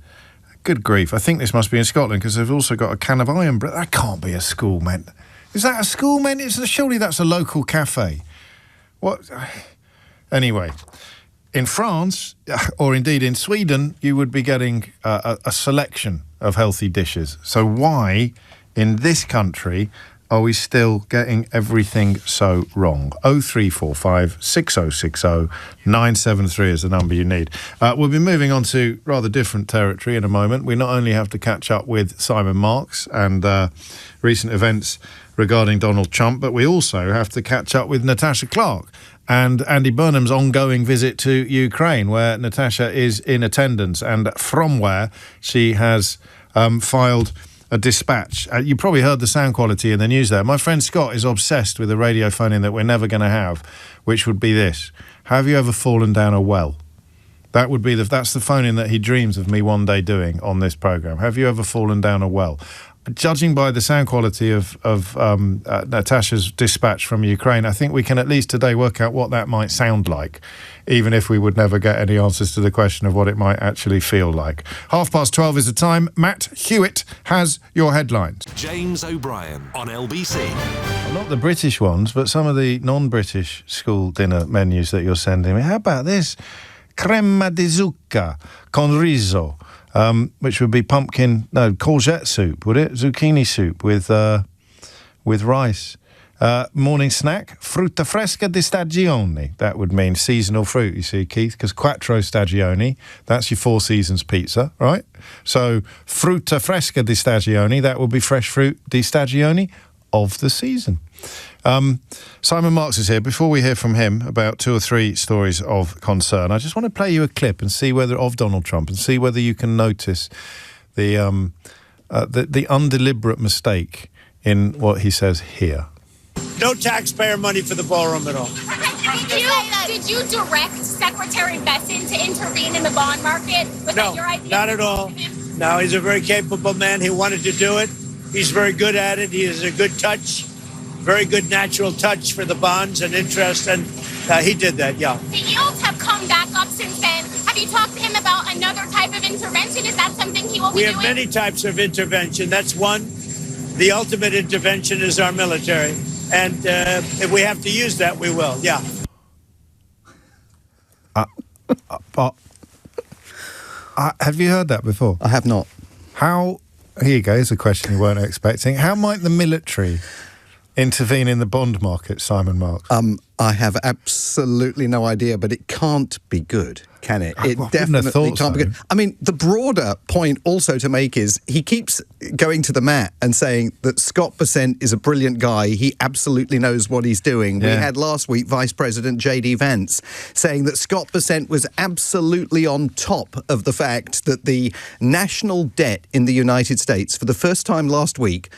Good grief. I think this must be in Scotland because they've also got a can of iron bread. That can't be a school menu. Is that a school menu? Surely that's a local cafe. What? Anyway, in France, or indeed in Sweden, you would be getting a selection of healthy dishes. So why, in this country, are we still getting everything so wrong? 0345 6060 973 is the number you need. We'll be moving on to rather different territory in a moment. We not only have to catch up with Simon Marks and recent events regarding Donald Trump, but we also have to catch up with Natasha Clark and Andy Burnham's ongoing visit to Ukraine, where Natasha is in attendance and from where she has filed a dispatch. You probably heard the sound quality in the news there. My friend Scott is obsessed with a radio phone-in that we're never going to have, which would be this. Have you ever fallen down a well? That's the phone-in that he dreams of me one day doing on this programme. Have you ever fallen down a well? Judging by the sound quality of Natasha's dispatch from Ukraine, I think we can at least today work out what that might sound like, even if we would never get any answers to the question of what it might actually feel like. 12:30 is the time. Matt Hewitt has your headlines. James O'Brien on LBC. Well, not the British ones, but some of the non-British school dinner menus that you're sending me. How about this? Crema di zucca con riso. Which would be courgette soup, would it? Zucchini soup with rice. Morning snack, frutta fresca di stagione. That would mean seasonal fruit, you see, Keith, because quattro stagioni, that's your Four Seasons pizza, right? So frutta fresca di stagione, that would be fresh fruit di stagione of the season. Simon Marks is here. Before we hear from him about 2 or 3 stories of concern, I just want to play you a clip and see whether of Donald Trump and see whether you can notice the undeliberate mistake in what he says here. No taxpayer money for the ballroom at all. Did you direct Secretary Besson to intervene in the bond market? Was that your idea? Not at all. No, he's a very capable man. He wanted to do it. He's very good at it. He has a good touch. Very good natural touch for the bonds and interest, and he did that, yeah. The yields have come back up since then. Have you talked to him about another type of intervention? Is that something he will be doing? We have many types of intervention. That's one. The ultimate intervention is our military. And if we have to use that, we will, yeah. But have you heard that before? I have not. How? Here you go. Here's a question you weren't expecting. How might the military intervene in the bond market, Simon Marks? I have absolutely no idea, but it can't be good, can it? It definitely can't be good. I mean, the broader point also to make is he keeps going to the mat and saying that Scott Bessent is a brilliant guy. He absolutely knows what he's doing. Yeah. We had last week Vice President J.D. Vance saying that Scott Bessent was absolutely on top of the fact that the national debt in the United States for the first time last week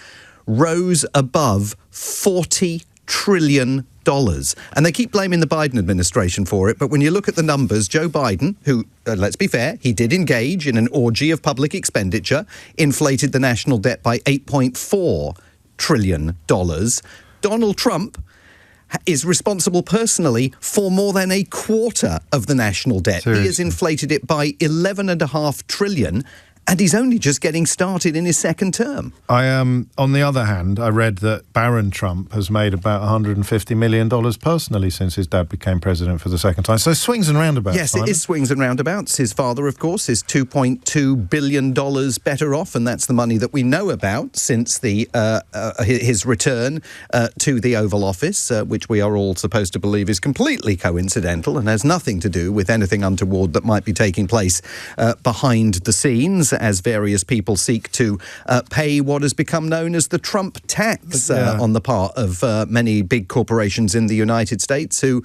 rose above $40 trillion. And they keep blaming the Biden administration for it, but when you look at the numbers, Joe Biden, who, let's be fair, he did engage in an orgy of public expenditure, inflated the national debt by $8.4 trillion. Donald Trump is responsible personally for more than a quarter of the national debt. Seriously? He has inflated it by $11.5 trillion. And he's only just getting started in his second term. On the other hand, I read that Barron Trump has made about $150 million personally since his dad became president for the second time. So swings and roundabouts. Yes, Simon. It is swings and roundabouts. His father, of course, is $2.2 billion better off, and that's the money that we know about since his return to the Oval Office, which we are all supposed to believe is completely coincidental and has nothing to do with anything untoward that might be taking place behind the scenes, as various people seek to pay what has become known as the Trump tax on the part of many big corporations in the United States who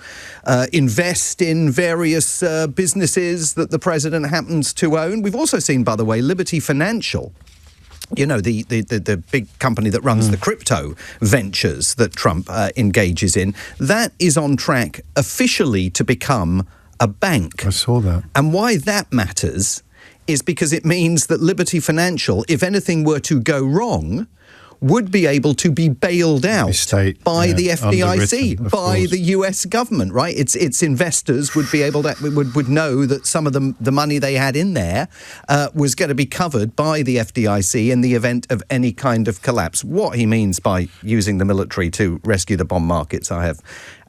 invest in various businesses that the president happens to own. We've also seen, by the way, Liberty Financial. You know, the big company that runs the crypto ventures that Trump engages in. That is on track officially to become a bank. I saw that. And why that matters is because it means that Liberty Financial, if anything were to go wrong, would be able to be bailed out by the FDIC, by the US government, right? Its investors would be able to would know that some of the money they had in there was going to be covered by the FDIC in the event of any kind of collapse. What he means by using the military to rescue the bond markets, I have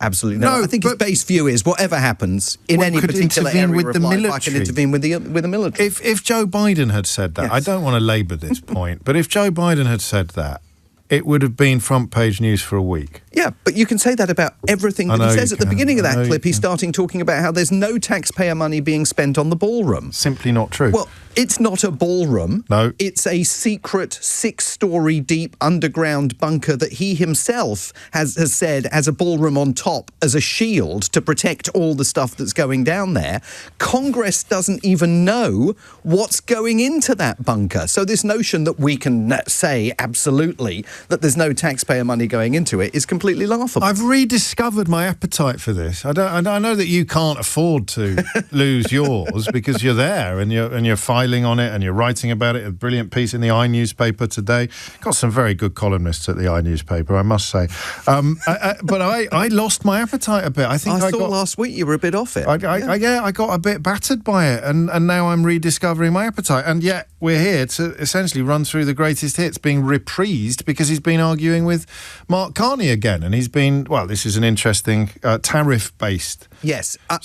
absolutely no. I think his base view is whatever happens in any particular area of life, I can intervene with the military. If Joe Biden had said that, yes. I don't want to labour this point, but if Joe Biden had said that, it would have been front page news for a week. Yeah, but you can say that about everything that he says. At the beginning of that clip, he's starting talking about how there's no taxpayer money being spent on the ballroom. Simply not true. Well, it's not a ballroom. No. It's a secret 6-story deep underground bunker that he himself has said has a ballroom on top as a shield to protect all the stuff that's going down there. Congress doesn't even know what's going into that bunker. So this notion that we can say absolutely that there's no taxpayer money going into it is completely laughable. I've rediscovered my appetite for this. I know that you can't afford to lose yours because you're there and you're filing on it and you're writing about it. A brilliant piece in the newspaper today. Got some very good columnists at the newspaper, I must say. But I lost my appetite a bit. I thought last week you were a bit off it. I got a bit battered by it, and now I'm rediscovering my appetite. And yet we're here to essentially run through the greatest hits being reprised because he's been arguing with Mark Carney again, and he's been, well, this is an interesting tariff-based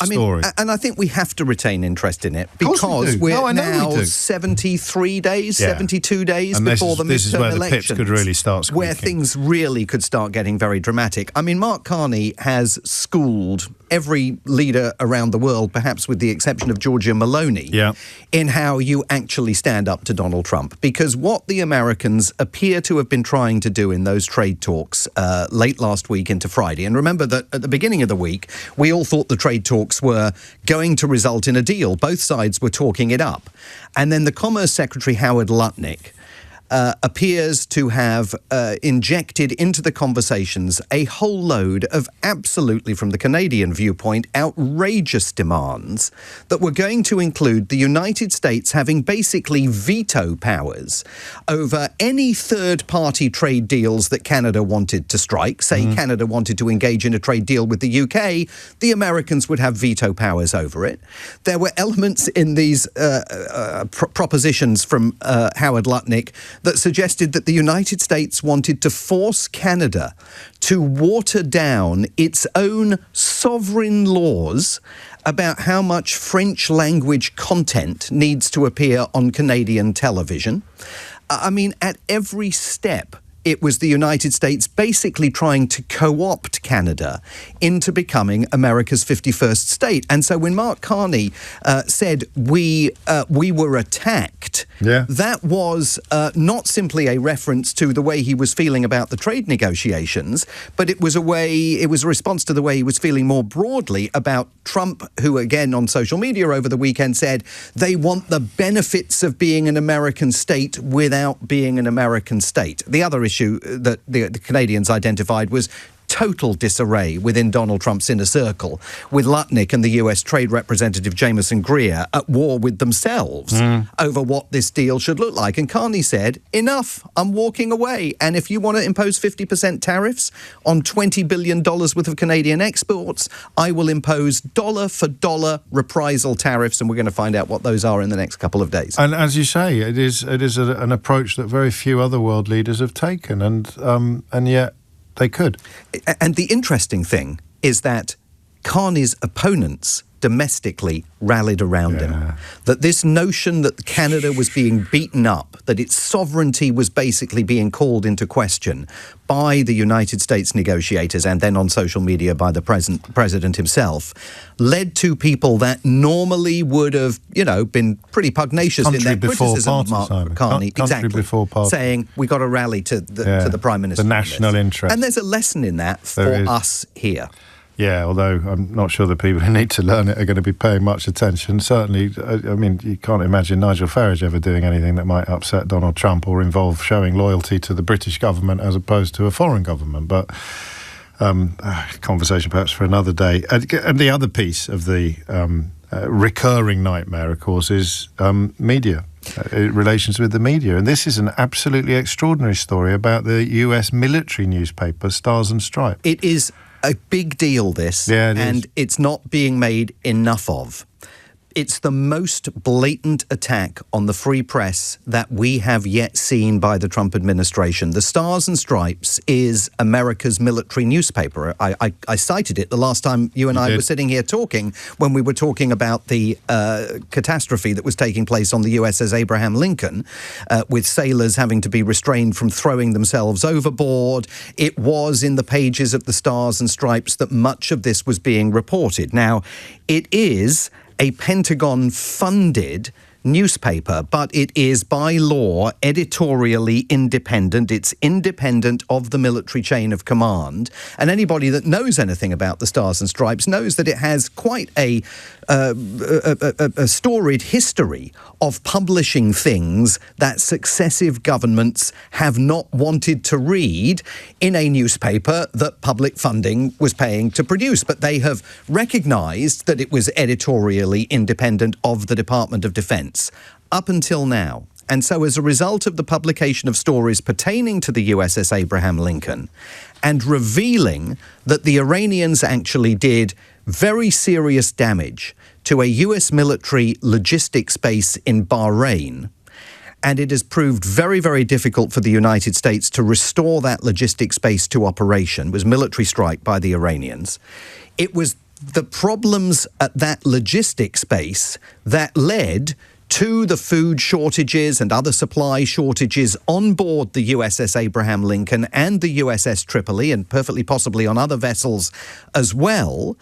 story. And I think we have to retain interest in it because we're now 73 days, 72 days and before the midterm this is where elections, the pips could really start squeaking. where things really could start getting very dramatic. I mean, Mark Carney has schooled every leader around the world, perhaps with the exception of Giorgia Meloni, in how you actually stand up to Donald Trump. Because what the Americans appear to have been trying to do in those trade talks late last week into Friday, and remember that at the beginning of the week, we all thought the trade talks were going to result in a deal. Both sides were talking it up. And then the Commerce Secretary, Howard Lutnick, appears to have injected into the conversations a whole load of absolutely, from the Canadian viewpoint, outrageous demands that were going to include the United States having basically veto powers over any third-party trade deals that Canada wanted to strike. Say Canada wanted to engage in a trade deal with the UK, the Americans would have veto powers over it. There were elements in these propositions from Howard Lutnick that suggested that the United States wanted to force Canada to water down its own sovereign laws about how much French language content needs to appear on Canadian television. I mean, at every step, it was the United States basically trying to co-opt Canada into becoming America's 51st state. And so when Mark Carney said we were attacked, that was not simply a reference to the way he was feeling about the trade negotiations, but it was a response to the way he was feeling more broadly about Trump, who again on social media over the weekend said they want the benefits of being an American state without being an American state. The other issue that the Canadians identified was total disarray within Donald Trump's inner circle, with Lutnick and the US Trade Representative Jameson Greer at war with themselves over what this deal should look like. And Carney said, enough, I'm walking away. And if you want to impose 50% tariffs on $20 billion worth of Canadian exports, I will impose dollar-for-dollar reprisal tariffs, and we're going to find out what those are in the next couple of days. And as you say, it is an approach that very few other world leaders have taken, and yet they could. And the interesting thing is that Carney's opponents domestically rallied around him. That this notion that Canada was being beaten up, that its sovereignty was basically being called into question by the United States negotiators and then on social media by the president himself, led to people that normally would have, been pretty pugnacious in their criticism of Mark Carney. Exactly. Saying, we got to rally to the Prime Minister. The national interest. And there's a lesson in that for us here. Yeah, although I'm not sure the people who need to learn it are going to be paying much attention. Certainly, I mean, you can't imagine Nigel Farage ever doing anything that might upset Donald Trump or involve showing loyalty to the British government as opposed to a foreign government. But conversation perhaps for another day. And the other piece of the recurring nightmare, of course, is media. Relations with the media. And this is an absolutely extraordinary story about the US military newspaper, Stars and Stripes. It is a big deal, this, and it's not being made enough of. It's the most blatant attack on the free press that we have yet seen by the Trump administration. The Stars and Stripes is America's military newspaper. I cited it the last time you and I were sitting here talking, when we were talking about the catastrophe that was taking place on the USS Abraham Lincoln, with sailors having to be restrained from throwing themselves overboard. It was in the pages of the Stars and Stripes that much of this was being reported. Now, it is a Pentagon-funded newspaper, but it is by law editorially independent. It's independent of the military chain of command. And anybody that knows anything about the Stars and Stripes knows that it has quite a storied history of publishing things that successive governments have not wanted to read in a newspaper that public funding was paying to produce. But they have recognised that it was editorially independent of the Department of Defence up until now. And so as a result of the publication of stories pertaining to the USS Abraham Lincoln and revealing that the Iranians actually did very serious damage to a US military logistics base in Bahrain, and it has proved very, very difficult for the United States to restore that logistics base to operation. It was military strike by the Iranians. It was the problems at that logistics base that led to the food shortages and other supply shortages on board the USS Abraham Lincoln and the USS Tripoli, and perfectly possibly on other vessels as well.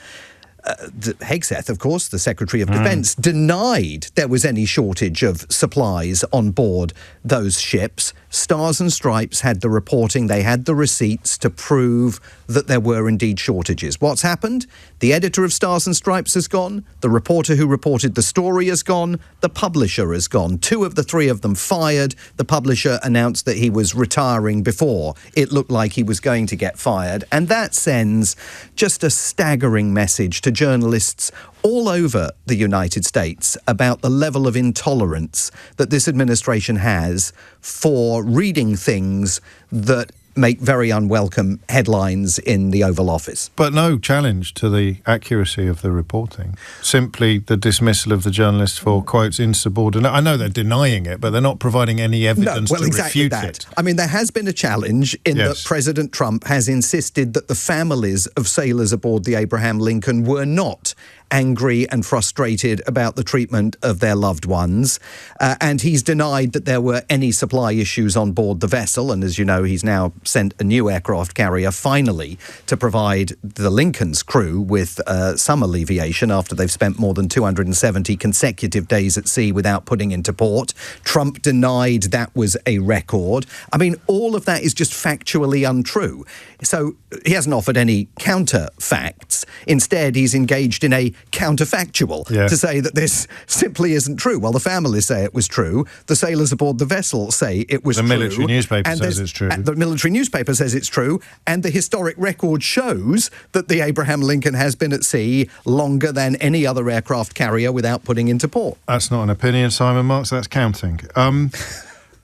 Hegseth, of course, the Secretary of Defence, denied there was any shortage of supplies on board those ships. Stars and Stripes had the reporting, they had the receipts to prove that there were indeed shortages. What's happened? The editor of Stars and Stripes has gone, the reporter who reported the story has gone, the publisher has gone. 2 of the 3 of them fired. The publisher announced that he was retiring before it looked like he was going to get fired. And that sends just a staggering message to journalists all over the United States about the level of intolerance that this administration has for reading things that make very unwelcome headlines in the Oval Office. But no challenge to the accuracy of the reporting. Simply the dismissal of the journalist for, quotes, insubordinate. I know they're denying it, but they're not providing any evidence to refute it. I mean, there has been a challenge in that President Trump has insisted that the families of sailors aboard the Abraham Lincoln were not angry and frustrated about the treatment of their loved ones. And he's denied that there were any supply issues on board the vessel. And as you know, he's now sent a new aircraft carrier, finally, to provide the Lincoln's crew with some alleviation after they've spent more than 270 consecutive days at sea without putting into port. Trump denied that was a record. I mean, all of that is just factually untrue. So he hasn't offered any counter facts. Instead, he's engaged in a counterfactual to say that this simply isn't true. Well, the families say it was true. The sailors aboard the vessel say it was true. The military newspaper says it's true. The military newspaper says it's true. And the historic record shows that the Abraham Lincoln has been at sea longer than any other aircraft carrier without putting into port. That's not an opinion, Simon Marks. That's counting.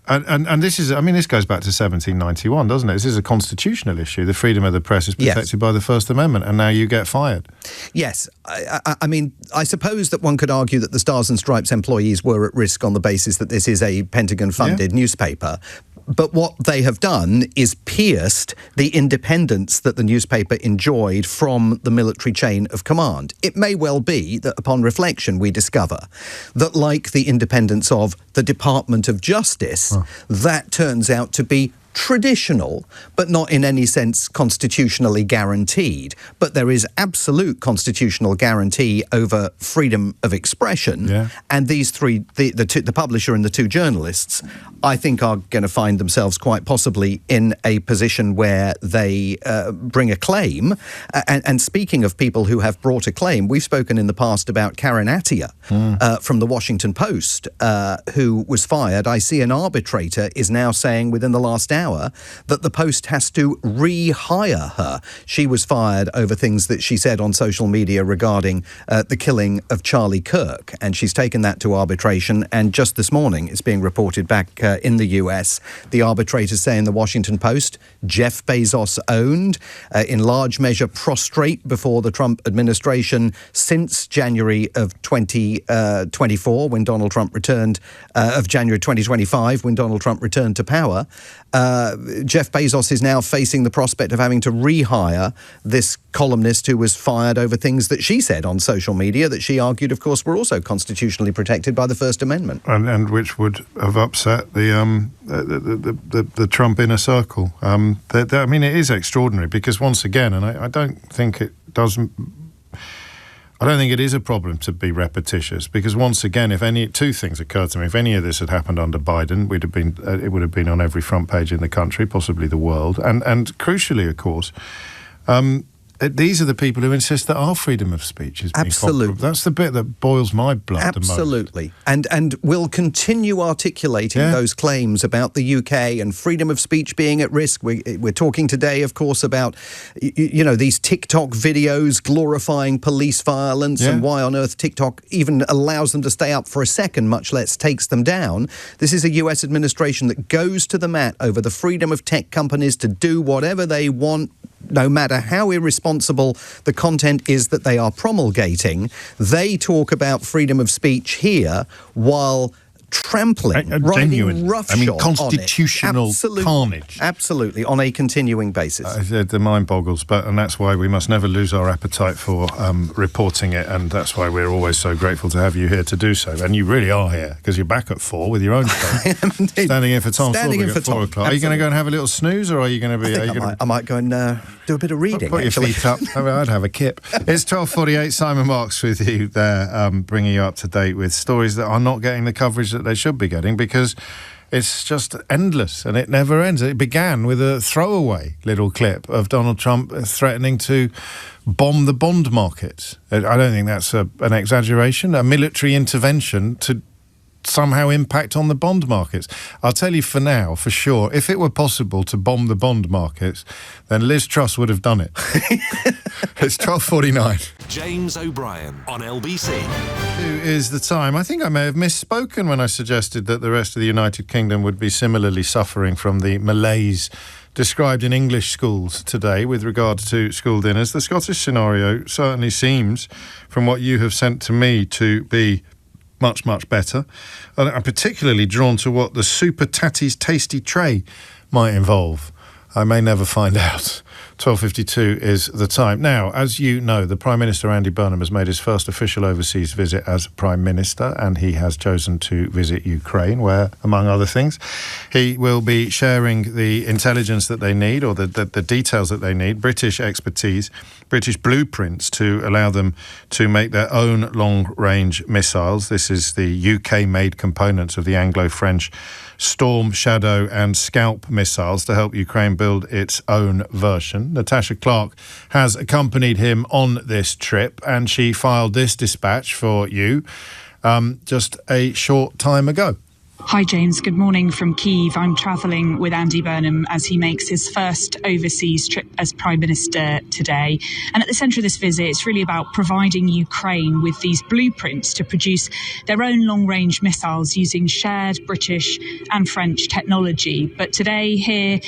And this is, I mean, this goes back to 1791, doesn't it? This is a constitutional issue. The freedom of the press is protected by the First Amendment, and now you get fired. Yes. I mean, I suppose that one could argue that the Stars and Stripes employees were at risk on the basis that this is a Pentagon-funded newspaper. But what they have done is pierced the independence that the newspaper enjoyed from the military chain of command. It may well be that upon reflection we discover that, like the independence of the Department of Justice, that turns out to be traditional, but not in any sense constitutionally guaranteed. But there is absolute constitutional guarantee over freedom of expression. And these three, the publisher and the two journalists, I think are going to find themselves quite possibly in a position where they bring a claim. And speaking of people who have brought a claim, we've spoken in the past about Karen Attiah from the Washington Post, who was fired. I see an arbitrator is now saying within the last hour that the Post has to rehire her. She was fired over things that she said on social media regarding the killing of Charlie Kirk, and she's taken that to arbitration. And just this morning, it's being reported back in the US, the arbitrators say in the Washington Post, Jeff Bezos owned, in large measure prostrate before the Trump administration since January of 2024, when Donald Trump returned, of January 2025, when Donald Trump returned to power. Jeff Bezos is now facing the prospect of having to rehire this columnist who was fired over things that she said on social media that she argued, of course, were also constitutionally protected by the First Amendment. And which would have upset the Trump inner circle. I mean, it is extraordinary because, once again, and I don't think it doesn't... I don't think it is a problem to be repetitious because, once again, two things occur to me. If any of this had happened under Biden, it would have been on every front page in the country, possibly the world. And crucially, of course, these are the people who insist that our freedom of speech is being compromised. That's the bit that boils my blood the most. Absolutely. And will continue articulating those claims about the UK and freedom of speech being at risk. We're talking today, of course, about these TikTok videos glorifying police violence and why on earth TikTok even allows them to stay up for a second, much less takes them down. This is a US administration that goes to the mat over the freedom of tech companies to do whatever they want, no matter how irresponsible the content is that they are promulgating. They talk about freedom of speech here while trampling, riding roughshod constitutional carnage. Absolutely, on a continuing basis. The mind boggles, and that's why we must never lose our appetite for reporting it, and that's why we're always so grateful to have you here to do so. And you really are here, because you're back at 4 with your own show. Standing in for Tom Sawbridge at 4 o'clock. Are you going to go and have a little snooze, or are you going to be... I might go and do a bit of reading, Put your feet up. I'd have a kip. It's 12:48, Simon Marks with you there, bringing you up to date with stories that are not getting the coverage that they should be getting, because it's just endless and it never ends. It began with a throwaway little clip of Donald Trump threatening to bomb the bond markets. I don't think that's an exaggeration. A military intervention to somehow impact on the bond markets. I'll tell you for now, for sure, if it were possible to bomb the bond markets, then Liz Truss would have done it. It's 12:49. James O'Brien on LBC. Is the time. I think I may have misspoken when I suggested that the rest of the United Kingdom would be similarly suffering from the malaise described in English schools today with regard to school dinners. The Scottish scenario certainly seems, from what you have sent to me, to be much, much better. I'm particularly drawn to what the Super Tatty's Tasty Tray might involve. I may never find out. 12:52 is the time. Now, as you know, the Prime Minister, Andy Burnham, has made his first official overseas visit as Prime Minister, and he has chosen to visit Ukraine, where, among other things, he will be sharing the intelligence that they need, or the details that they need, British expertise, British blueprints to allow them to make their own long-range missiles. This is the UK-made components of the Anglo-French Storm, Shadow and Scalp missiles to help Ukraine build its own version. Natasha Clark has accompanied him on this trip, and she filed this dispatch for you just a short time ago. Hi James, good morning from Kyiv. I'm travelling with Andy Burnham as he makes his first overseas trip as Prime Minister today. And at the centre of this visit, it's really about providing Ukraine with these blueprints to produce their own long-range missiles using shared British and French technology. But today, here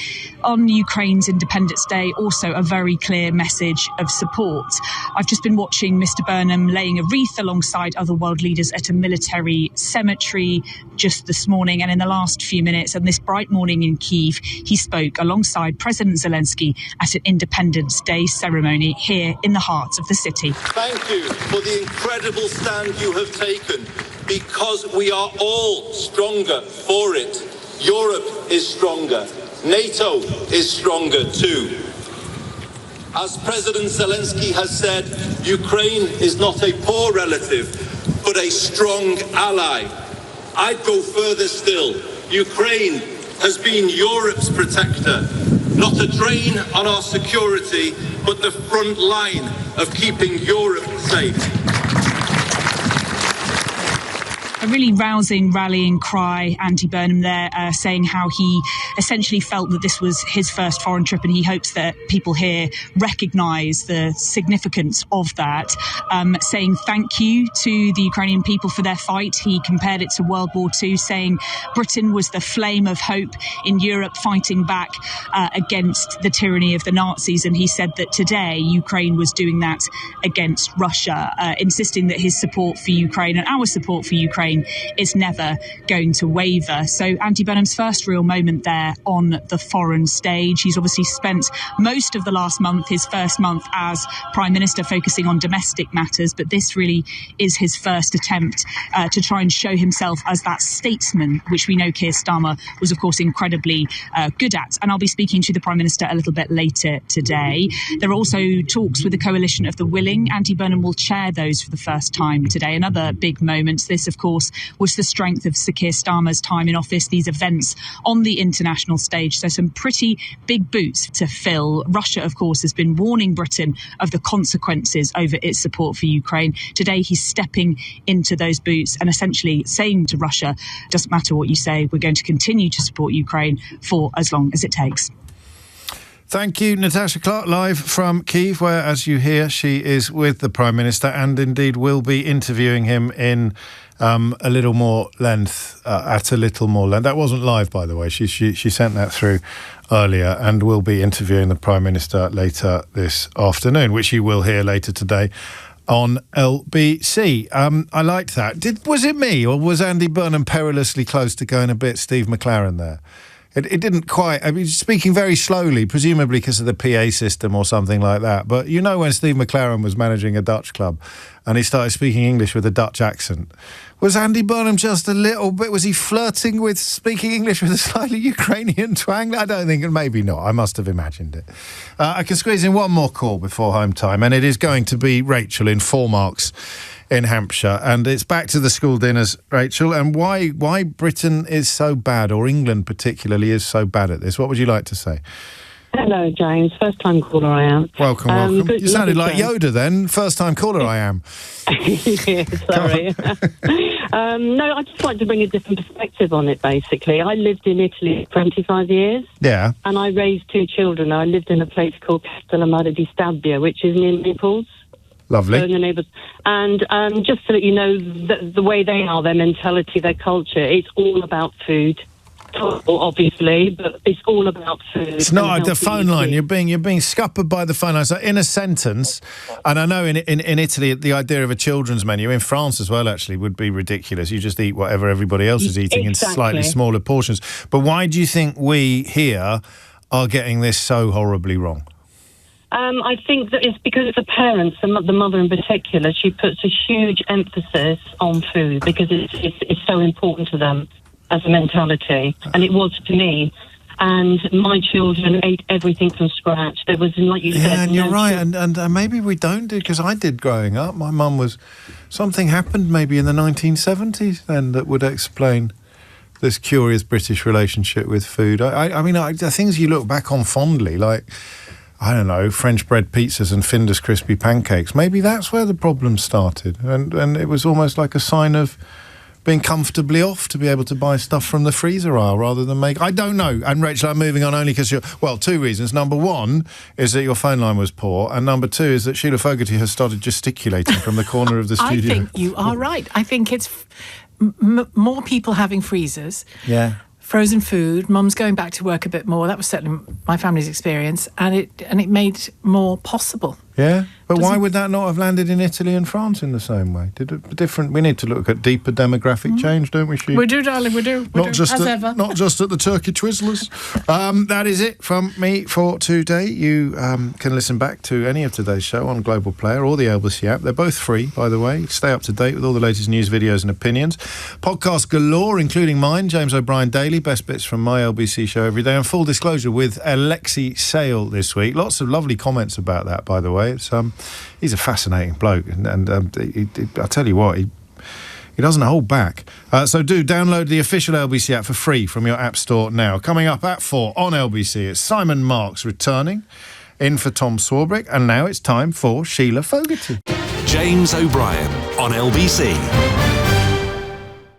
on Ukraine's Independence Day, also a very clear message of support. I've just been watching Mr Burnham laying a wreath alongside other world leaders at a military cemetery just this morning, and in the last few minutes, on this bright morning in Kyiv, he spoke alongside President Zelensky at an Independence Day ceremony here in the heart of the city. Thank you for the incredible stand you have taken, because we are all stronger for it. Europe is stronger. NATO is stronger too. As President Zelensky has said, Ukraine is not a poor relative, but a strong ally. I'd go further still. Ukraine has been Europe's protector, not a drain on our security, but the front line of keeping Europe safe. A really rousing rallying cry, Andy Burnham there, saying how he essentially felt that this was his first foreign trip, and he hopes that people here recognise the significance of that, saying thank you to the Ukrainian people for their fight. He compared it to World War II, saying Britain was the flame of hope in Europe fighting back against the tyranny of the Nazis, and he said that today Ukraine was doing that against Russia, insisting that his support for Ukraine and our support for Ukraine is never going to waver. So Andy Burnham's first real moment there on the foreign stage. He's obviously spent most of the last month, his first month as Prime Minister, focusing on domestic matters, but this really is his first attempt to try and show himself as that statesman, which we know Keir Starmer was, of course, incredibly good at. And I'll be speaking to the Prime Minister a little bit later today. There are also talks with the Coalition of the Willing. Andy Burnham will chair those for the first time today. Another big moment. This, of course, was the strength of Sir Keir Starmer's time in office, these events on the international stage. So some pretty big boots to fill. Russia, of course, has been warning Britain of the consequences over its support for Ukraine. Today, he's stepping into those boots and essentially saying to Russia, doesn't matter what you say, we're going to continue to support Ukraine for as long as it takes. Thank you, Natasha Clark, live from Kyiv, where, as you hear, she is with the Prime Minister and indeed will be interviewing him in a little more length, at a little more length. That wasn't live, by the way. She sent that through earlier, and will be interviewing the Prime Minister later this afternoon, which you will hear later today on LBC. I liked that. Was it me, or was Andy Burnham perilously close to going a bit Steve McLaren there? It didn't quite. I mean, speaking very slowly, presumably because of the PA system or something like that. But you know, when Steve McLaren was managing a Dutch club and he started speaking English with a Dutch accent, was Andy Burnham just a little bit, was he flirting with speaking English with a slightly Ukrainian twang? I don't think, maybe not. I must have imagined it. I can squeeze in one more call before home time, and it is going to be Rachel in 4 Marks in Hampshire, and it's back to the school dinners, Rachel, and why Britain is so bad, or England particularly is so bad at this. What would you like to say? Hello, James. First time caller I am. Welcome. You sounded like Yoda then. First time caller I am. Yeah, sorry. No, I'd just like to bring a different perspective on it, basically. I lived in Italy for 25 years. Yeah. And I raised 2 children. I lived in a place called Castellamare di Stabia, which is near Naples. Lovely. So your neighbours. And just so that you know, the way they are, their mentality, their culture, it's all about food. obviously, but it's all about food. It's not the phone line. You're being scuppered by the phone line. So in a sentence, and I know in Italy the idea of a children's menu, in France as well actually, would be ridiculous. You just eat whatever everybody else is eating in slightly smaller portions. But why do you think we here are getting this so horribly wrong? I think that it's because the parents, the mother in particular, she puts a huge emphasis on food because it's so important to them as a mentality, and it was to me. And my children ate everything from scratch. There was, like you said... Yeah, and you're right, and maybe we don't do, because I did growing up. My mum was... Something happened maybe in the 1970s then that would explain this curious British relationship with food. I mean, the things you look back on fondly, like... I don't know, French bread pizzas and Finder's crispy pancakes. Maybe that's where the problem started. And it was almost like a sign of being comfortably off to be able to buy stuff from the freezer aisle rather than make... I don't know. And Rachel, I'm moving on only because you're... Well, two reasons. Number one is that your phone line was poor. And number two is that Sheila Fogarty has started gesticulating from the corner of the studio. I think you are right. I think it's more people having freezers. Yeah. Frozen food, mum's going back to work a bit more. That was certainly my family's experience, and it made more possible. Yeah, but why would that not have landed in Italy and France in the same way? We need to look at deeper demographic change, don't we, Sheila? We do, darling, we do. Not just ever. Not just at the Turkey Twizzlers. That is it from me for today. You can listen back to any of today's show on Global Player or the LBC app. They're both free, by the way. Stay up to date with all the latest news, videos and opinions. Podcasts galore, including mine, James O'Brien Daily, best bits from my LBC show every day. And full disclosure with Alexei Sale this week. Lots of lovely comments about that, by the way. It's he's a fascinating bloke, and I tell you what, he doesn't hold back. So do download the official LBC app for free from your app store now. Coming up at 4 on LBC, it's Simon Marks returning in for Tom Swarbrick, and now it's time for Sheila Fogarty. James O'Brien on LBC.